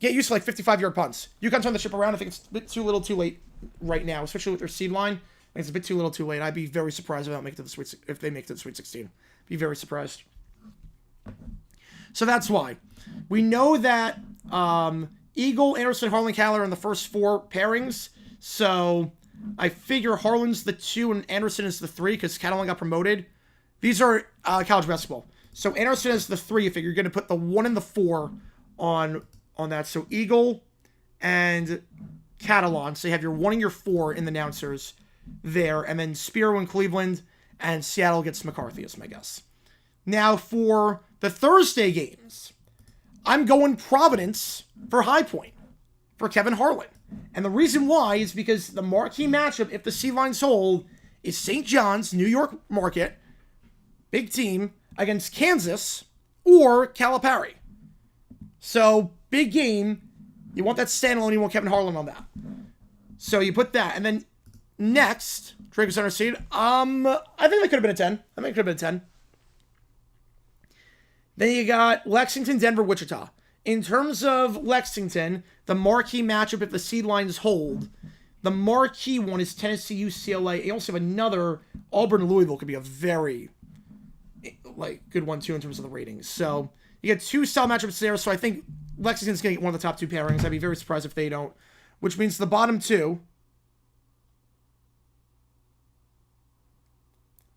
Speaker 1: Get used to like 55-yard punts. You can turn the ship around. I think it's a bit too little too late right now, especially with their seed line. I think it's a bit too little too late. I'd be very surprised if they make it to the Sweet 16. Be very surprised. So that's why. We know that Eagle, Anderson, Harlan, Caller are in the first 4 pairings. So I figure Harlan's the 2 and Anderson is the 3 because Catalan got promoted. These are college basketball. So Anderson is the 3. I figure you're going to put the 1 and the 4 on that. So Eagle and Catalan. So you have your 1 and your 4 in the announcers there. And then Spiro in Cleveland and Seattle gets McCarthy is my guess. Now for the Thursday games, I'm going Providence for High Point for Kevin Harlan. And the reason why is because the marquee matchup, if the seed line's hold, is St. John's, New York market, big team, against Kansas or Calipari. So, big game. You want that standalone, you want Kevin Harlan on that. So, you put that. And then next, Draco Center seed. I think that could have been a 10. I think it could have been a 10. Then you got Lexington, Denver, Wichita. In terms of Lexington, the marquee matchup if the seed lines hold, the marquee one is Tennessee, UCLA. You also have another, Auburn, Louisville could be a very good one too in terms of the ratings. So you get 2 solid matchups there. So I think Lexington's going to get one of the top 2 pairings. I'd be very surprised if they don't, which means the bottom 2.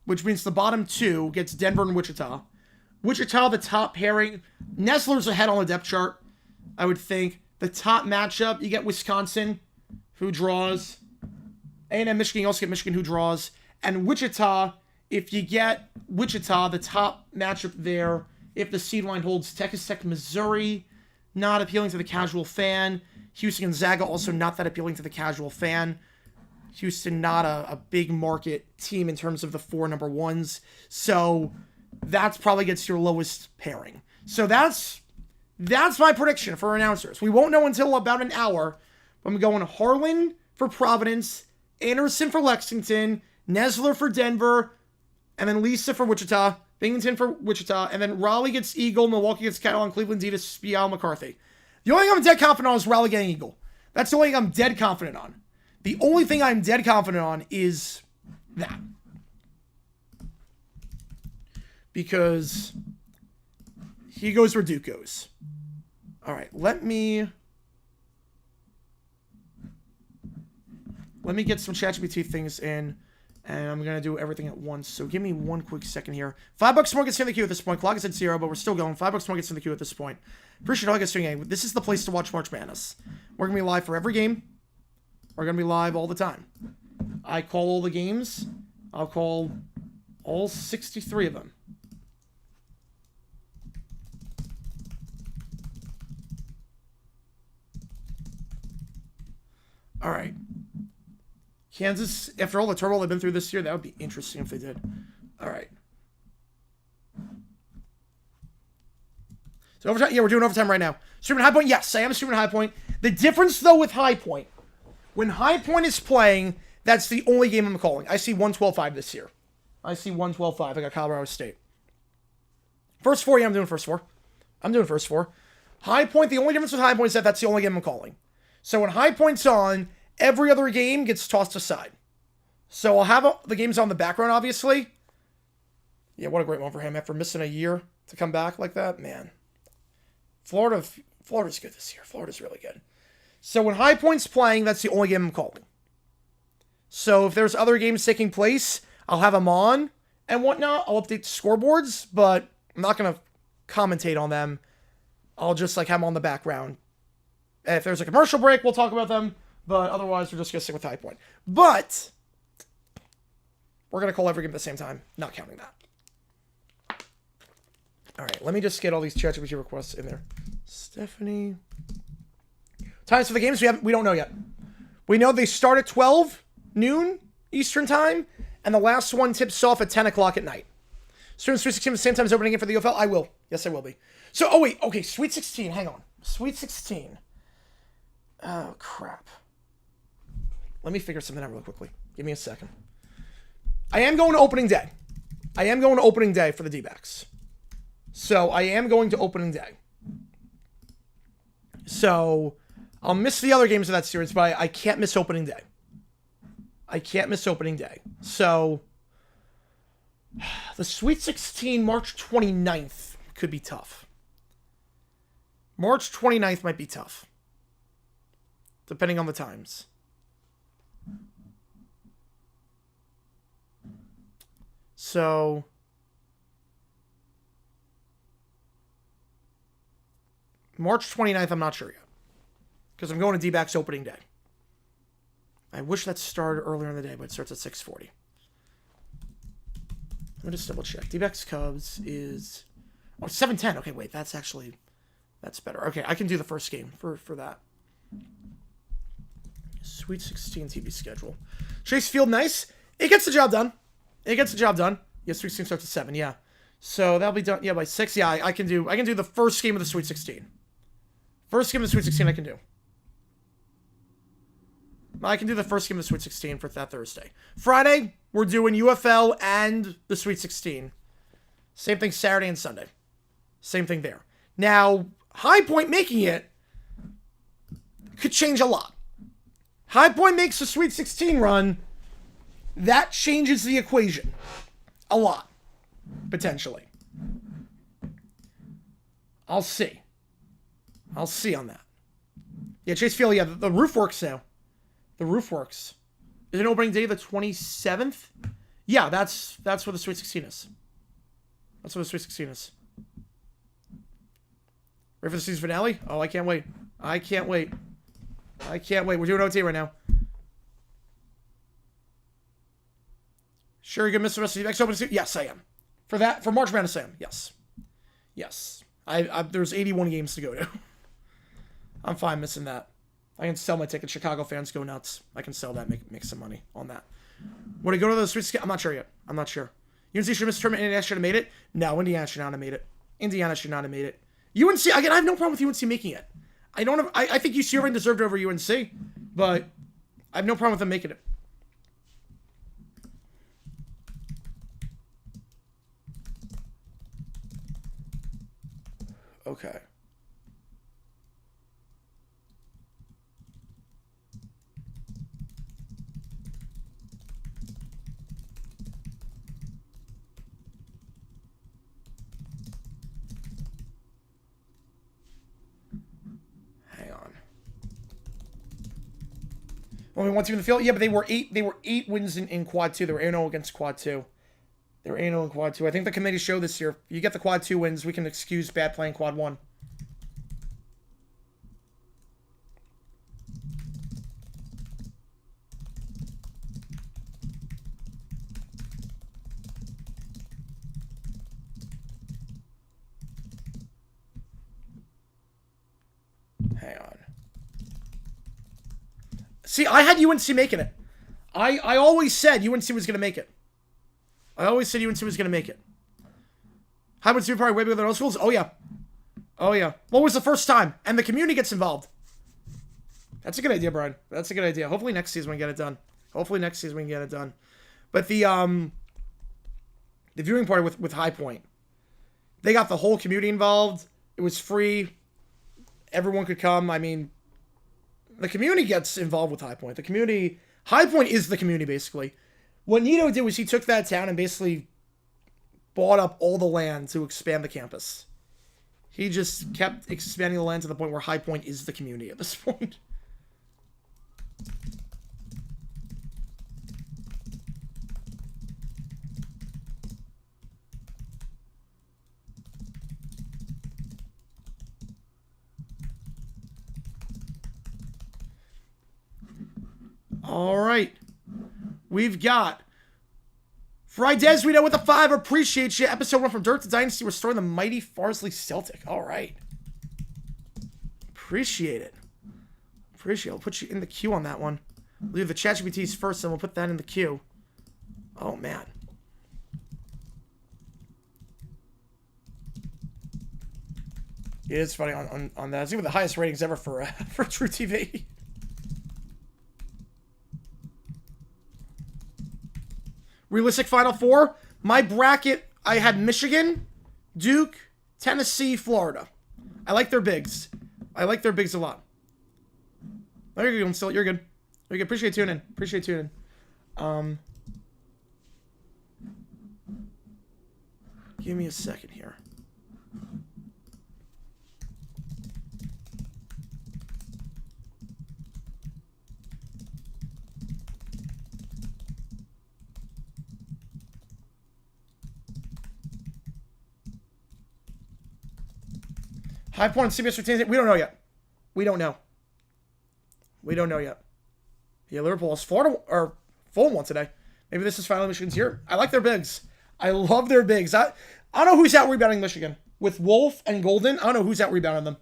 Speaker 1: Which means the bottom 2 gets Denver and Wichita. Wichita, the top pairing. Nestler's ahead on the depth chart, I would think. The top matchup, you get Wisconsin, who draws. A&M, Michigan, you also get Michigan, who draws. And Wichita, if you get Wichita, the top matchup there, if the seed line holds, Texas Tech, Missouri, not appealing to the casual fan. Houston, Gonzaga, also not that appealing to the casual fan. Houston, not a big market team in terms of the 4 number 1s. So that's probably gets your lowest pairing. So that's my prediction for announcers. We won't know until about an hour. But I'm going Harlan for Providence, Anderson for Lexington, Nesler for Denver, and then Lisa for Wichita, Binghamton for Wichita, and then Raleigh gets Eagle, Milwaukee gets Catalan, Cleveland, Davis, Spial, McCarthy. The only thing I'm dead confident on is Raleigh getting Eagle. That's the only thing I'm dead confident on. The only thing I'm dead confident on is that. Because he goes where Duke goes. All right, let me get some ChatGPT things in, and I'm going to do everything at once. So give me one quick second here. $5 more gets in the queue at this point. Clock is at 0, but we're still going. $5 more gets in the queue at this point. Appreciate all you guys doing. This is the place to watch March Madness. We're going to be live for every game. We're going to be live all the time. I call all the games. I'll call all 63 of them. All right. Kansas, after all the turmoil they've been through this year, that would be interesting if they did. All right. So overtime, yeah, we're doing overtime right now. Streaming High Point, yes, I am streaming High Point. The difference, though, with High Point, when High Point is playing, that's the only game I'm calling. I see 112-5 this year. I see 112-5. I got Colorado State. First 4, yeah, I'm doing first 4. I'm doing first 4. High Point, the only difference with High Point is that that's the only game I'm calling. So when High Point's on, every other game gets tossed aside. So I'll have the games on the background, obviously. Yeah, what a great one for him after missing a year to come back like that. Man. Florida's good this year. Florida's really good. So when High Point's playing, that's the only game I'm calling. So if there's other games taking place, I'll have them on and whatnot. I'll update the scoreboards, but I'm not going to commentate on them. I'll just have them on the background. And if there's a commercial break, we'll talk about them. But otherwise, we're just going to stick with High Point. But we're going to call every game at the same time, not counting that. All right, let me just get all these ChatGPT requests in there. Stephanie. Times for the games, we don't know yet. We know they start at 12 noon Eastern time, and the last one tips off at 10 o'clock at night. Students Sweet 16 at the same time as opening it for the UFL? I will. Yes, I will be. So, oh wait, okay, Sweet 16, hang on. Sweet 16. Oh, crap. Let me figure something out real quickly. Give me a second. I am going to opening day. I am going to opening day for the D-backs. So I am going to opening day. So I'll miss the other games of that series, but I can't miss opening day. I can't miss opening day. So the Sweet 16, March 29th could be tough. March 29th might be tough. Depending on the times. So March 29th, I'm not sure yet. Because I'm going to D-backs opening day. I wish that started earlier in the day, but it starts at 6:40. Let me just double check. D-backs Cubs is... Oh, 7:10. Okay, wait. That's actually... That's better. Okay, I can do the first game for that. Sweet 16 TV schedule. Chase Field, nice. It gets the job done. It gets the job done. Yeah, Sweet 16 starts at 7, yeah. So that'll be done, yeah, by 6. Yeah, I can do the first game of the Sweet 16. First game of the Sweet 16 I can do. I can do the first game of the Sweet 16 for that Thursday. Friday, we're doing UFL and the Sweet 16. Same thing Saturday and Sunday. Same thing there. Now, High Point making it could change a lot. High Point makes the Sweet 16 run. That changes the equation. A lot. Potentially. I'll see. I'll see on that. Yeah, Chase Field, yeah, the roof works now. The roof works. Is it opening day the 27th? Yeah, that's where the Sweet 16 is. That's where the Sweet 16 is. Ready for the season finale? Oh, I can't wait. I can't wait. I can't wait. We're doing OT right now. Sure, you're going to miss the rest of the next opening season? Yes, I am. For March Madness, I am. Yes. Yes. There's 81 games to go to. I'm fine missing that. I can sell my ticket. Chicago fans go nuts. I can sell that, make some money on that. Would it go to the Sweet 16? I'm not sure yet. I'm not sure. UNC should miss the tournament. Indiana should have made it. No, Indiana should not have made it. Indiana should not have made it. UNC, again, I have no problem with UNC making it. I think UC already deserved it over UNC, but I have no problem with them making it. Okay. Hang on. Only one team in the field? Yeah, but they were 8 wins in quad 2. They were 8-0 against quad 2. They were 8-0 in quad 2. I think the committee showed this year. You get the quad 2 wins, we can excuse bad play in quad 1. Hang on. See, I had UNC making it. I always said UNC was going to make it. I always said UNC was going to make it. How much super way bigger than other schools? Oh, yeah. Oh, yeah. What was the first time? And the community gets involved. That's a good idea, Brian. That's a good idea. Hopefully next season we can get it done. Hopefully next season we can get it done. But the viewing party with High Point, they got the whole community involved. It was free. Everyone could come. I mean, the community gets involved with High Point. The community... High Point is the community, basically. What Nito did was he took that town and basically bought up all the land to expand the campus. He just kept expanding the land to the point where High Point is the community at this point. All right. We've got Frides, we know with the 5. Appreciate you. Episode 1 from Dirt to Dynasty, restoring the mighty Farsley Celtic. All right. Appreciate it. Appreciate it. I'll put you in the queue on that one. Leave the ChatGPTs first, and we'll put that in the queue. Oh, man. It is funny on that. It's even the highest ratings ever for True TV. Realistic Final Four. My bracket, I had Michigan, Duke, Tennessee, Florida. I like their bigs. I like their bigs a lot. Oh, you're good. Still, you're good. You're good. Appreciate tuning. Appreciate tuning. Give me a second here. High point on CBS 15. We don't know yet. We don't know. We don't know yet. Yeah, Liverpool is Florida or Fulham won today. Maybe this is finally Michigan's year. I like their bigs. I love their bigs. I don't know who's out rebounding Michigan. With Wolf and Golden, I don't know who's out rebounding them.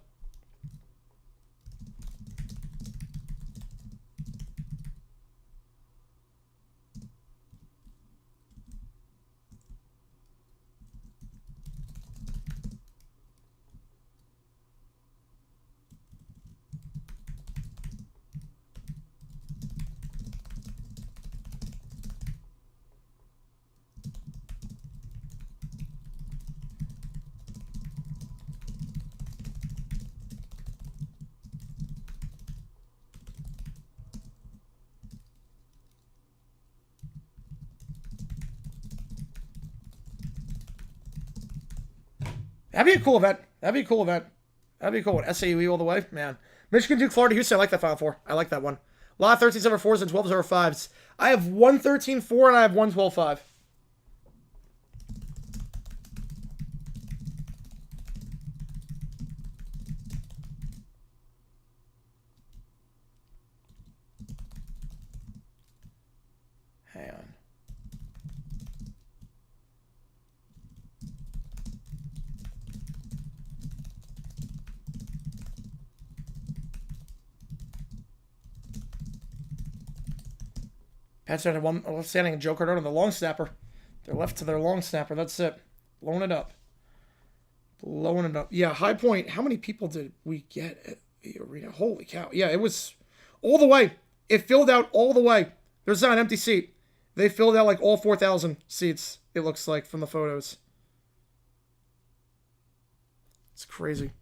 Speaker 1: That'd be a cool event. That'd be a cool event. That'd be a cool one. SAUE all the way. Man. Michigan, Duke, Florida, Houston. I like that Final Four. I like that one. A lot of 13s over 4s and 12s over 5s. I have one 13-4 and I have one 12-5. Hang on. Pats had one standing a joker on the long snapper. They're left to their long snapper. That's it. Blowing it up. Blowing it up. Yeah, High Point. How many people did we get at the arena? Holy cow. Yeah, it was all the way. It filled out all the way. There's not an empty seat. They filled out like all 4,000 seats, it looks like, from the photos. It's crazy.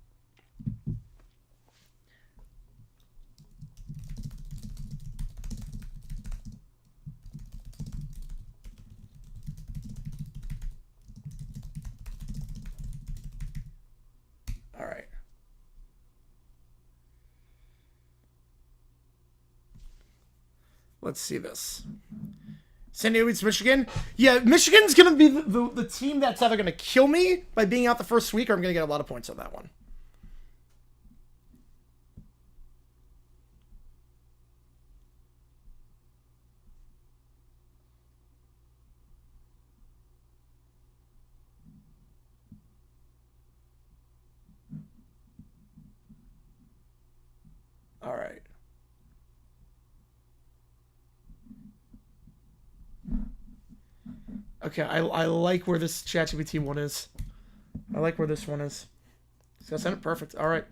Speaker 1: All right. Let's see this. San Diego beats Michigan. Yeah, Michigan's going to be the team that's either going to kill me by being out the first week or I'm going to get a lot of points on that one. All right. Okay, I like where this ChatGPT one is. I like where this one is. So I sent it perfect. All right.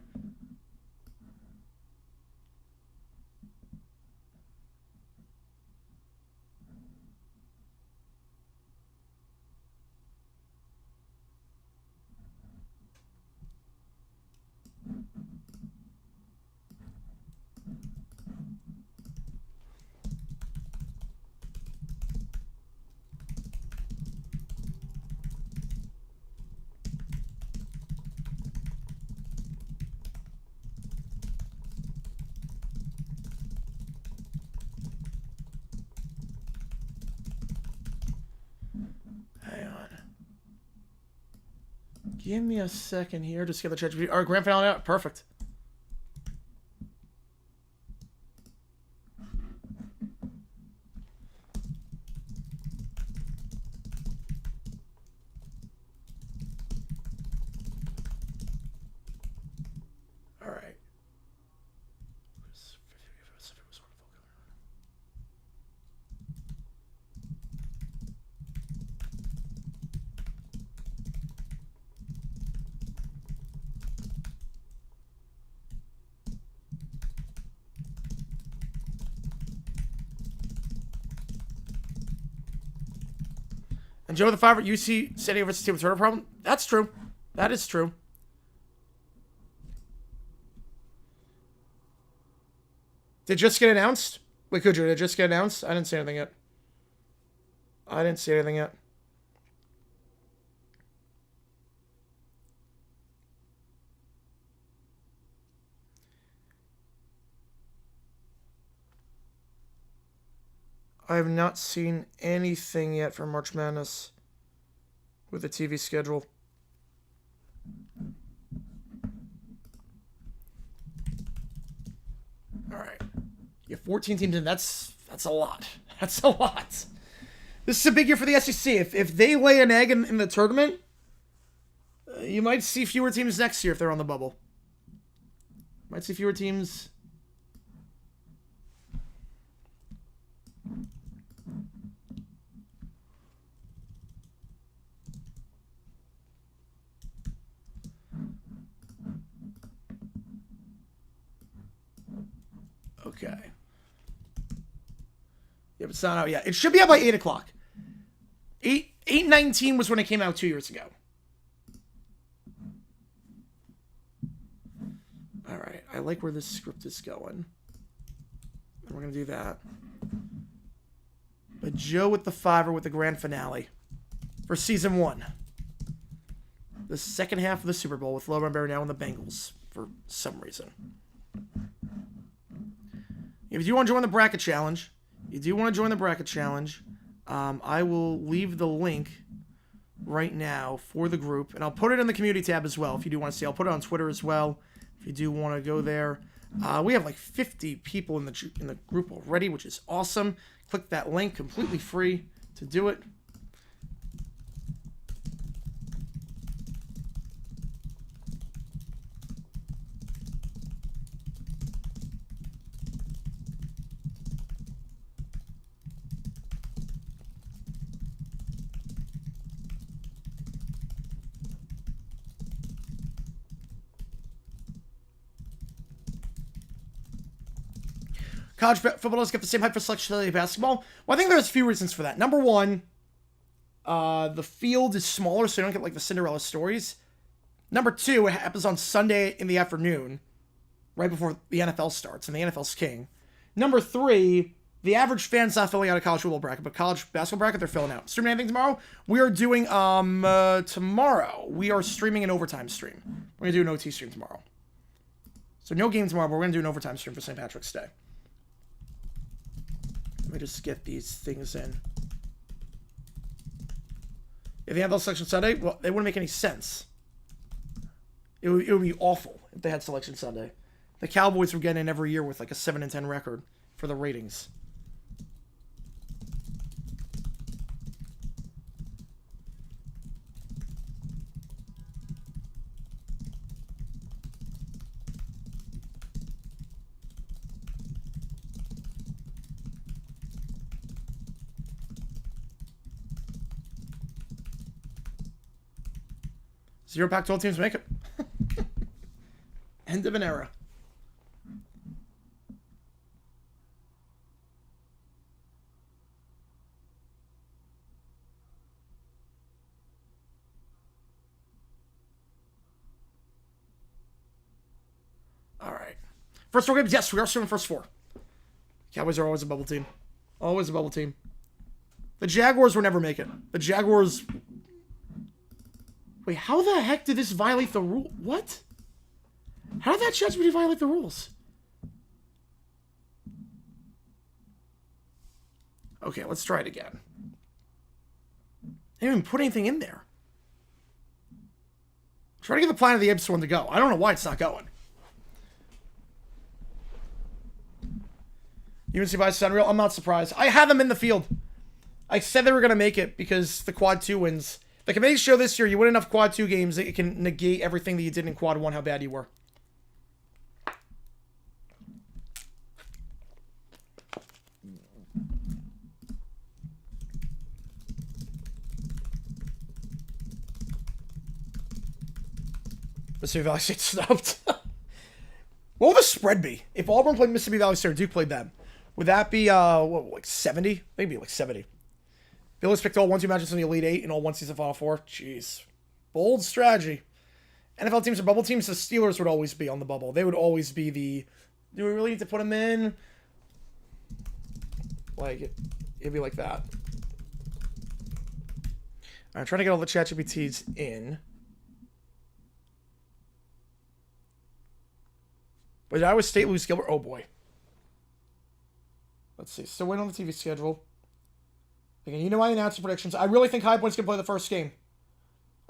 Speaker 1: Give me a second here. Just get the ChatGPT. All right, grand finale out. Perfect. All right. And Joe the Fiver, UC San Diego versus team with turtle problem. That's true. That is true. Did it just get announced? Wait, Kujo, did it just get announced? I didn't see anything yet. I didn't see anything yet. I have not seen anything yet for March Madness with the TV schedule. All right. You have 14 teams in. That's a lot. That's a lot. This is a big year for the SEC. If they lay an egg in the tournament, you might see fewer teams next year if they're on the bubble. Might see fewer teams. Okay. Yeah, but it's not out yet. It should be out by 8 o'clock. 8:19 was when it came out 2 years ago. All right. I like where this script is going. And we're going to do that. But Joe with the Fiver with the grand finale for season 1. The second half of the Super Bowl with Logan Berry now in the Bengals for some reason. If you do want to join the bracket challenge, I will leave the link right now for the group, and I'll put it in the community tab as well if you do want to see. I'll put it on Twitter as well if you do want to go there. We have like 50 people in the group already, which is awesome. Click that link, completely free to do it. College football doesn't get the same hype for selection as basketball. Well, I think there's a few reasons for that. Number one, the field is smaller, so you don't get like the Cinderella stories. Number two, it happens on Sunday in the afternoon, right before the NFL starts, and the NFL's king. Number three, the average fan's not filling out a college football bracket, but college basketball bracket, they're filling out. Streaming anything tomorrow? We are doing, tomorrow, we are streaming an overtime stream. We're going to do an OT stream tomorrow. So no game tomorrow, but we're going to do an overtime stream for St. Patrick's Day. Let me just get these things in. If they have those Selection Sunday, well, they wouldn't make any sense. It would be awful if they had Selection Sunday. The Cowboys were getting in every year with like a 7-10 record for the ratings. Zero Pac-12 teams make it. End of an era. All right. First four games, yes, we are streaming first four. Cowboys are always a bubble team. Always a bubble team. The Jaguars will never make it. The Jaguars... Wait, how the heck did this violate the rule? What? How did that judgment violate the rules? Okay, let's try it again. They didn't even put anything in there. Try to get the Planet of the Apes one to go. I don't know why it's not going. UNC buys Unreal. I'm not surprised. I had them in the field. I said they were going to make it because the Quad 2 wins. The committees show this year you win enough Quad 2 games that it can negate everything that you did in Quad 1, how bad you were. Mississippi Valley State snubbed. What would the spread be? If Auburn played Mississippi Valley State or Duke played them, would that be, what, like 70? Maybe like 70. They always picked all 1-2 matches in the Elite Eight and all one season Final Four. Jeez. Bold strategy. NFL teams are bubble teams. The Steelers would always be on the bubble. They would always be the... Do we really need to put them in? Like, it'd be like that. I'm trying to get all the ChatGPTs in. But did Iowa State lose Gilbert? Oh, boy. Let's see. Still waiting on the TV schedule. Again, you know my announcer predictions. I really think High Point's going to play the first game.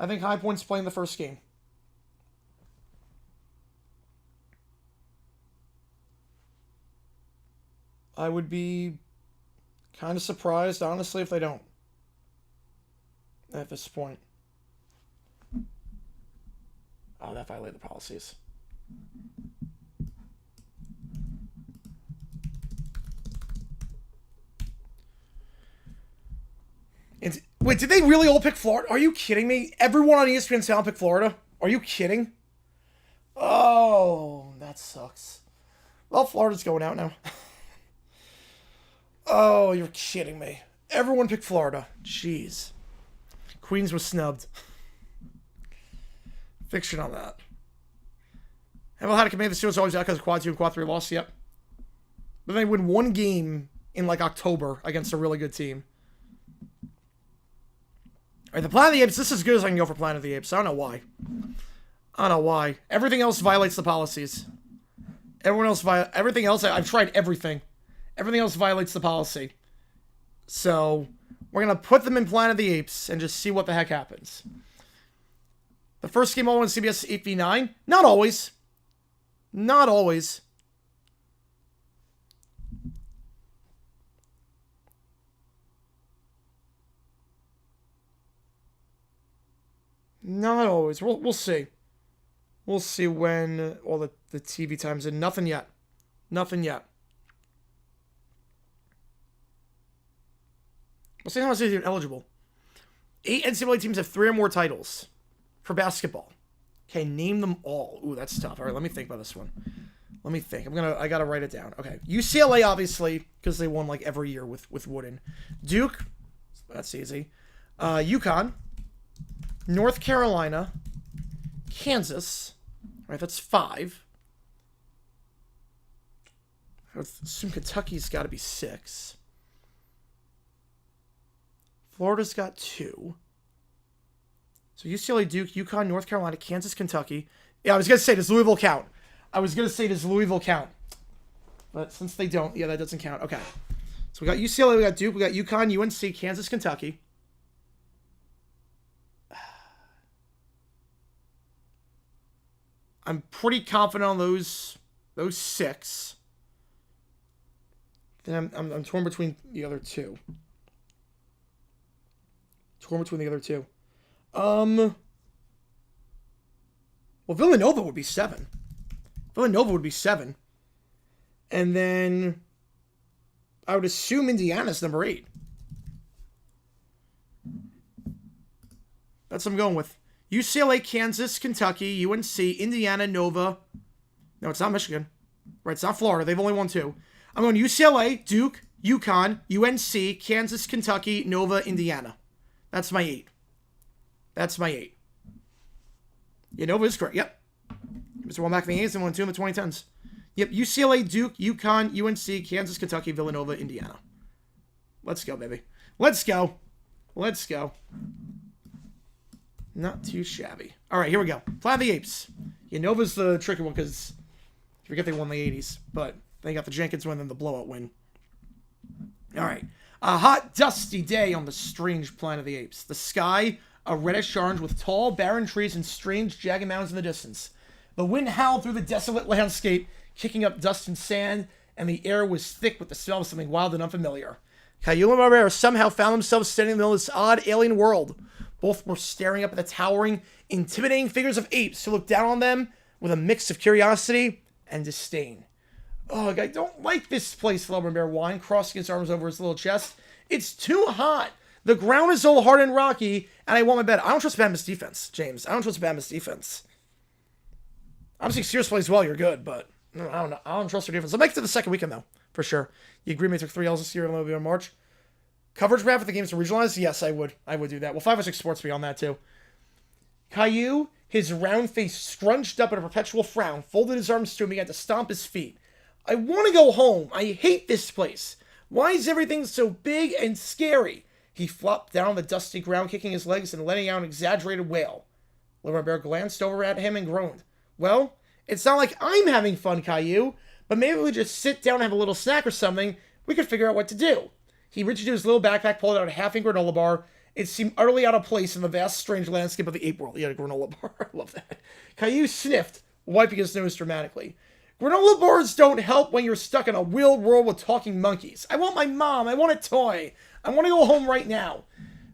Speaker 1: I think High Point's playing the first game. I would be kind of surprised, honestly, if they don't. At this point. Oh, that violated the policies. Wait, did they really all pick Florida? Are you kidding me? Everyone on ESPN Sound picked Florida? Are you kidding? Oh, that sucks. Well, Florida's going out now. Oh, you're kidding me. Everyone picked Florida. Jeez. Queens was snubbed. Fiction on that. Haven't had a command the Steelers always out because of quad 2 and quad 3 loss. Yep. But they win one game in like October against a really good team. All right, the Planet of the Apes, this is as good as I can go for Planet of the Apes. I don't know why. I don't know why. Everything else violates the policies. Everything else, I've tried everything. Everything else violates the policy. So, we're going to put them in Planet of the Apes and just see what the heck happens. The first game all on CBS 8v9? Not always. Not always. Not always. We'll see. We'll see when all the TV time's in. Nothing yet. Nothing yet. We'll see how much they're eligible. 8 NCAA teams have 3 or more titles for basketball. Okay, name them all. Ooh, that's tough. All right, let me think about this one. Let me think. I gotta write it down. Okay, UCLA obviously because they won like every year with Wooden. Duke, that's easy. UConn, North Carolina, Kansas. All right, that's 5. I would assume Kentucky's got to be 6. Florida's got 2. So UCLA, Duke, UConn, North Carolina, Kansas, Kentucky. Yeah, I was going to say, does Louisville count? But since they don't, yeah, that doesn't count. Okay. So we got UCLA, we got Duke, we got UConn, UNC, Kansas, Kentucky. I'm pretty confident on those 6. Then I'm torn between the other 2. Well, Villanova would be 7. And then I would assume Indiana's number 8. That's what I'm going with. UCLA, Kansas, Kentucky, UNC, Indiana, Nova. No, it's not Michigan. Right, it's not Florida. They've only won 2. I'm going UCLA, Duke, UConn, UNC, Kansas, Kentucky, Nova, Indiana. That's my 8. Yeah, Nova is correct. Yep. Mr. One back in the 80s and won 2 in the 2010s. Yep, UCLA, Duke, UConn, UNC, Kansas, Kentucky, Villanova, Indiana. Let's go, baby. Let's go. Not too shabby. All right, here we go. Planet of the Apes. Yeah, Nova's the tricky one because I forget they won the 80s, but they got the Jenkins win and the blowout win. All right. A hot, dusty day on the strange Planet of the Apes. The sky, a reddish orange with tall, barren trees and strange, jagged mountains in the distance. The wind howled through the desolate landscape, kicking up dust and sand, and the air was thick with the smell of something wild and unfamiliar. Caillou and Barbera somehow found themselves standing in the middle of this odd alien world. Both were staring up at the towering, intimidating figures of apes who looked down on them with a mix of curiosity and disdain. Ugh, I don't like this place, Flubber Bear whined, crossing his arms over his little chest. It's too hot. The ground is all hard and rocky, and I want my bed. I don't trust Bama's defense, James. I don't trust Bama's defense. Obviously, Sears plays well, you're good, but I don't know. I don't trust their defense. They'll make it to the second weekend, though, for sure. You agree me took 3 L's this year and they'll be in March. Coverage map if the game's regionalized? Yes, I would. I would do that. Well, 506 Sports be on that too. Caillou, his round face scrunched up in a perpetual frown, folded his arms to him and began to stomp his feet. I want to go home. I hate this place. Why is everything so big and scary? He flopped down on the dusty ground, kicking his legs and letting out an exaggerated wail. Little Bear glanced over at him and groaned. Well, it's not like I'm having fun, Caillou, but maybe we just sit down and have a little snack or something. We could figure out what to do. He reached into his little backpack, pulled out a half-inch granola bar. It seemed utterly out of place in the vast, strange landscape of the ape world. He had a granola bar. I love that. Caillou sniffed, wiping his nose dramatically. Granola bars don't help when you're stuck in a real world with talking monkeys. I want my mom. I want a toy. I want to go home right now.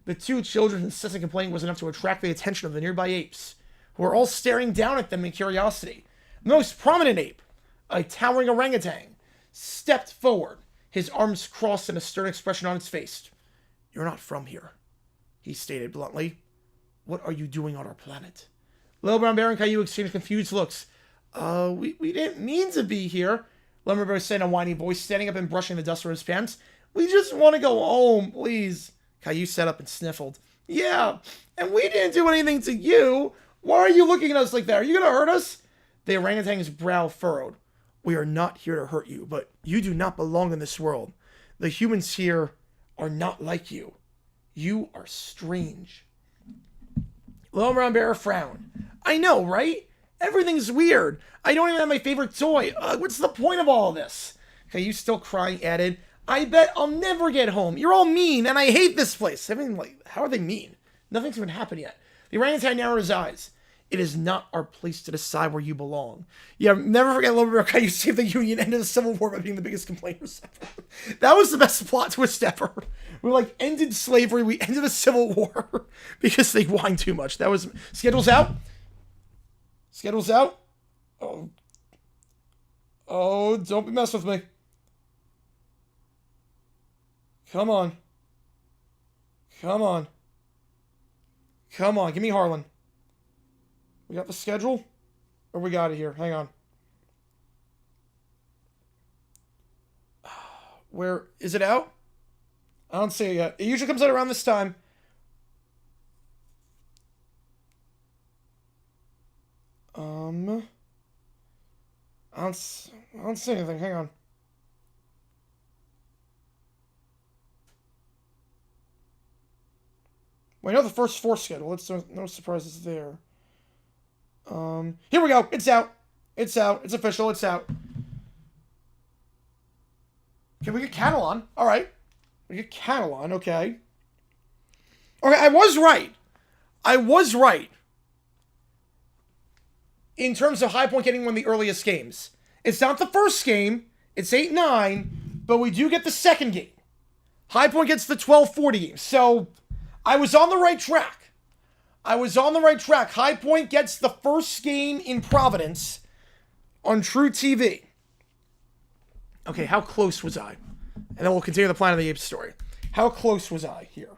Speaker 1: The two children's incessant complaining was enough to attract the attention of the nearby apes, who were all staring down at them in curiosity. The most prominent ape, a towering orangutan, stepped forward, his arms crossed and a stern expression on its face. You're not from here, he stated bluntly. What are you doing on our planet? Little Brown Bear and Caillou exchanged confused looks. We didn't mean to be here, Lumber Bear said in a whiny voice, standing up and brushing the dust from his pants. We just want to go home, please. Caillou sat up and sniffled. Yeah, and we didn't do anything to you. Why are you looking at us like that? Are you going to hurt us? The orangutan's brow furrowed. We are not here to hurt you, but you do not belong in this world. The humans here are not like you. You are strange. Little Brown Bear frowned. I know, right? Everything's weird. I don't even have my favorite toy. What's the point of all this? Caillou, still crying, added, I bet I'll never get home. You're all mean, and I hate this place. I mean, like, how are they mean? Nothing's even happened yet. The orangutan narrowed his eyes. It is not our place to decide where you belong. Yeah, never forget Little Bear Caillou saved the Union, ended the Civil War by being the biggest complainers ever. That was the best plot twist ever. We, like, ended slavery, we ended the Civil War because they whined too much. That was... Schedule's out? Schedule's out? Oh. Oh, don't be messing with me. Come on. Come on. Come on, give me Harlan. We got the schedule? Or we got it here? Hang on. Where is it out? I don't see it yet. It usually comes out around this time. I don't see anything. Hang on. Well, I know the first four schedule. It's no surprises there. Here we go. It's out. It's out. It's official. It's out. Okay, we get Catalan. All right. We get Catalan. Okay. Okay, I was right. I was right. In terms of High Point getting one of the earliest games. It's not the first game. It's 8-9. But we do get the second game. High Point gets the 12-40 game. So, I was on the right track. I was on the right track. High Point gets the first game in Providence on True TV. Okay, how close was I? And then we'll continue the Planet of the Apes story. How close was I here?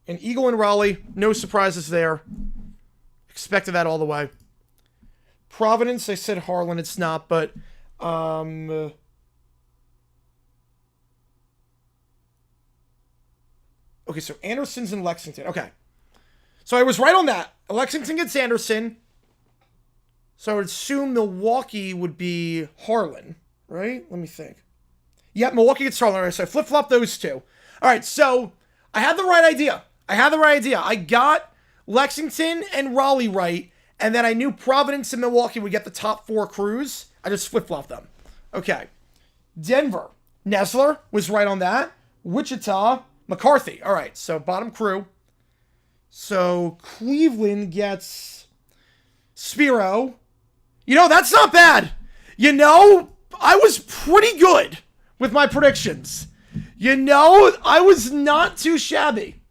Speaker 1: And Eagle and Raleigh, no surprises there. Expected that all the way. Providence, I said Harlan, it's not, but... Okay, so Anderson's in Lexington. Okay. So I was right on that. Lexington gets Anderson. So I would assume Milwaukee would be Harlan, right? Let me think. Yep, Milwaukee gets Harlan. Right, so I flip-flop those two. All right, so I had the right idea. I got Lexington and Raleigh right, and then I knew Providence and Milwaukee would get the top four crews. I just flip-flopped them. Okay. Denver. Nesler was right on that. Wichita... McCarthy. All right, so bottom crew. So Cleveland gets Spiro. You know, that's not bad. You know, I was pretty good with my predictions. You know, I was not too shabby.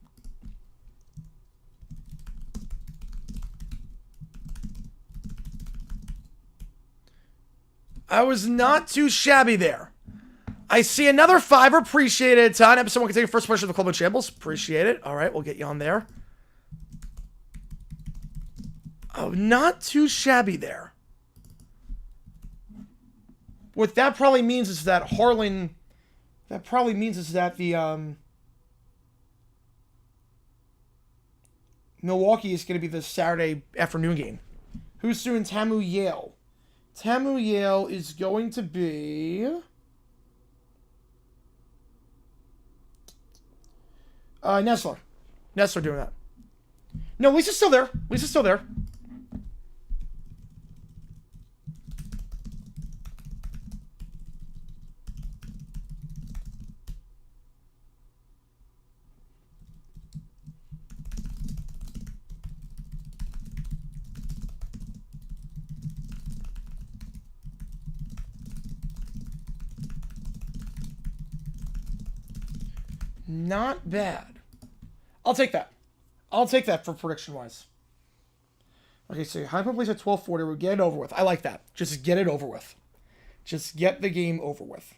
Speaker 1: I was not too shabby there. I see another $5. Appreciate it. Ton. Episode 1 continue first question of the Club of Shambles. Appreciate it. All right, we'll get you on there. Oh, not too shabby there. What that probably means is that Harlan... That probably means is that the... Milwaukee is going to be the Saturday afternoon game. Who's doing Tamu Yale? Tamu Yale is going to be... Nestler. Nestler doing that. No, Lisa's still there. Lisa's still there. Not bad. I'll take that. I'll take that for prediction-wise. Okay, so High Point plays at 12:40. We'll get it over with. I like that. Just get it over with. Just get the game over with.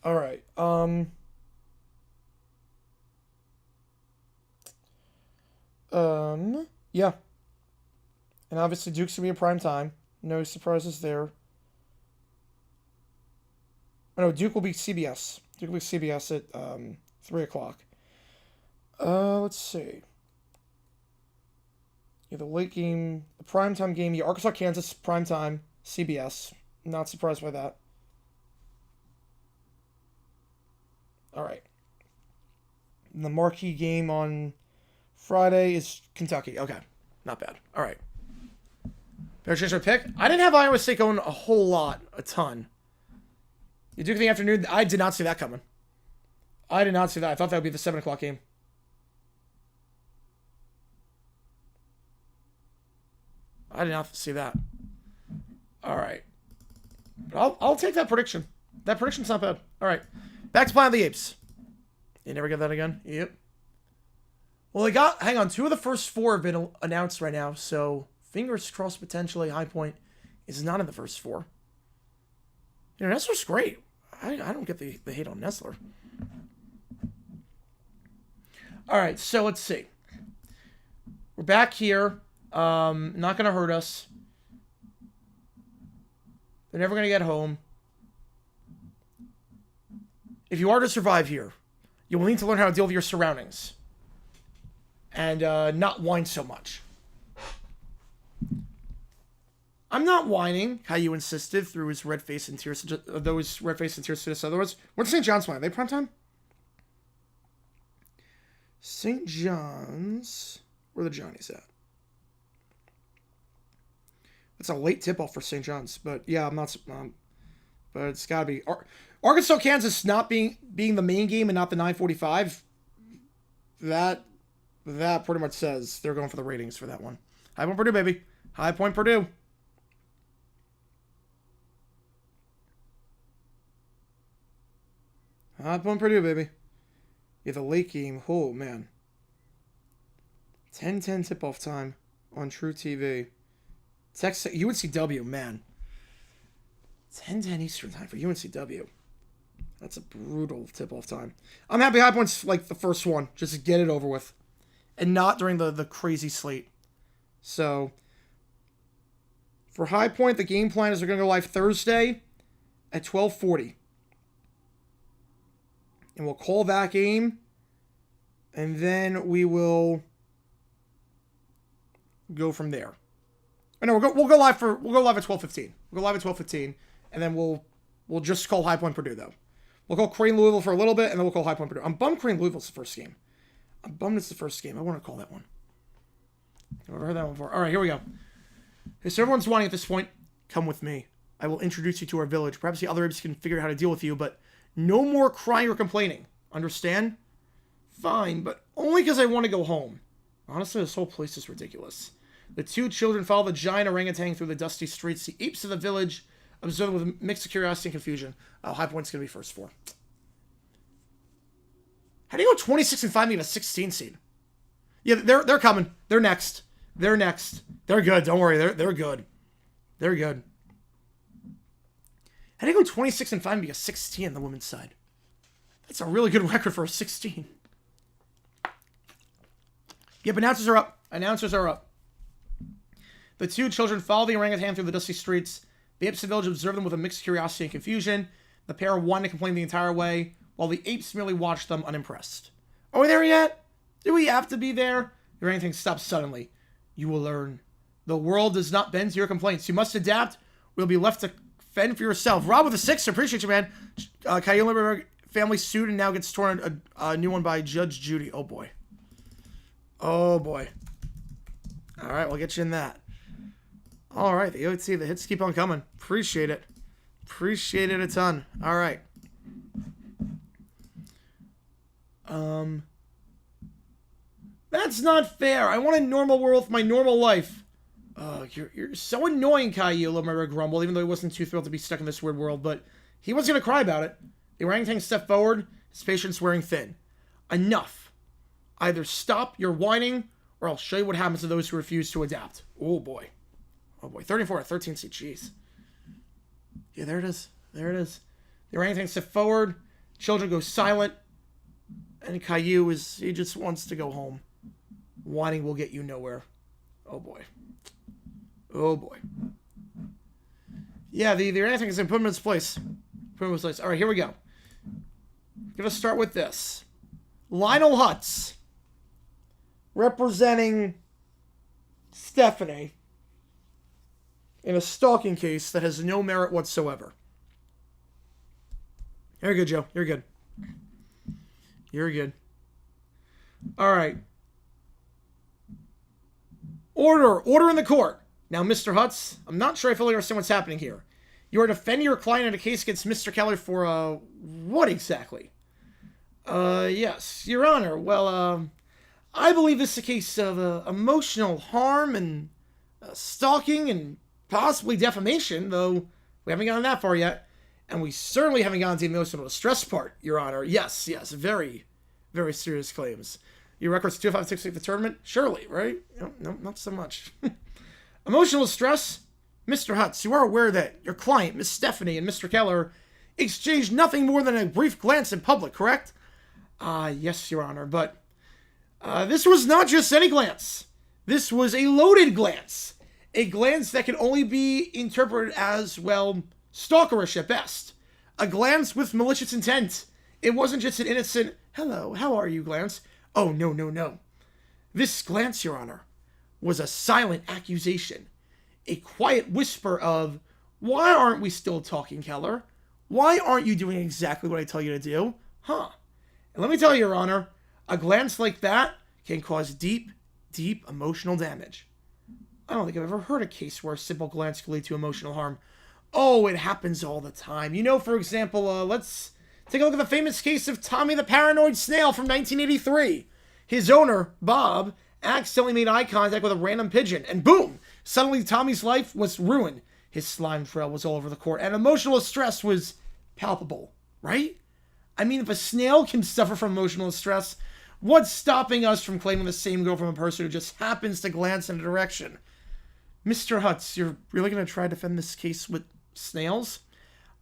Speaker 1: All right. Yeah. And obviously Duke's going to be in prime time. No surprises there. Oh, no, Duke will be CBS. Duke will be CBS at 3 o'clock. Let's see. Yeah, the late game, the primetime game. Yeah, Arkansas, Kansas, primetime, CBS. Not surprised by that. All right. And the marquee game on Friday is Kentucky. Okay, not bad. All right. Better change my pick. I didn't have Iowa State going a whole lot, a ton. You Duke in the afternoon. I did not see that coming. I did not see that. I thought that would be the 7 o'clock game. I did not see that. All right. But I'll take that prediction. That prediction's not bad. All right. Back to Planet of the Apes. You never get that again? Yep. Well, hang on. 2 of the first 4 have been announced right now, so fingers crossed potentially High Point is not in the first 4. You know, Nestler's great. I don't get the hate on Nestler. All right, so let's see. We're back here. Not going to hurt us. They're never going to get home. If you are to survive here, you will need to learn how to deal with your surroundings. And not whine so much. I'm not whining how you insisted through his red face and tears. Those red face and tears to this otherwise. What's St. John's playing? Are they primetime? St. John's. Where are the Johnnies at? That's a late tip-off for St. John's. But yeah, I'm not... but it's got to be... Arkansas, Kansas not being the main game and not the 9:45. That pretty much says they're going for the ratings for that one. High Point Purdue, baby. High Point Purdue. High Point Purdue, baby. Yeah, the late game. Oh, man. 10:10 tip-off time on True TV. Texas, UNCW, man. 10:10 Eastern time for UNCW. That's a brutal tip-off time. I'm happy High Point's like the first one. Just to get it over with. And not during the crazy slate. So, for High Point, the game plan is we're going to go live Thursday at 12:40. And we'll call that game. And then we will go from there. Oh, no, we'll go live at 12:15. We'll go live at 12:15. And then we'll just call High Point Purdue, though. We'll call Crane Louisville for a little bit, and then we'll call High Point Purdue. I'm bummed Crane Louisville's the first game. I'm bummed it's the first game. I want to call that one. I've never heard that one before. All right, here we go. Okay, so everyone's wanting at this point, come with me. I will introduce you to our village. Perhaps the other apes can figure out how to deal with you, but no more crying or complaining. Understand? Fine, but only because I want to go home. Honestly, this whole place is ridiculous. The 2 children follow the giant orangutan through the dusty streets. The apes of the village observe with a mix of curiosity and confusion. High Point's going to be first 4. How do you go 26 and 5 and get a 16 seed? Yeah, they're coming. They're next. They're next. They're good. Don't worry. They're good. They're good. How do you go 26 and 5 and be a 16 on the women's side? That's a really good record for a 16. Yep, announcers are up. Announcers are up. The two children follow the orangutan through the dusty streets. The apes of the village observe them with a mixed curiosity and confusion. The pair wanted to complain the entire way, while the apes merely watched them unimpressed. Are we there yet? Do we have to be there? The orangutan stops suddenly. You will learn. The world does not bend to your complaints. You must adapt. We'll be left to fend for yourself. Rob with a 6. Appreciate you, man. Caillou family sued and now gets torn a new one by Judge Judy. Oh, boy. Oh, boy. All right, we'll get you in that. All right, the OT, the hits keep on coming. Appreciate it. Appreciate it a ton. All right. That's not fair. I want a normal world with my normal life. You're so annoying, Caillou, Lumber grumbled, even though he wasn't too thrilled to be stuck in this weird world, but he wasn't going to cry about it. The orangutan stepped forward, his patience wearing thin. Enough. Either stop your whining, or I'll show you what happens to those who refuse to adapt. Oh, boy. Oh, boy. 34 at 13 seat. Jeez. Yeah, there it is. There it is. The orangutan stepped forward, children go silent, and Caillou he just wants to go home. Whining will get you nowhere. Oh, boy. Oh, boy. Yeah, the orangutan is in put him in his place. Put him in his place. All right, here we go. Gonna start with this. Lionel Hutz representing Stephanie in a stalking case that has no merit whatsoever. You're good, Joe. You're good. You're good. All right. Order in the court. Now, Mr. Hutz, I'm not sure I fully understand what's happening here. You are defending your client in a case against Mr. Keller for, what exactly? Yes, Your Honor. Well, I believe this is a case of emotional harm and stalking and possibly defamation, though we haven't gotten that far yet. And we certainly haven't gotten to the emotional distress part, Your Honor. Yes, very, very serious claims. Your record's 256 at the tournament? Surely, right? No, not so much. Emotional distress? Mr. Hutz, you are aware that your client, Miss Stephanie, and Mr. Keller exchanged nothing more than a brief glance in public, correct? Yes, Your Honor, but this was not just any glance. This was a loaded glance. A glance that can only be interpreted as, well, stalkerish at best. A glance with malicious intent. It wasn't just an innocent, hello, how are you glance. Oh, no. This glance, Your Honor, was a silent accusation. A quiet whisper of, why aren't we still talking, Keller? Why aren't you doing exactly what I tell you to do? Huh. And let me tell you, Your Honor, a glance like that can cause deep, deep emotional damage. I don't think I've ever heard a case where a simple glance could lead to emotional harm. Oh, it happens all the time. You know, for example, let's take a look at the famous case of Tommy the Paranoid Snail from 1983. His owner, Bob, accidentally made eye contact with a random pigeon, and boom! Suddenly Tommy's life was ruined. His slime trail was all over the court, and emotional distress was palpable, right? I mean, if a snail can suffer from emotional distress, what's stopping us from claiming the same girl from a person who just happens to glance in a direction? Mr. Hutz, you're really going to try to defend this case with snails?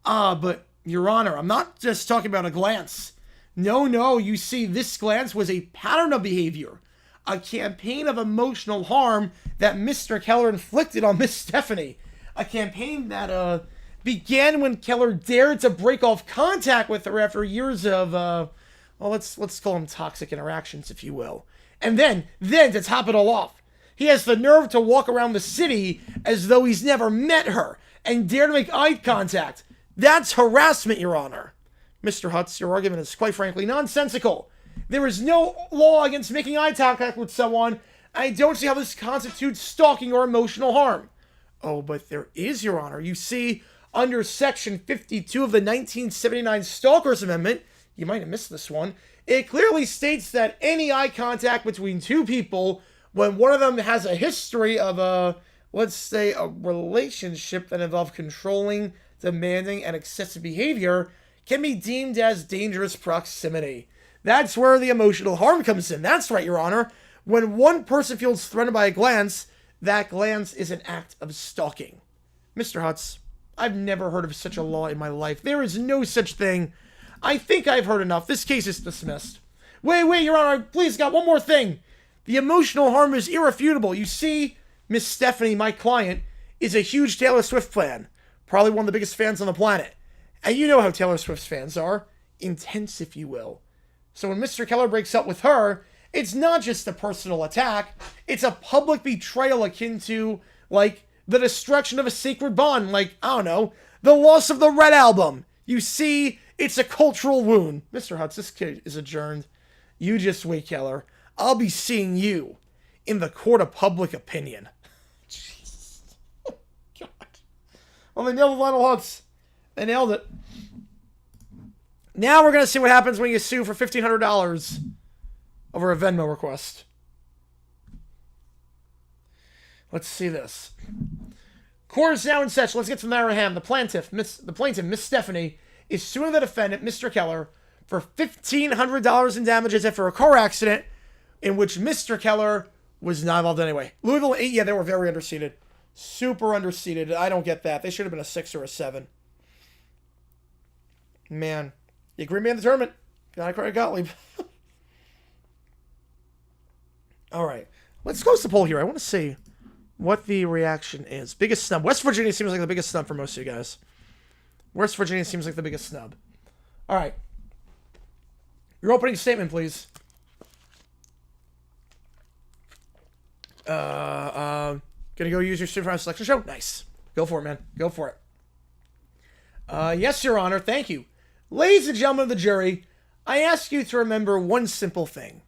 Speaker 1: But, Your Honor, I'm not just talking about a glance. No, you see, this glance was a pattern of behavior. A campaign of emotional harm that Mr. Keller inflicted on Miss Stephanie. A campaign that began when Keller dared to break off contact with her after years of, well, let's call them toxic interactions, if you will. And then to top it all off, he has the nerve to walk around the city as though he's never met her and dare to make eye contact. That's harassment, Your Honor. Mr. Hutz, your argument is quite frankly nonsensical. There is no law against making eye contact with someone. I don't see how this constitutes stalking or emotional harm. Oh, but there is, Your Honor. You see, under Section 52 of the 1979 Stalkers Amendment, you might have missed this one, it clearly states that any eye contact between two people, when one of them has a history of let's say, a relationship that involves controlling, demanding, and excessive behavior, can be deemed as dangerous proximity. That's where the emotional harm comes in. That's right, Your Honor. When one person feels threatened by a glance, that glance is an act of stalking. Mr. Hutz, I've never heard of such a law in my life. There is no such thing. I think I've heard enough. This case is dismissed. Wait, Your Honor, please, got one more thing. The emotional harm is irrefutable. You see, Miss Stephanie, my client, is a huge Taylor Swift fan. Probably one of the biggest fans on the planet. And you know how Taylor Swift's fans are. Intense, if you will. So when Mr. Keller breaks up with her, it's not just a personal attack. It's a public betrayal akin to, like, the destruction of a sacred bond. Like, I don't know, the loss of the Red Album. You see, it's a cultural wound. Mr. Hutz, this kid is adjourned. You just wait, Keller. I'll be seeing you in the court of public opinion. Jesus. Oh, God. Well, they nailed the Lionel Hutz. They nailed it. Now we're going to see what happens when you sue for $1,500 over a Venmo request. Let's see this. Court is now in session. Let's get from there to hand. The plaintiff, Miss Stephanie, is suing the defendant, Mr. Keller, for $1,500 in damages after a car accident in which Mr. Keller was not involved anyway. Louisville 8, yeah, they were very underseeded. Super underseeded. I don't get that. They should have been a 6 or a 7. Man. You agree me on the tournament. Gotta credit Gottlieb. All right. Let's close the poll here. I want to see what the reaction is. Biggest snub. West Virginia seems like the biggest snub for most of you guys. West Virginia seems like the biggest snub. All right. Your opening statement, please. Gonna go use your Superfast selection show? Nice. Go for it, man. Go for it. Yes, Your Honor. Thank you. Ladies and gentlemen of the jury, I ask you to remember one simple thing.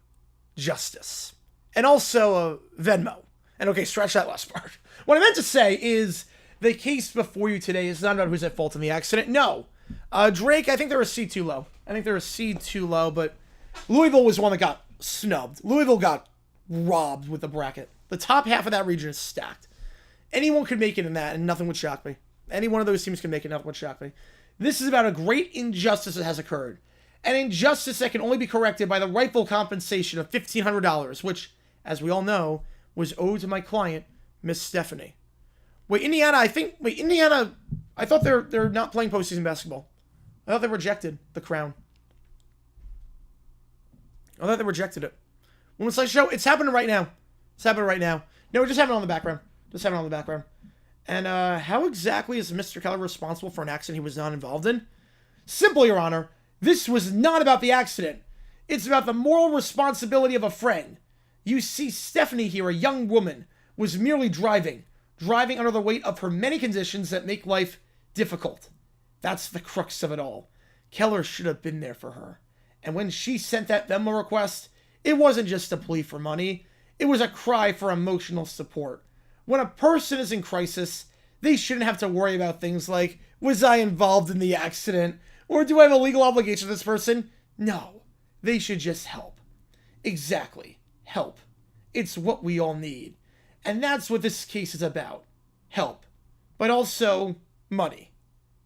Speaker 1: Justice. And also Venmo. And okay, stretch that last part. What I meant to say is the case before you today is not about who's at fault in the accident. No. Drake, I think they're a seed too low. But Louisville was one that got snubbed. Louisville got robbed with the bracket. The top half of that region is stacked. Anyone could make it in that, and nothing would shock me. Any one of those teams can make it, nothing would shock me. This is about a great injustice that has occurred. An injustice that can only be corrected by the rightful compensation of $1,500, which, as we all know, was owed to my client, Miss Stephanie. Indiana, I thought they're not playing postseason basketball. I thought they rejected the crown. I thought they rejected it. Women's Slice Show, it's happening right now. No, just have it on the background. And how exactly is Mr. Keller responsible for an accident he was not involved in? Simple, Your Honor. This was not about the accident. It's about the moral responsibility of a friend. You see, Stephanie here, a young woman, was merely driving under the weight of her many conditions that make life difficult. That's the crux of it all. Keller should have been there for her. And when she sent that Venmo request, it wasn't just a plea for money. It was a cry for emotional support. When a person is in crisis, they shouldn't have to worry about things like, was I involved in the accident? Or do I have a legal obligation to this person? No, they should just help. Exactly, help. It's what we all need. And that's what this case is about. Help. But also, money.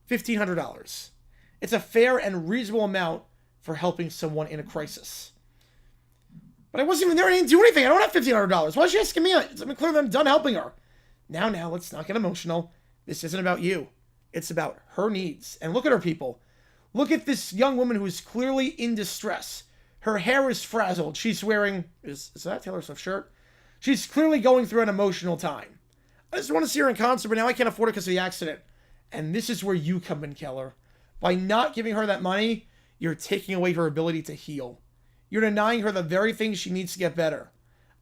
Speaker 1: $1,500. It's a fair and reasonable amount for helping someone in a crisis. But I wasn't even there. I didn't do anything. I don't have $1,500. Why is she asking me? It's clear that I'm done helping her. Now, let's not get emotional. This isn't about you. It's about her needs. And look at her, people. Look at this young woman who is clearly in distress. Her hair is frazzled. She's wearing... Is that Taylor Swift shirt? She's clearly going through an emotional time. I just want to see her in concert, but now I can't afford it because of the accident. And this is where you come in, Keller. By not giving her that money, you're taking away her ability to heal. You're denying her the very thing she needs to get better.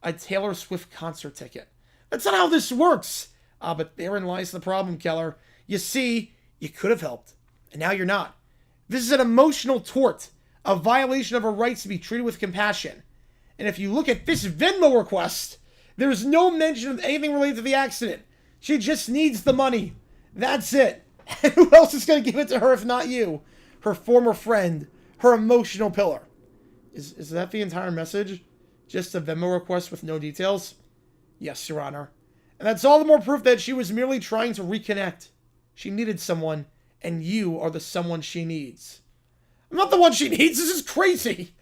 Speaker 1: A Taylor Swift concert ticket. That's not how this works. But therein lies the problem, Keller. You see, you could have helped. And now you're not. This is an emotional tort. A violation of her rights to be treated with compassion. And if you look at this Venmo request, there's no mention of anything related to the accident. She just needs the money. That's it. And who else is going to give it to her if not you? Her former friend. Her emotional pillar. Is that the entire message? Just a Venmo request with no details? Yes, Your Honor. And that's all the more proof that she was merely trying to reconnect. She needed someone, and you are the someone she needs. I'm not the one she needs. This is crazy.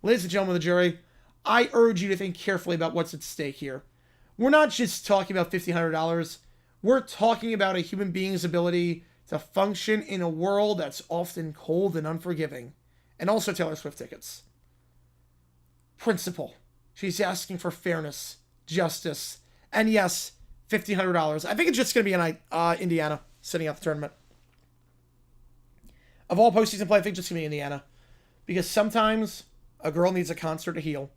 Speaker 1: Ladies and gentlemen of the jury, I urge you to think carefully about what's at stake here. We're not just talking about $1,500. We're talking about a human being's ability to function in a world that's often cold and unforgiving. And also Taylor Swift tickets. Principle. She's asking for fairness, justice, and yes, $1,500. I think it's just going to be in Indiana sitting out the tournament. Of all postseason play, I think it's just going to be Indiana. Because sometimes a girl needs a concert to heal.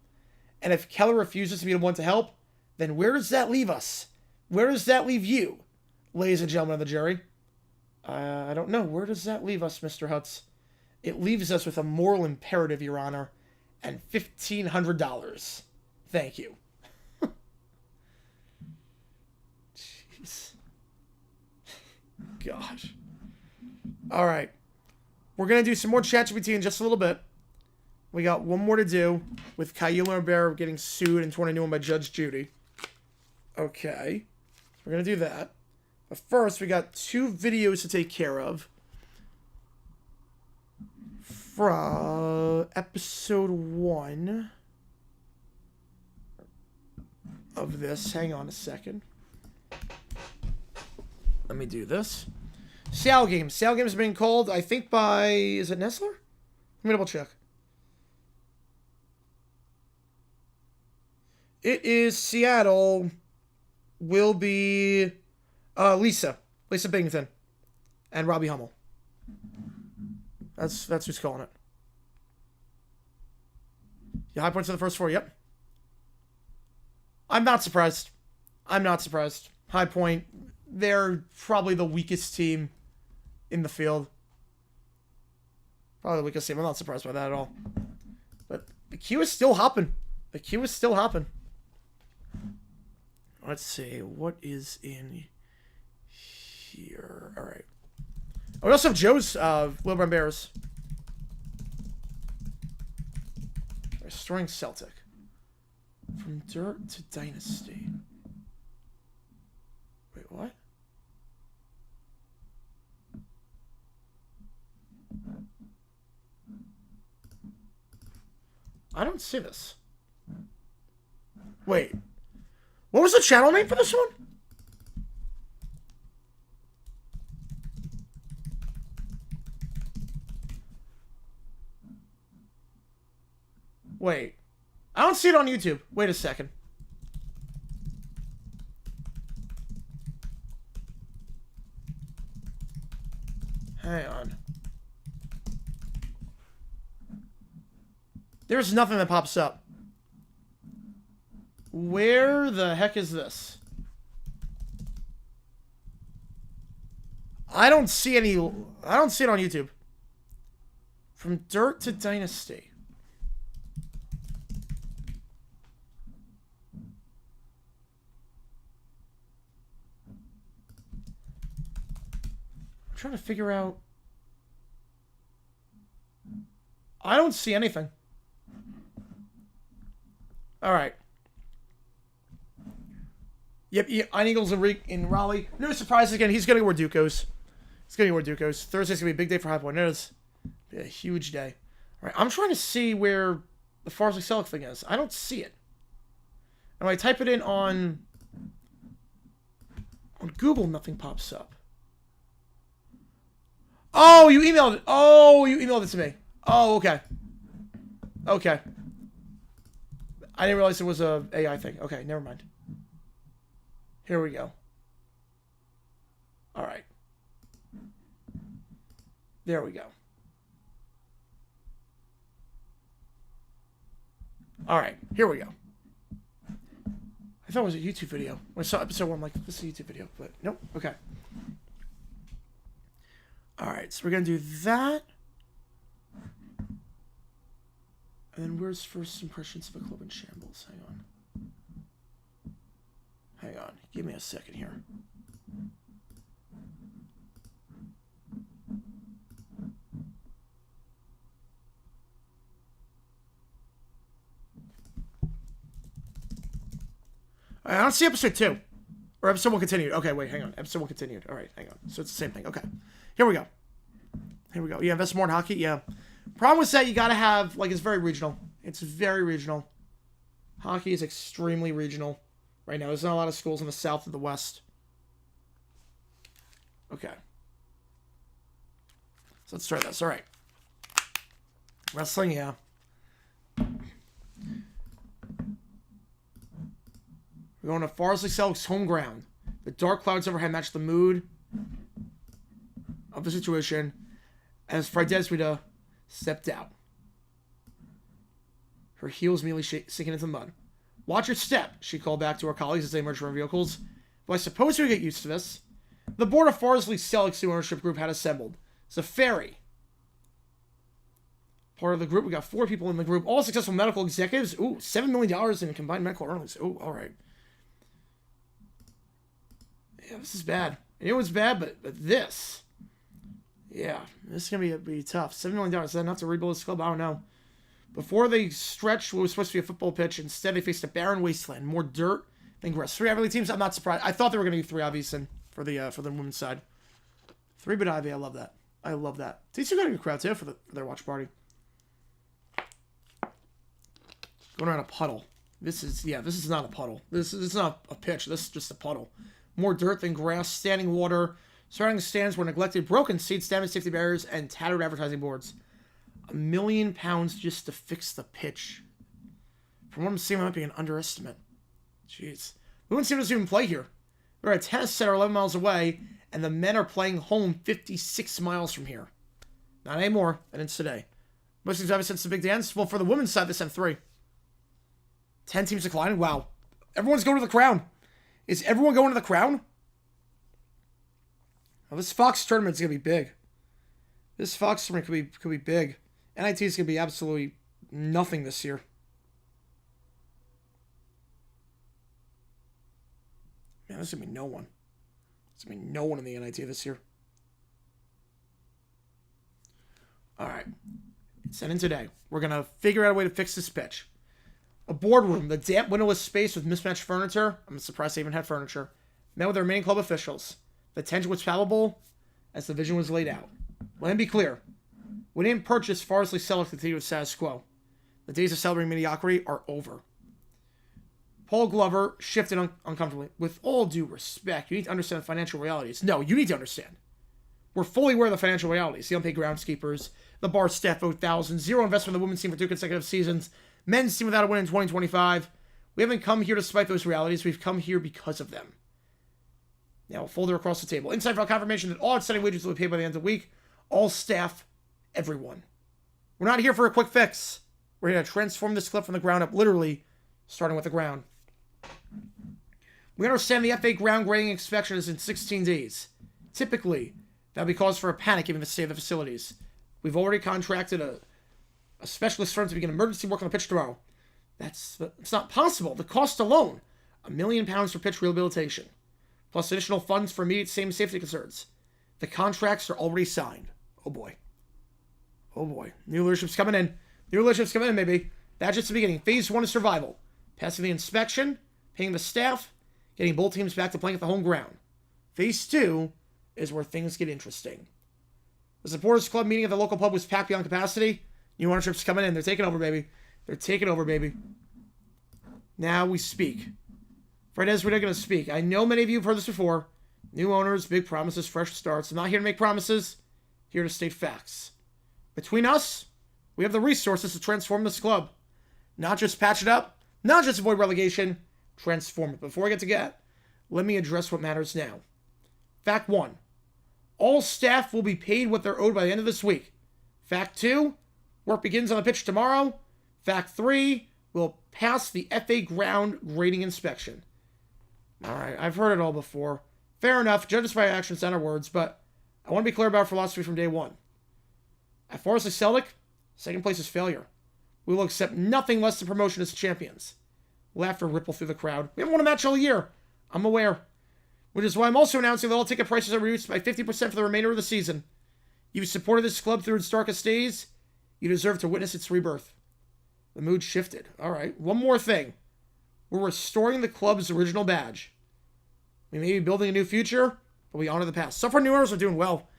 Speaker 1: And if Keller refuses to be the one to help, then where does that leave us? Where does that leave you, ladies and gentlemen of the jury? I don't know. Where does that leave us, Mr. Hutz? It leaves us with a moral imperative, Your Honor, and $1,500. Thank you. Jeez. Gosh. All right. We're going to do some more ChatGPT in just a little bit. We got one more to do with Caillou Bear getting sued in 2021 by Judge Judy. Okay. We're going to do that. But first, we got 2 videos to take care of. From episode 1 of this. Hang on a second. Let me do this. Sal Game. Sal Game is being called, I think, by... Is it Nestler? Let me double check. It is Seattle. Will be Lisa Binghamton. And Robbie Hummel. That's who's calling it. Yeah, high points in the first 4, yep. I'm not surprised. High Point, they're probably the weakest team in the field. Probably the weakest team. I'm not surprised by that at all. But the queue is still hopping. Let's see. What is in here? All right. Oh, we also have Joe's Wilburn Bears. Restoring Celtic. From Dirt to Dynasty. Wait, what? I don't see this. Wait. What was the channel name for this one? Wait. I don't see it on YouTube. Wait a second. Hang on. There's nothing that pops up. Where the heck is this? I don't see any... I don't see it on YouTube. From Dirt to Dynasty. I'm trying to figure out... I don't see anything. All right. Yep, Iron Eagles in Raleigh. No surprises again. He's going to wear Ducos. Thursday's going to be a big day for High Point. It is. Be a huge day. All right, I'm trying to see where the Farsley Celtic thing is. I don't see it. And when I type it in on Google, nothing pops up. Oh, you emailed it. Oh, you emailed it to me. Oh, okay. Okay. I didn't realize it was a AI thing. Okay, never mind. Here we go. All right. There we go. All right, here we go. I thought it was a YouTube video. When I saw episode 1, I'm like, this is a YouTube video, but nope. Okay. All right, so we're going to do that. And then where's first impressions of a club in shambles? Hang on. Hang on. Give me a second here. I don't see episode 2. Or episode 1 continued. Okay, wait, hang on. Episode 1 continued. All right, hang on. So it's the same thing. Okay. Here we go. Yeah, invest more in hockey. Yeah. Problem with that, you gotta have, like, it's very regional. Hockey is extremely regional right now. There's not a lot of schools in the South or the West. Okay. So let's try this. All right. Wrestling, yeah. We're going to Farsley Celtic's home ground. The dark clouds overhead match the mood of the situation as Frydeswita stepped out. Her heels immediately sinking into the mud. Watch your step, she called back to her colleagues as they emerged from their vehicles. But I suppose we get used to this. The board of Farsley Celtic's new ownership group had assembled. It's a ferry. Part of the group, we got 4 people in the group, all successful medical executives. Ooh, $7 million in combined medical earnings. Ooh, all right. Yeah, this is bad. I knew it was bad, but this. Yeah, this is going to be tough. $7 million. Is that enough to rebuild this club? I don't know. Before they stretched what was supposed to be a football pitch, instead they faced a barren wasteland. More dirt than grass. 3 Ivy League teams, I'm not surprised. I thought they were going to be 3 Ivies in for the women's side. 3-bit Ivy, I love that. I love that. TCU got a good crowd, too, for their watch party. Going around a puddle. This is not a puddle. This is not a pitch. This is just a puddle. More dirt than grass, standing water. Surrounding stands were neglected, broken seats, damaged safety barriers, and tattered advertising boards. £1 million just to fix the pitch. From what I'm seeing, it might be an underestimate. Jeez. The women's team doesn't even play here. They're at a tennis center 11 miles away, and the men are playing home 56 miles from here. Not anymore, and it's today. Most teams haven't since the big dance. Well, for the women's side, they sent 3. 10 teams declining. Wow. Everyone's going to the Crown. Is everyone going to the Crown? Well, this Fox tournament is going to be big. This Fox tournament could be big. NIT is going to be absolutely nothing this year. Man, there's going to be no one. There's going to be no one in the NIT this year. All right. Send in today. We're going to figure out a way to fix this pitch. A boardroom, the damp, windowless space with mismatched furniture. I'm surprised they even had furniture. Met with the remaining club officials. The tension was palpable as the vision was laid out. Let me be clear. We didn't purchase Farsley Celtic to continue with status quo. The days of celebrating mediocrity are over. Paul Glover shifted uncomfortably. With all due respect, you need to understand the financial realities. No, you need to understand. We're fully aware of the financial realities. The unpaid groundskeepers, the bar staff vote thousands, 0 investment in the women's team for 2 consecutive seasons, men's team without a win in 2025. We haven't come here despite those realities. We've come here because of them. Now, folder across the table. Inside file confirmation that all outstanding wages will be paid by the end of the week. All staff, everyone. We're not here for a quick fix. We're here to transform this club from the ground up, literally starting with the ground. We understand the FA ground grading inspection is in 16 days. Typically, that would be cause for a panic given the state of the facilities. We've already contracted a specialist firm to begin emergency work on the pitch tomorrow. It's not possible. The cost alone, £1 million for pitch rehabilitation, plus additional funds for immediate safety concerns. The contracts are already signed. Oh boy. Oh boy. New leadership's coming in. New leadership's coming in, maybe. That's just the beginning. Phase 1 is survival. Passing the inspection, paying the staff, getting both teams back to playing at the home ground. Phase 2 is where things get interesting. The supporters club meeting at the local pub was packed beyond capacity. New ownership's coming in. They're taking over, baby. They're taking over, baby. Now we speak. Fredez, we're not going to speak. I know many of you have heard this before. New owners, big promises, fresh starts. I'm not here to make promises. Here to state facts. Between us, we have the resources to transform this club. Not just patch it up, not just avoid relegation, transform it. Before I get, let me address what matters now. Fact 1. All staff will be paid what they're owed by the end of this week. Fact 2. Work begins on the pitch tomorrow. Fact 3. We'll pass the FA ground grading inspection. Alright, I've heard it all before. Fair enough, judge us by our actions, not our words, but I want to be clear about our philosophy from day one. At Farsley Celtic, second place is failure. We will accept nothing less than promotion as champions. Laughter rippled through the crowd. We haven't won a match all year. I'm aware. Which is why I'm also announcing that all ticket prices are reduced by 50% for the remainder of the season. You've supported this club through its darkest days. You deserve to witness its rebirth. The mood shifted. All right, one more thing. We're restoring the club's original badge. We may be building a new future, but we honor the past. So far, new owners are doing well.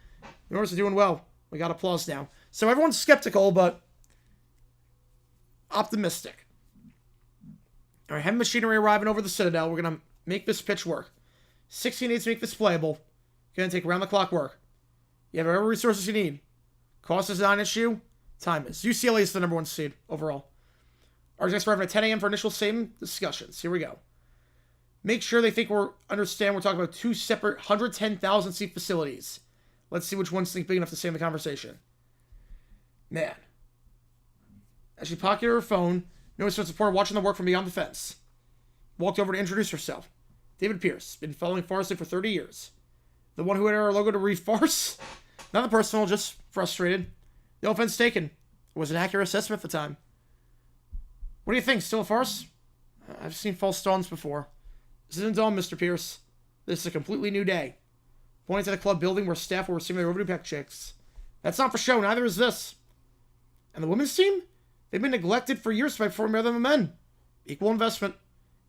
Speaker 1: New owners are doing well. We got applause now. So everyone's skeptical, but optimistic. All right, heavy machinery arriving over the Citadel. We're going to make this pitch work. 16 days to make this playable. Going to take round-the-clock work. You have every resources you need. Cost is not an issue. Time is. UCLA is the number 1 seed overall. Our next arriving at 10 a.m. for initial same discussions. Here we go. Make sure they think understand we're talking about 2 separate 110,000 seat facilities. Let's see which one's big enough to stay in the conversation. Man. As she pocketed her phone, noticed her supporter watching the work from beyond the fence. Walked over to introduce herself. David Pierce, been following Farsley for 30 years. The one who had our logo to read farce? Nothing personal, just frustrated. No offense taken. It was an accurate assessment at the time. What do you think? Still a farce? I've seen false dawns before. This isn't dawn, Mr. Pierce. This is a completely new day. Pointing to the club building where staff were receiving their overdue peck checks. That's not for show, neither is this. And the women's team? They've been neglected for years by performing better than the men. Equal investment,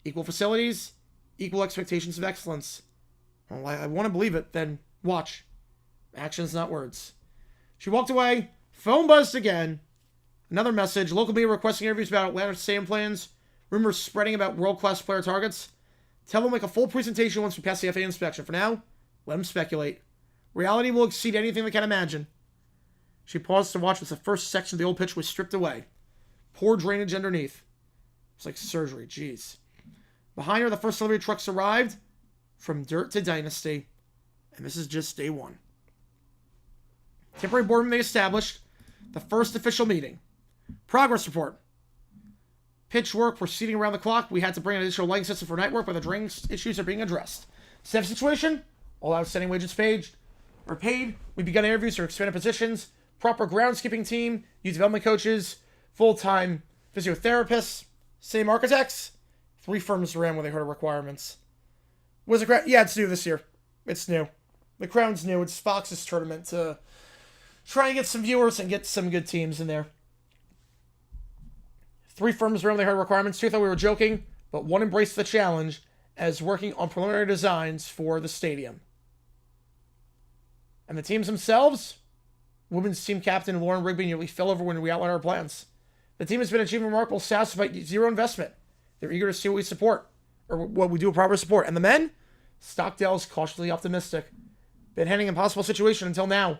Speaker 1: equal facilities, equal expectations of excellence. Well, I want to believe it, then watch. Actions, not words. She walked away. Phone buzzed again. Another message. Local media requesting interviews about Atlanta stadium plans. Rumors spreading about world-class player targets. Tell them make a full presentation once we pass the FA inspection. For now, let them speculate. Reality will exceed anything they can imagine. She paused to watch as the first section of the old pitch was stripped away. Poor drainage underneath. It's like surgery, jeez. Behind her, the first delivery trucks arrived. From dirt to dynasty. And this is just day one. Temporary boardroom they established. The first official meeting. Progress report. Pitch work proceeding around the clock. We had to bring an additional lighting system for night work, but the drain issues are being addressed. Staff situation. All outstanding wages paid. We begun interviews for expanded positions. Proper groundskeeping team. Youth development coaches. Full-time physiotherapists. Same architects. 3 firms ran when they heard of requirements. Was it great? Yeah, it's new this year. It's new. The Crown's new. It's Fox's tournament to try and get some viewers and get some good teams in there. 3 firms ran when they heard requirements. 2 thought we were joking, but 1 embraced the challenge as working on preliminary designs for the stadium. And the teams themselves? Women's team captain Lauren Rigby nearly fell over when we outlined our plans. The team has been achieving remarkable stats despite 0 investment. They're eager to see what we support, or what we do with proper support. And the men? Stockdale's cautiously optimistic. Been handling an impossible situation until now.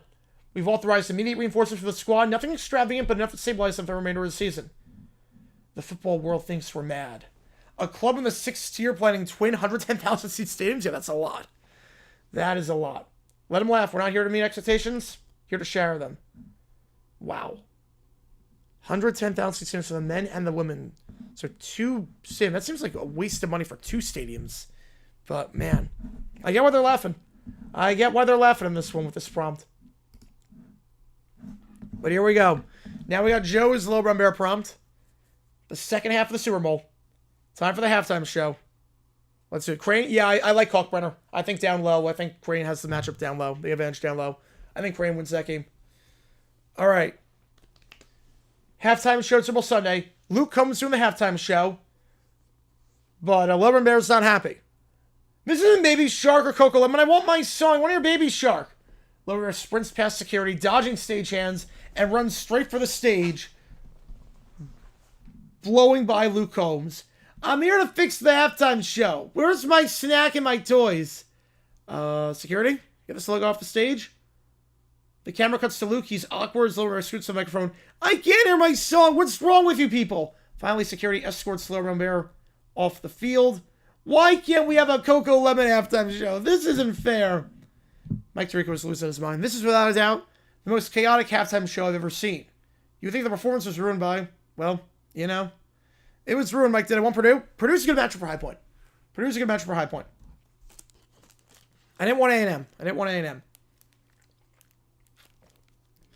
Speaker 1: We've authorized immediate reinforcements for the squad. Nothing extravagant, but enough to stabilize them for the remainder of the season. The football world thinks we're mad. A club in the 6th tier planning twin 110,000 seat stadiums? Yeah, that's a lot. That is a lot. Let them laugh. We're not here to meet expectations. Here to share them. Wow. 110,000 seat stadiums for the men and the women. So 2 stadiums. That seems like a waste of money for 2 stadiums. But, man. I get why they're laughing. I get why they're laughing in this one with this prompt. But here we go. Now we got Joe's Low Brown Bear prompt. The second half of the Super Bowl. Time for the halftime show. Let's do it. Crane. Yeah, I like Kalkbrenner. I think down low. I think Crane has the matchup down low. The advantage down low. I think Crane wins that game. All right. Halftime show Super Bowl Sunday. Luke comes doing the halftime show. But Low Brown Bear's not happy. This isn't Baby Shark or Coco Lemon. I want my song. I want to hear Baby Shark. Low Brown Bear sprints past security, dodging stagehands, and runs straight for the stage, blowing by Luke Combs. I'm here to fix the halftime show. Where's my snack and my toys? Security? Get this logo off the stage. The camera cuts to Luke. He's awkward as Low Brown Bear scoots to the microphone. I can't hear my song. What's wrong with you people? Finally, security escorts Low Brown Bear off the field. Why can't we have a Coco Lemon halftime show? This isn't fair. Mike Tirico was losing his mind. This is without a doubt the most chaotic halftime show I've ever seen. You think the performance was ruined by, well, you know, it was ruined. Mike, did I want Purdue? Purdue's a good matchup for High Point. Purdue's a good matchup for High Point. I didn't want A&M.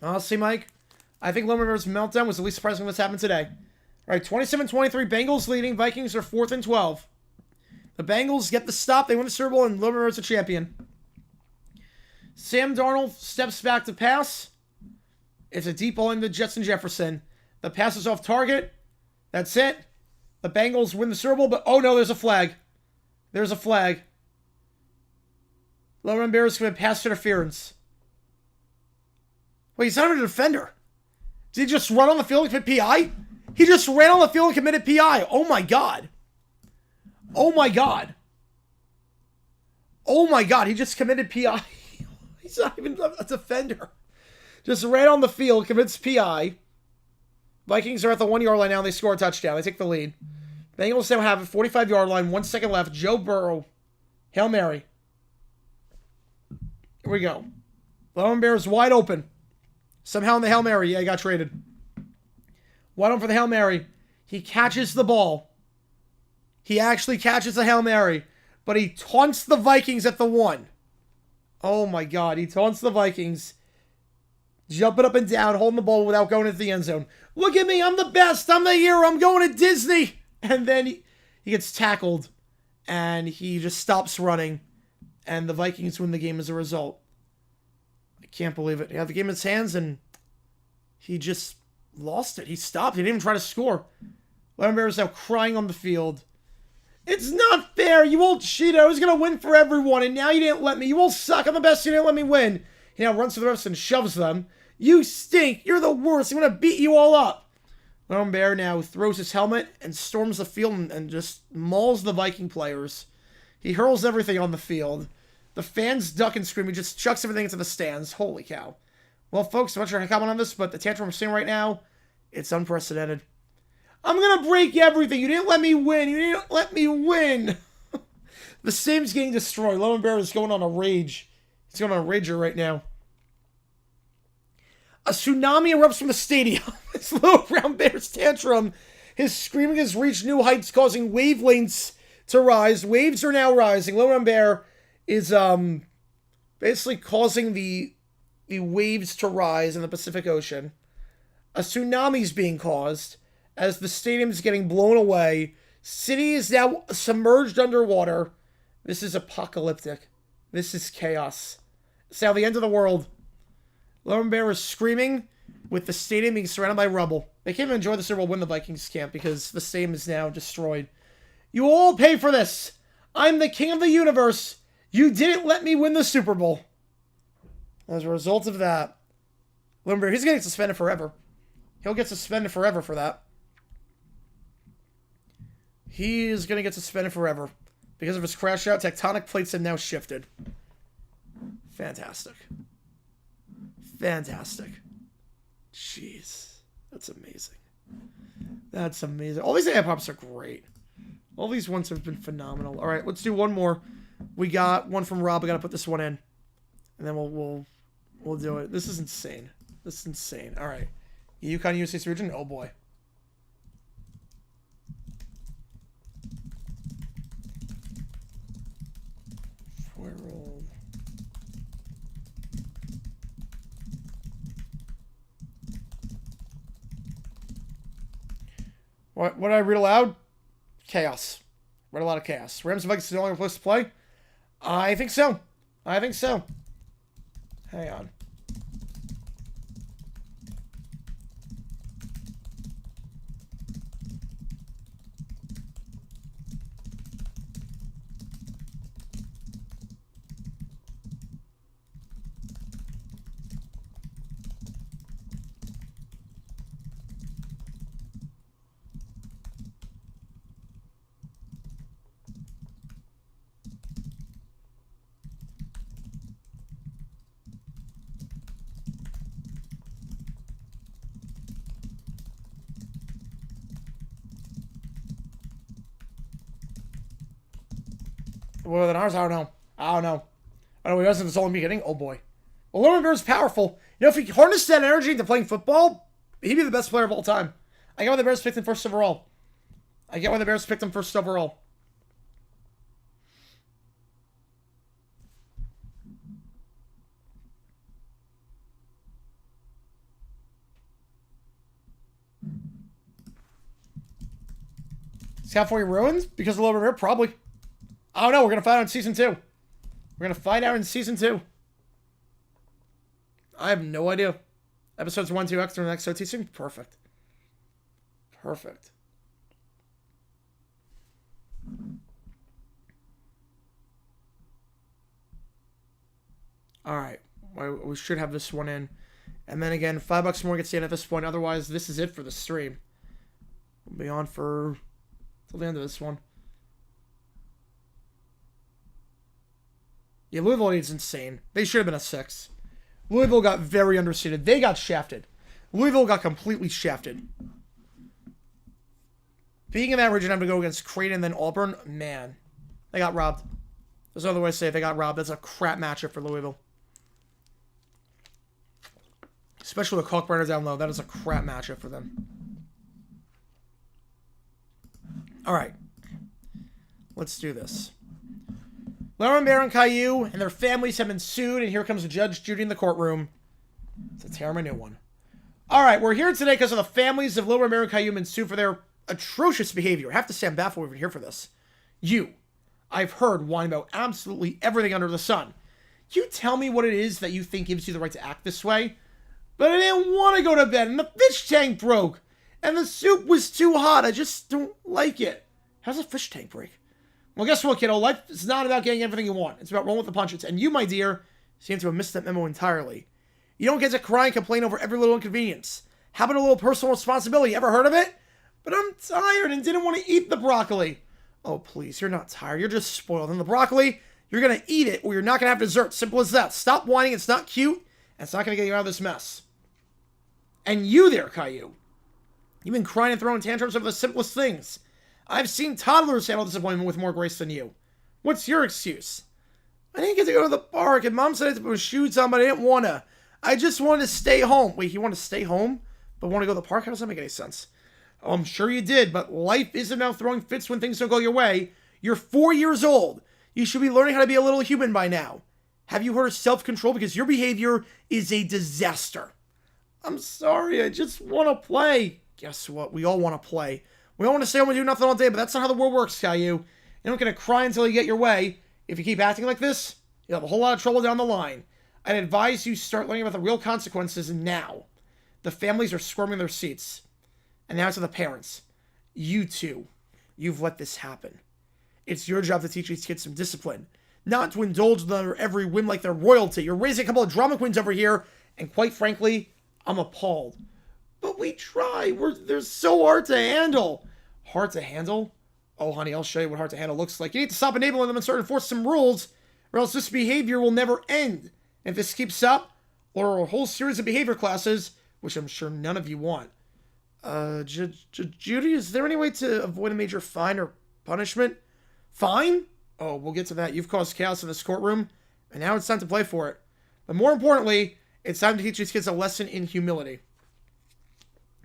Speaker 1: Honestly, Mike, I think Low Brown Bear's meltdown was the least surprising what's happened today. All right, 27-23, Bengals leading. Vikings are 4th and 12. The Bengals get the stop. They win the Super Bowl, and Low Brown Bear's a champion. Sam Darnold steps back to pass. It's a deep ball into Jetson Jefferson. The pass is off target. That's it. The Bengals win the Super Bowl, but oh no, there's a flag. There's a flag. Low Brown Bears commit pass interference. Wait, he's not a defender. Did he just run on the field and commit PI? He just ran on the field and committed PI. Oh my God. Oh my God. Oh my God, he just committed PI. He's not even a defender. Just ran on the field, commits PI. Vikings are at the 1-yard line now. They score a touchdown. They take the lead. Bengals now have a 45-yard line, 1 second left. Joe Burrow, Hail Mary. Here we go. Le'Veon Bell is wide open. Somehow in the Hail Mary, yeah, he got traded. Wide open for the Hail Mary. He catches the ball. He actually catches the Hail Mary, but he taunts the Vikings at the 1. Oh my God, he taunts the Vikings. Jumping up and down, holding the ball without going into the end zone. Look at me, I'm the best, I'm the hero, I'm going to Disney. And then he gets tackled, and he just stops running, and the Vikings win the game as a result. I can't believe it. He had the game in his hands, and he just lost it. He stopped. He didn't even try to score. Le'Veon Bell is now crying on the field. It's not fair. You old cheater. I was going to win for everyone, and now you didn't let me. You all suck. I'm the best. You didn't let me win. He now runs to the refs and shoves them. You stink. You're the worst. I'm going to beat you all up. Le'Veon Bell now throws his helmet and storms the field and just mauls the Viking players. He hurls everything on the field. The fans duck and scream. He just chucks everything into the stands. Holy cow. Well, folks, I'm not sure how to comment on this, but the tantrum we're seeing right now, it's unprecedented. I'm going to break everything. You didn't let me win. You didn't let me win. The Sim's getting destroyed. Le'Veon Bell is going on a rage. He's going on a rager right now. A tsunami erupts from the stadium. This little brown bear's tantrum. His screaming has reached new heights, causing wavelengths to rise. Waves are now rising. Le'Veon Bell is basically causing the waves to rise in the Pacific Ocean. A tsunami is being caused as the stadium is getting blown away. City is now submerged underwater. This is apocalyptic. This is chaos. It's now the end of the world. Le'Veon Bell is screaming with the stadium being surrounded by rubble. They can't even enjoy the Super Bowl when the Vikings can't because the stadium is now destroyed. You all pay for this. I'm the king of the universe. You didn't let me win the Super Bowl. As a result of that, Le'Veon Bell, he's going to get suspended forever. He'll get suspended forever for that. He is going to get suspended forever. Because of his crash out, tectonic plates have now shifted. Fantastic. Fantastic. Jeez. That's amazing. That's amazing. All these hip-hops are great. All these ones have been phenomenal. All right, let's do one more. We got one from Rob. We got to put this one in. And then we'll do it. This is insane. This is insane. All right. UConn USA region. Oh, boy. World. What did I read aloud? Chaos. Read a lot of chaos. Rams and Vikings is no longer a place to play? I think so. I think so. Hang on. Well, then ours, I don't know. I don't know. I don't know. He wasn't the only beginning. Oh, boy. Well, Le'Veon Bell is powerful. You know, if he harnessed that energy into playing football, he'd be the best player of all time. I get why the Bears picked him first overall. I get why the Bears picked him first overall. Is California ruined because of Le'Veon Bell? Probably. I don't know. We're going to find out in Season 2. We're going to find out in Season 2. I have no idea. Episodes 1, 2, extra, and next teaching? Perfect. Perfect. Alright. We should have this one in. And then again, $5 more gets in at this point. Otherwise, this is it for the stream. We'll be on for till the end of this one. Yeah, Louisville is insane. They should have been a 6. Louisville got very understated. They got shafted. Louisville got completely shafted. Being in that region, I'm going to go against Creighton and then Auburn. Man, they got robbed. There's no other way to say it. They got robbed. That's a crap matchup for Louisville. Especially with Kalkbrenner down low. That is a crap matchup for them. All right. Let's do this. Lauren Bear and Caillou and their families have been sued, and here comes Judge Judy in the courtroom to tear them a new one. All right, we're here today because of the families of Lauren Bear and Caillou have been sued for their atrocious behavior. I have to say I'm baffled we're even here for this. I've heard whine about absolutely everything under the sun. You tell me what it is that you think gives you the right to act this way. But I didn't want to go to bed, and the fish tank broke, and the soup was too hot. I just don't like it. How does a fish tank break? Well, guess what, kiddo? Life is not about getting everything you want. It's about rolling with the punches. And you, my dear, seem to have missed that memo entirely. You don't get to cry and complain over every little inconvenience. How about a little personal responsibility? Ever heard of it? But I'm tired and didn't want to eat the broccoli. Oh, please, you're not tired. You're just spoiled. And the broccoli, you're going to eat it or you're not going to have dessert. Simple as that. Stop whining. It's not cute. And it's not going to get you out of this mess. And you there, Caillou. You've been crying and throwing tantrums over the simplest things. I've seen toddlers handle disappointment with more grace than you. What's your excuse? I didn't get to go to the park, and Mom said I had to put shoes on, but I didn't want to. I just wanted to stay home. Wait, you want to stay home, but want to go to the park? How does that make any sense? Oh, I'm sure you did, but life isn't about throwing fits when things don't go your way. You're 4 years old. You should be learning how to be a little human by now. Have you heard of self-control? Because your behavior is a disaster. I'm sorry, I just want to play. Guess what? We all want to play. We all want to stay home and do nothing all day, but that's not how the world works, Caillou. You're not going to cry until you get your way. If you keep acting like this, you'll have a whole lot of trouble down the line. I'd advise you start learning about the real consequences now. The families are squirming in their seats. And now to the parents. You two, you've let this happen. It's your job to teach these kids some discipline. Not to indulge in their every whim like they're royalty. You're raising a couple of drama queens over here, and quite frankly, I'm appalled. But we try. They're so hard to handle. Hard to handle? Oh, honey, I'll show you what hard to handle looks like. You need to stop enabling them and start enforcing some rules, or else this behavior will never end. And if this keeps up, or a whole series of behavior classes, which I'm sure none of you want. Judy, is there any way to avoid a major fine or punishment? Fine? Oh, we'll get to that. You've caused chaos in this courtroom, and now it's time to play for it. But more importantly, it's time to teach these kids a lesson in humility.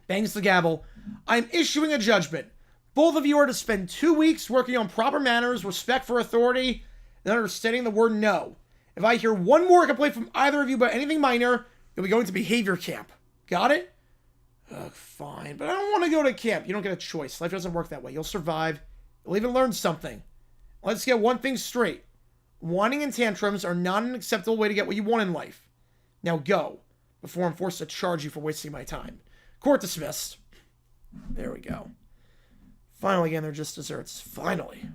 Speaker 1: Bangs the gavel. I'm issuing a judgment. Both of you are to spend 2 weeks working on proper manners, respect for authority, and understanding the word no. If I hear one more complaint from either of you about anything minor, you'll be going to behavior camp. Got it? Fine, but I don't want to go to camp. You don't get a choice. Life doesn't work that way. You'll survive. You'll even learn something. Let's get one thing straight. Whining and tantrums are not an acceptable way to get what you want in life. Now go, before I'm forced to charge you for wasting my time. Court dismissed. There we go. Finally getting their just desserts. Finally.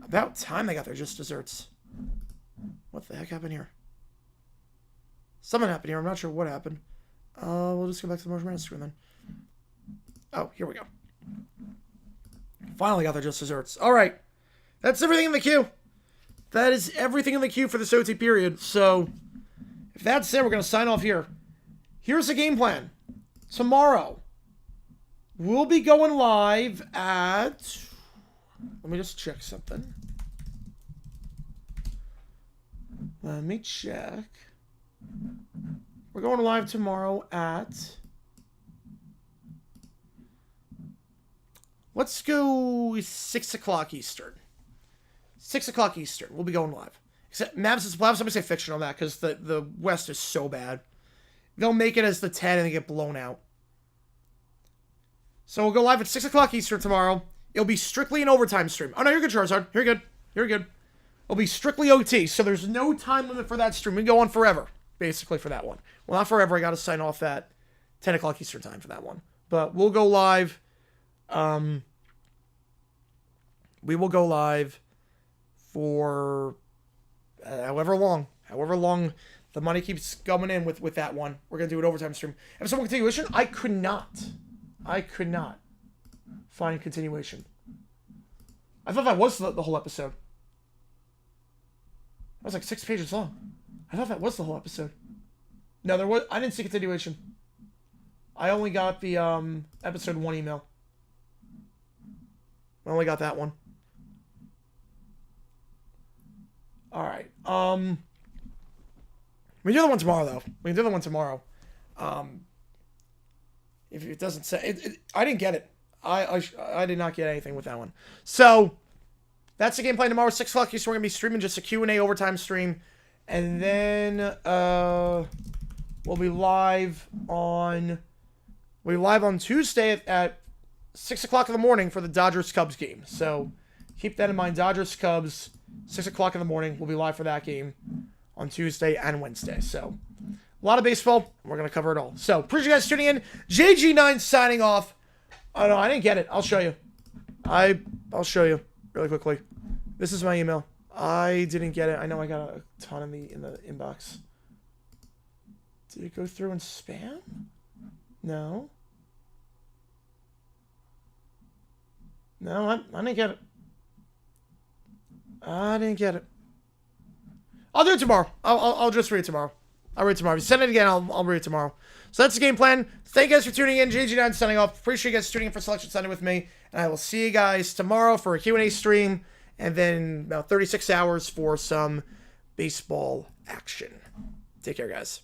Speaker 1: About time they got their just desserts. What the heck happened here? Something happened here. I'm not sure what happened. We'll just go back to the March Madness screen then. Oh, here we go. Finally got their just desserts. All right. That's everything in the queue. That is everything in the queue for this OT period. So, if that's it, we're going to sign off here. Here's the game plan. Tomorrow, we'll be going live at... Let me just check something. Let me check. We're going live tomorrow at... Let's go 6 o'clock Eastern. 6 o'clock Eastern. We'll be going live. Except Madison's Playoffs, somebody say fiction on that because the West is so bad. They'll make it as the 10 and they get blown out. So we'll go live at 6 o'clock Eastern tomorrow. It'll be strictly an overtime stream. Oh, no, you're good, Charizard. You're good. You're good. It'll be strictly OT, so there's no time limit for that stream. We can go on forever, basically, for that one. Well, not forever. I got to sign off at 10 o'clock Eastern time for that one. But we'll go live. We will go live for however long the money keeps coming in with that one. We're going to do an overtime stream. Episode 1 continuation? I could not find a continuation. I thought that was the whole episode. That was like 6 pages long. I thought that was the whole episode. No, I didn't see continuation. I only got the episode 1 email. I only got that one. All right. We can do the one tomorrow, though. We can do the one tomorrow. If it doesn't say... I didn't get it. I did not get anything with that one. So, that's the game plan tomorrow, 6 o'clock. So we're going to be streaming just a Q&A overtime stream. And then we'll be live on Tuesday at 6 o'clock in the morning for the Dodgers-Cubs game. So, keep that in mind. Dodgers-Cubs, 6 o'clock in the morning. We'll be live for that game on Tuesday and Wednesday. So, a lot of baseball. We're going to cover it all. So, appreciate you guys tuning in. JG9 signing off. Oh, no, I didn't get it. I'll show you. I'll show you really quickly. This is my email. I didn't get it. I know I got a ton in the inbox. Did it go through in spam? No. No, I didn't get it. I didn't get it. I'll do it tomorrow. I'll just read it tomorrow. I'll read it tomorrow. If you send it again, I'll read it tomorrow. So that's the game plan. Thank you guys for tuning in. JG9 signing off. Appreciate you guys tuning in for Selection Sunday with me. And I will see you guys tomorrow for a Q&A stream. And then about 36 hours for some baseball action. Take care, guys.